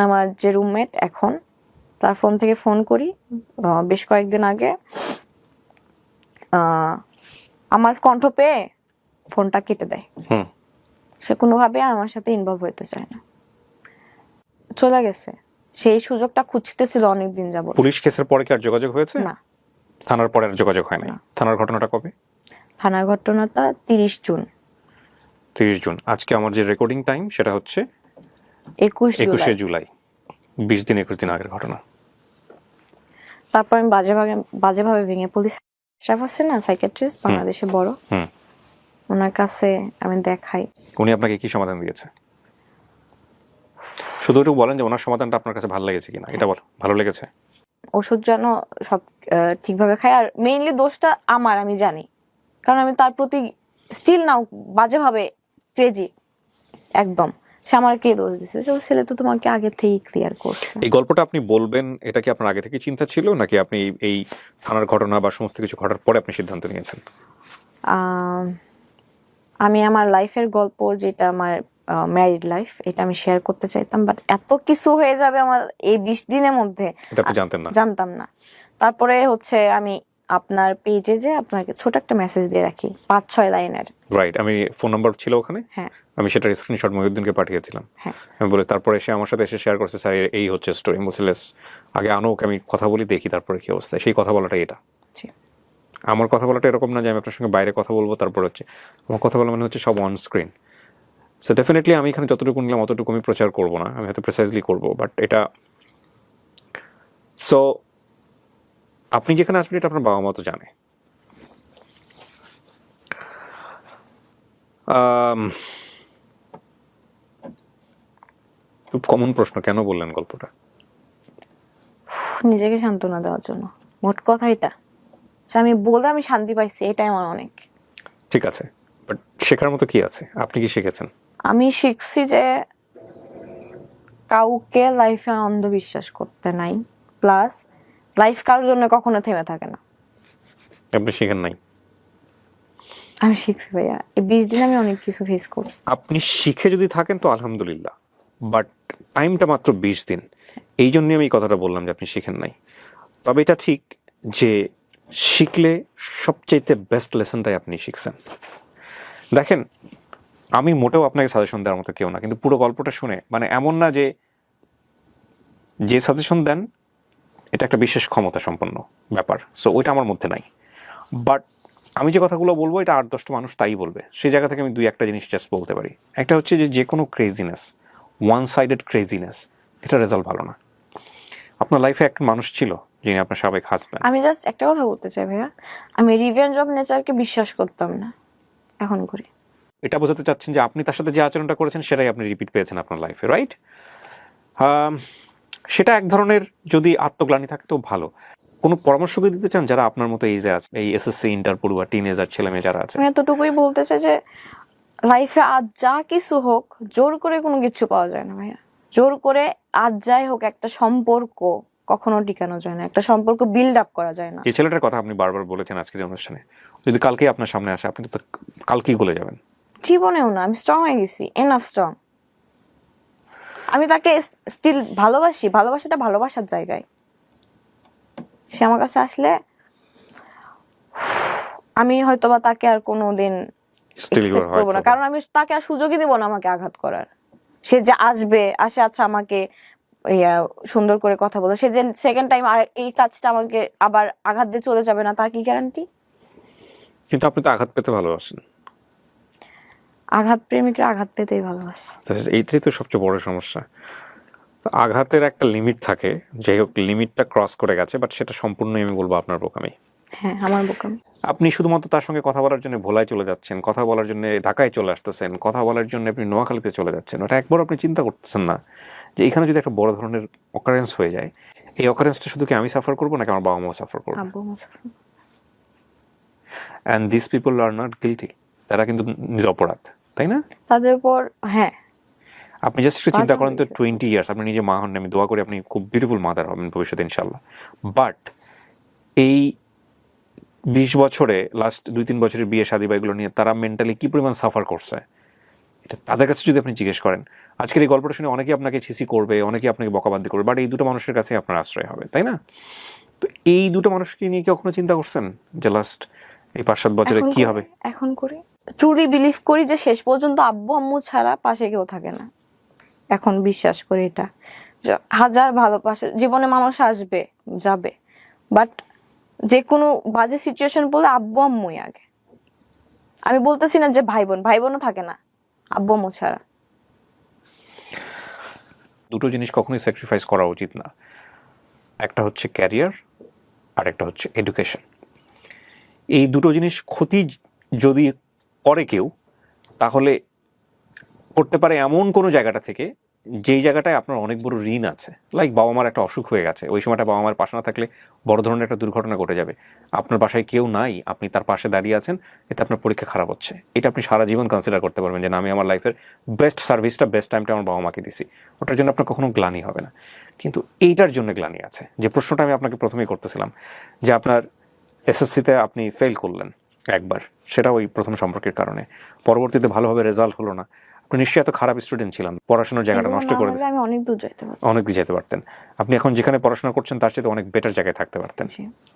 আমার যে রুমমেট এখন তার ফোন থেকে ফোন করি। বেশ কয়েকদিন আগে আমার কণ্ঠ পেয়ে ফোনটা কেটে দেয়। সে কোনোভাবে আমার সাথে ইনভলভ হইতে চায় না, চলে গেছে। সেই সুযোগটা খুঁজতেছিল অনেকদিন যাবত। পুলিশ কেসের পরে কি আর যোগাযোগ হয়েছে? না। থানার পরে আর যোগাযোগ হয় নাই? থানার ঘটনাটা কবে? থানার ঘটনাটা 30 জুন। 30 জুন। আজকে আমার যে রেকর্ডিং টাইম সেটা হচ্ছে 21 জুলাই, 20 দিন 21 দিন আগের ঘটনা। তারপর আমি বাজেভাবে ভেঙে পড়ি। আশরাফ আছে না, সাইকিয়াট্রিস্ট, বাংলাদেশে বড়, ওনার কাছে আমি দেখাই। উনি আপনাকে কি সমাধান দিয়েছে? শুধু একটু বলেন যে ওনার সমাধানটা আপনার কাছে ভালো লেগেছে কিনা, এটা বল। ভালো লেগেছে? ওষুধ যেন সব ঠিকভাবে খাই, আর মেইনলি দোষটা আমার, আমি জানি, কারণ আমি তার প্রতি স্টিল নাও বাজেভাবে ক্রেজি একদম। সে আমার কে দোষ দিচ্ছে? ওই ছেলে তো তোমাকে আগে থেকেই ক্লিয়ার করছে। এই গল্পটা আপনি বলবেন, এটা কি আপনার আগে থেকে চিন্তা ছিল, নাকি আপনি এই থানার ঘটনা বা সমস্ত কিছু ঘটার পরে আপনি সিদ্ধান্ত নিয়েছেন? আমি আমার লাইফের গল্প, যেটা আমার ম্যারিড লাইফ, এটা আমি শেয়ার করতে চাইতাম, বাট এত কিছু হয়ে যাবে আমার এই 20 দিনের মধ্যে, এটা আপনি জানতেন না? জানতাম না। তারপরে হচ্ছে আমি আপনার পেজে যে আপনাকে ছোট একটা মেসেজ দিয়ে রাখি 5-6 লাইনের। রাইট, আমি ফোন নাম্বার ছিল ওখানে, হ্যাঁ আমি সেটার স্ক্রিনশট মহিউদ্দিনকে পাঠিয়েছিলাম। হ্যাঁ আমি বলে তারপরে সে আমার সাথে এসে শেয়ার করছে, স্যার এই হচ্ছে স্টোরি। বলছে লেস আগে আনো ওকে, আমি কথা বলি, দেখি তারপরে কি অবস্থা। সেই কথা বলাটাই এটা। জি। আমার কথা বলাটা এরকম না যে আমি আপনার সঙ্গে বাইরে কথা বলবো তারপর হচ্ছে, আমার কথা বলা মানে হচ্ছে সব অন স্ক্রিন। সো ডেফিনেটলি আমি এখানে যতটুকু নিলাম অতটুকু আমি প্রচার করবো না, আমি হয়তো প্রিসাইজলি করবো, বাট এটা সো আপনি যেখানে আসবেন এটা আপনার বাবা মা তো জানে। খুব কমন প্রশ্ন, কেন বললেন গল্পটা? নিজেকে সান্ত্বনা দেওয়ার জন্য, মোট কথা এটা যে আমি বলে আমি শান্তি পাইছি, এটাই আমার অনেক। ঠিক আছে, বাট শেখার মতো কি আছে? আপনি কি শিখেছেন? আমি শিখছি যে কাউকে লাইফে অন্ধবিশ্বাস করতে নাই, প্লাস লাইফ কারোর জন্য কখনো থেমে থাকে না। আপনি শিখেন নাই? আমি শিখছি ভাইয়া, এই 20 দিন আমি অনেক কিছু ফেস করছি। আপনি শিখে যদি থাকেন তো আলহামদুলিল্লাহ, বাট টাইমটা মাত্র 20 দিন। এই জন্যই আমি এই কথাটা বললাম যে আপনি শিখেন নাই। তবে এটা ঠিক যে শিখলে সবচাইতে বেস্ট লেসনটাই আপনি শিখছেন। দেখেন, আমি মোটেও আপনাকে সাজেশন দেওয়ার মতো কেউ না, কিন্তু পুরো গল্পটা শুনে মানে এমন না যে যে সাজেশন দেন এটা একটা বিশেষ ক্ষমতা সম্পন্ন ব্যাপার, সো ওইটা আমার মধ্যে নাই। বাট আমি যে কথাগুলো বলবো এটা 8-10টা মানুষ তাই বলবে, সেই জায়গা থেকে আমি 2-1টা জিনিস জাস্ট বলতে পারি। একটা হচ্ছে যে কোনো ক্রেজিনেস, ওয়ান সাইডেড ক্রেজিনেস, এটা রেজাল্ট ভালো না। আপনার লাইফে একটা মানুষ ছিল যিনি আপনার সাবেক হাজব্যান্ড। আমি জাস্ট একটা কথা বলতে চাই ভাইয়া, আমি রিভেঞ্জ অফ নেচারকে বিশ্বাস করতাম না, এখন করি। এটা বোঝাতে চাচ্ছেন যে আপনি তার সাথে যে আচরণটা করেছেন সেটাই আপনি রিপিট পেয়েছেন আপনার লাইফে, রাইট? সেটা এক ধরনের যদি আত্মগ্লানি থাকে তো ভালো। কোনো পরামর্শ কি দিতে চান যারা আপনার মতো এই যে আছে, এই এসএসসি ইন্টার পড়ুয়া টিনেজার ছেলে মেয়ে যারা আছে? আমি এতটুকুই বলতে চাই যে লাইফে আজ যা কিছু হোক, জোর করে কোনো কিছু পাওয়া যায় না ভাইয়া। জোর করে আজ যাই হোক, একটা সম্পর্ক কখনো টিকানো যায় না, একটা সম্পর্ক বিল্ড আপ করা যায় না। যে ছেলেটার কথা আপনি বারবার বলেছেন আজকের অনুষ্ঠানে, যদি কালকেই আপনার সামনে আসে আপনি তো কালকেই গলে যাবেন। জীবনেও না, আমি স্ট্রং হয়ে গেছি, এনাফ স্ট্রং। আমি তাকে স্টিল ভালোবাসি, ভালোবাসাটা ভালোবাসার জায়গায়। সে আমার কাছে আসলে আমি হয়তোবা তাকে আর কোনোদিন accept করবো না, কারণ আমি তাকে আর সুযোগই দেবো না আমাকে আঘাত করার। সে যে আসবে, আচ্ছা আমাকে সুন্দর করে কথা বলো, সে যে সেকেন্ড টাইম আর এই কাজটা আমাকে আবার আঘাত দিয়ে চলে যাবে না, তার কি গ্যারান্টি? কিন্তু আপনি তো আঘাত পেতে ভালোবাসেন। আঘাত প্রেমিকরা আঘাত পেতেই ভালোবাসে। এইটাই তো সবচেয়ে বড় সমস্যা। আঘাতের একটা লিমিট থাকে, যাই হোক লিমিটটা ক্রস করে গেছে, বাট সেটা সম্পূর্ণই আমি বলবো আপনার বোকামি। হ্যাঁ, আমার বোকামি। আপনি শুধুমাত্র তার সঙ্গে কথা বলার জন্য ভোলায় চলে যাচ্ছেন, কথা বলার জন্য ঢাকায় চলে আসতেছেন, কথা বলার জন্য আপনি নোয়াখালীতে চলে যাচ্ছেন, ওটা একবার আপনি চিন্তা করতেছেন না যে এখানে যদি একটা বড় ধরনের অকারেন্স হয়ে যায়, এই অকারেন্সটা শুধু কি আমি সাফার করবো নাকি আমার বাবা মাও সাফার করবো? আব্বু মুসাফির। And this people are not guilty, তারা কিন্তু নিরপরাধ, তাই না? তাদের উপর, হ্যাঁ। আপনি জাস্ট একটু চিন্তা করেন তো, 20 ইয়ার্স আপনি নিজে মা হন, আমি দোয়া করি আপনি খুব বিউটিফুল মাদার হবেন ভবিষ্যতে ইনশাল্লাহ। বাট এই 20 বছরে লাস্ট 2-3 বছরের বিয়ে শাদী বা এগুলো নিয়ে তারা মেন্টালি কি পরিমাণ সাফার করছে, এটা তাদের কাছে যদি আপনি জিজ্ঞেস করেন, আজকের এই গল্পটা শুনে অনেকেই আপনাকে ছিসি করবে, অনেকেই আপনাকে বকাবাদি করবে, বাট এই দুটো মানুষের কাছে আপনার আশ্রয় হবে, তাই না? তো এই দুটো মানুষকে নিয়ে কি কখনো চিন্তা করছেন যে লাস্ট এই 5-7 বছরে কি হবে? এখন করি, ট্রুলি বিলিভ করি যে শেষ পর্যন্ত আব্বু আম্মু ছাড়া পাশে কেউ থাকে না। এখন বিশ্বাস করি এটা, হাজার ভালোবাসা জীবনে মানুষ আসবে যাবে, বাট যে কোনো বাজে সিচুয়েশন পড়লে আব্বু আম্মুই আগে। আমি বলতেছি না যে ভাই বোনও থাকে না আব্বু আম্মু ছাড়া। দুটো জিনিস কখনোই স্যাক্রিফাইস করা উচিত না, একটা হচ্ছে ক্যারিয়ার আর একটা হচ্ছে এডুকেশন। এই দুটো জিনিস ক্ষতি যদি করে কেউ, তাহলে করতে পারে এমন কোনো জায়গাটা থেকে যেই জায়গাটায় আপনার অনেক বড় ঋণ আছে। লাইক বাবা মার একটা অসুখ হয়ে গেছে, ওই সময়টা বাবা মার পাশে না থাকলে বড় ধরনের একটা দুর্ঘটনা ঘটে যাবে, আপনার বাসায় কেউ নাই, আপনি তার পাশে দাঁড়িয়ে আছেন, এতে আপনার পরীক্ষা খারাপ হচ্ছে, এটা আপনি সারা জীবন কনসিডার করতে পারবেন যে না, আমি আমার লাইফের বেস্ট সার্ভিসটা, বেস্ট টাইমটা আমার বাবা মাকে দিছি, ওটার জন্য আপনার কখনো গ্লানি হবে না। কিন্তু এইটার জন্য গ্লানি আছে, যে প্রশ্নটা আমি আপনাকে প্রথমেই করতেছিলাম, যে আপনার এসএসসিতে আপনি ফেল করলেন একবার, সেটা ওই প্রথম সম্পর্কের কারণে, পরবর্তীতে ভালোভাবে রেজাল্ট হলো না, আপনি নিশ্চয়ই এত খারাপ স্টুডেন্ট ছিলাম, পড়াশোনার জায়গাটা নষ্ট করে দিয়েছেন, আমি অনেক দূর যেতে পারতাম, অনেক দূর যেতে পারতেন, আপনি এখন যেখানে পড়াশোনা করছেন তার চেয়ে অনেক বেটার জায়গায় থাকতে পারতেন,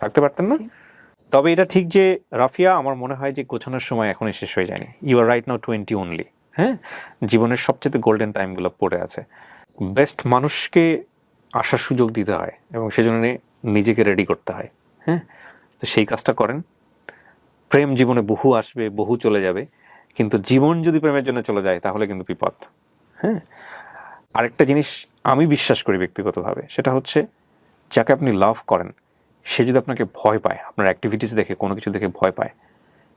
থাকতে পারতেন না? তবে এটা ঠিক যে রাফিয়া, আমার মনে হয় যে গোছানোর সময় এখনই শেষ হয়ে যায়নি। You are right now 20 only. হ্যাঁ, জীবনের সবচেয়ে গোল্ডেন টাইমগুলো পড়ে আছে। বেস্ট মানুষকে আসার সুযোগ দিতে হয় এবং সেজন্য নিজেকে রেডি করতে হয়। হ্যাঁ, তো সেই কাজটা করেন। প্রেম জীবনে বহু আসবে, বহু চলে যাবে, কিন্তু জীবন যদি প্রেমের জন্য চলে যায় তাহলে কিন্তু বিপদ। হ্যাঁ, আরেকটা জিনিস আমি বিশ্বাস করি ব্যক্তিগতভাবে, সেটা হচ্ছে যাকে আপনি লাভ করেন সে যদি আপনাকে ভয় পায়, আপনার অ্যাক্টিভিটিস দেখে, কোনো কিছু দেখে ভয় পায়,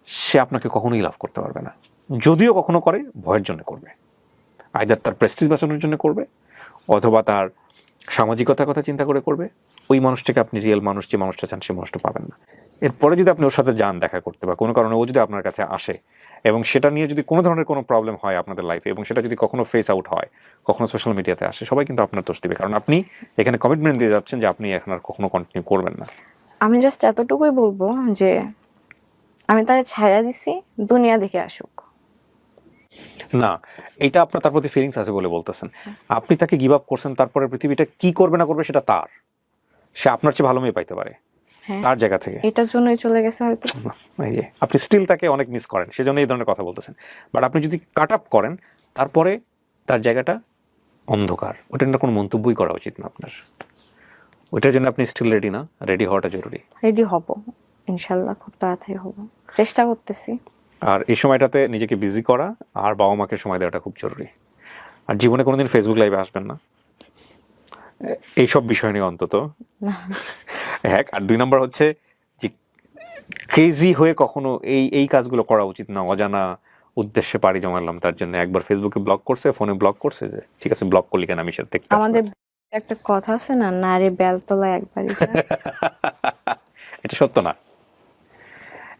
সে আপনাকে কখনোই লাভ করতে পারবে না। যদিও কখনো করে, ভয়ের জন্য করবে, আইদার তার প্রেস্টিজ বাঁচানোর জন্য করবে, অথবা তার সামাজিকতার কথা চিন্তা করে করবে। ওই মানুষটাকে আপনি রিয়েল মানুষ, যে মানুষটা চান সে মানুষটা পাবেন না। এরপরে যদি আপনি ওর সাথে যান দেখা করতে, বা কোনো কারণে ও যদি আপনার কাছে আসে এবং সেটা নিয়ে যদি কোনো ধরনের কোনো প্রবলেম হয় আপনাদের লাইফে, এবং সেটা যদি কখনো ফেস আউট হয়, কখনো সোশ্যাল মিডিয়াতে আসে, সবাই কিন্তু আপনার দোষ দিবে, কারণ আপনি এখানে কমিটমেন্ট দিয়ে যাচ্ছেন যে আপনি এখন আর কখনো কন্টিনিউ করবেন না। আমি জাস্ট এতটুকুই বলবো যে আমি তাকে ছাইড়া দিছি, দুনিয়া দেখে আসুক। না, এটা আপনার তার প্রতি ফিলিংস আছে বলে বলতেছেন, আপনি তাকে গিভ আপ করছেন, তারপরে পৃথিবীটা কি করবে না করবে সেটা তার, সে আপনার চেয়ে ভালো মেয়ে পাইতে পারে তার জায়গা থেকে, এটার জন্যই চলে গেছে হয়তো। এই যে আপনি স্টিল তাকে অনেক মিস করেন, সেজন্য এই ধরনের কথা বলতেছেন। বাট আপনি যদি কাট আপ করেন, তারপরে তার জায়গাটা অন্ধকার, ওটা নিয়ে কোনো মন্তব্যই করা উচিত না আপনার। ওইটার জন্য আপনি স্টিল রেডি না? রেডি হওয়াটা জরুরি। রেডি হব ইনশাল্লাহ, খুব তাড়াতাড়ি হব, চেষ্টা করতেছি। আর এই সময়টাতে নিজেকে বিজি করা আর বাবা মাকে সময় দেওয়াটা খুব জরুরি। আর জীবনে কোনোদিন ফেসবুক লাইভে আসবেন না এইসব বিষয় নিয়ে অন্তত। এক, আর 2 নম্বর হচ্ছে যে ক্রেজি হয়ে কখনো এই কাজগুলো করা উচিত না। অজানা উদ্দেশ্যে পাড়ি জমালাম, তার জন্য একবার ফেসবুকে ব্লক করছে, ফোনে ব্লক করছে, যে ঠিক আছে ব্লক করলি কেন, আমি সেটা দেখতে আসবো না। আমাদের একটা কথা আছে না, নারে বেলতলা একবারই যায়। এটা সত্য না,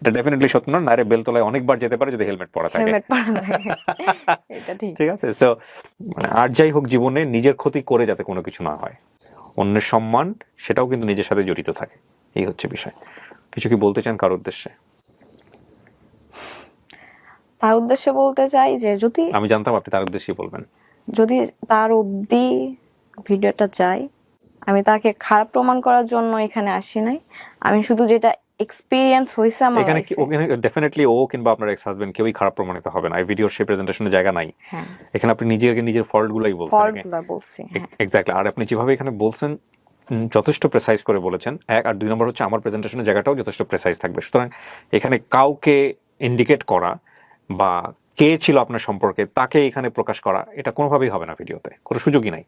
এটা ডেফিনেটলি সত্য না। নারে বেলতলায় অনেকবার যেতে পারে যদি হেলমেট পরা থাকে। হেলমেট পরা থাকে, এটা ঠিক। ঠিক আছে, সো মানে আর যাই হোক, জীবনে নিজের ক্ষতি করে যাতে কোনো কিছু না হয়, অন্যের সম্মান সেটাও কিন্তু নিজের সাথে জড়িত থাকে, এই হচ্ছে বিষয়। কিছু কি বলতে চান কার উদ্দেশ্যে? তার উদ্দেশ্যে বলতে চাই যে যদি আমি জানতাম আপনি তার উদ্দেশ্যেই বলবেন। যদি তার অবধি ভিডিওটা যায়, আমি তাকে খারাপ প্রমাণ করার জন্য এখানে আসি নাই, আমি শুধু যেটা এক্সপিরিয়েন্স হয়েছে আমার এখানে life-এ। ওখানে ডেফিনেটলি ও কিংবা আপনার এক্স হাজবেন্ড কেউই খারাপ প্রমাণিত হবে না, এই ভিডিওর সেই প্রেজেন্টেশনের জায়গা নাই। হ্যাঁ, এখানে আপনি নিজের ফল্ট গুলাই বলছেন। ফল্টগুলো বলছি। হ্যাঁ, এক্স্যাক্টলি। আর আপনি যেভাবে এখানে বলছেন যথেষ্ট প্রেসাইজ করে বলেছেন, এক। আর 2 নম্বর হচ্ছে আমার প্রেজেন্টেশনের জায়গাটাও যথেষ্ট প্রেসাইজ থাকবে। সুতরাং এখানে কাউকে ইন্ডিকেট করা বা কে ছিল আপনার সম্পর্কে তাকে এখানে প্রকাশ করা, এটা কোনোভাবেই হবে না, ভিডিওতে কোনো সুযোগই নাই।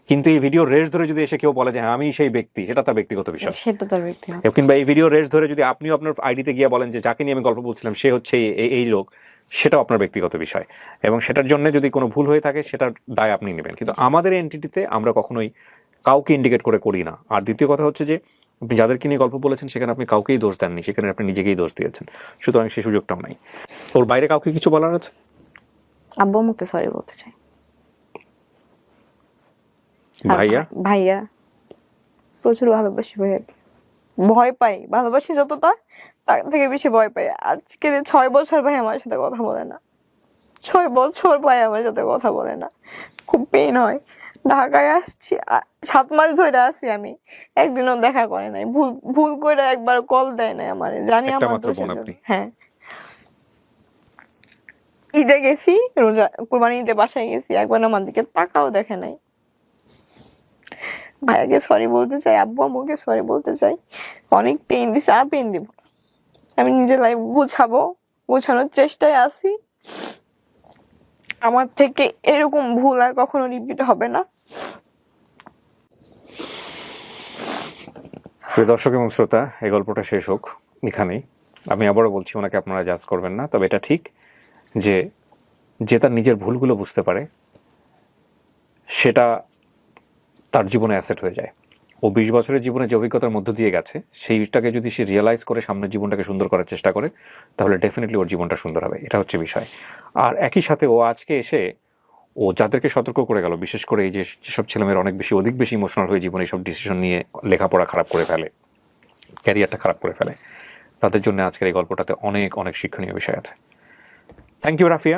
কিন্তু এই ভিডিও রেস ধরে যদি এসে কেউ বলে যে হ্যাঁ আমি সেই ব্যক্তি, সেটা তার ব্যক্তিগত বিষয়। সেটা তার ব্যক্তিগত। কিংবা এই ভিডিও রেস ধরে যদি আপনিও আপনার আইডিতে গিয়ে বলেন যে যাকে নিয়ে আমি গল্প বলছিলাম সে হচ্ছে এই লোক, সেটাও আপনার ব্যক্তিগত বিষয়, এবং সেটার জন্য যদি কোনো ভুল হয়ে থাকে সেটার দায় আপনি নেবেন। কিন্তু আমাদের এন্টিটিতে আমরা কখনোই কাউকে ইন্ডিকেট করে করি না। আর দ্বিতীয় কথা হচ্ছে যে আপনি যাদেরকে নিয়ে গল্প বলেছেন সেখানে আপনি কাউকেই দোষ দেননি, সেখানে আপনি নিজেকেই দোষ দিয়েছেন, সুতরাং সেই সুযোগটাও নাই। ওর বাইরে কাউকে কিছু বলার আছে? আব্বু আম্মুকে সরি বলতে চাই। আর ভাইয়া প্রচুর ভালোবাসি ভাইয়াকে, ভয় পাই, ভালোবাসি যতটা তার থেকে বেশি ভয় পাই। আজকে 6 বছর ভাই আমার সাথে কথা বলে না, 6 বছর ভাই আমার সাথে কথা বলে না, খুব পেইন হয়। ঢাকায় আসছি, 7 মাস ধরে আসি আমি, একদিনও দেখা করে নাই, ভুল করে একবার কল দেয় নাই আমারে, জানি একটা আমার মাত্র দোষের বোন জন্য। আপনি? হ্যাঁ, ঈদে গেছি, রোজা কুরবানি ঈদে বাসায় গেছি, একবার আমার দিকে তাকাও দেখে নাই। ভাইয়াকে সরি বলতে চাই, আব্বু আম্মুকে সরি বলতে চাই, অনেক পেইন দিছে, আর পেইন দিব। আমি নিজের লাইফ গোছানোর চেষ্টায় আছি। আমার থেকে এরকম ভুল আর কখনো রিপিট হবে না। প্রিয় দর্শক এবং শ্রোতা, এই গল্পটা শেষ হোক এখানেই। আমি আবারও বলছি, ওনাকে আপনারা জাজ করবেন না, তবে এটা ঠিক যে যে তার নিজের ভুলগুলো বুঝতে পারে সেটা তার জীবনে অ্যাসেট হয়ে যায়। ও 20 বছরের জীবনে যে অভিজ্ঞতার মধ্য দিয়ে গেছে সেইটাকে যদি সে রিয়েলাইজ করে সামনের জীবনটাকে সুন্দর করার চেষ্টা করে তাহলে ডেফিনেটলি ওর জীবনটা সুন্দর হবে, এটা হচ্ছে বিষয়। আর একই সাথে ও আজকে এসে ও যাদেরকে সতর্ক করে গেল, বিশেষ করে এই যেসব ছেলেমেয়েরা অধিক বেশি ইমোশনাল হয়ে জীবনে এইসব ডিসিশন নিয়ে লেখাপড়া খারাপ করে ফেলে, ক্যারিয়ারটা খারাপ করে ফেলে, তাদের জন্য আজকের এই গল্পটাতে অনেক অনেক শিক্ষণীয় বিষয় আছে। Thank you Rafia.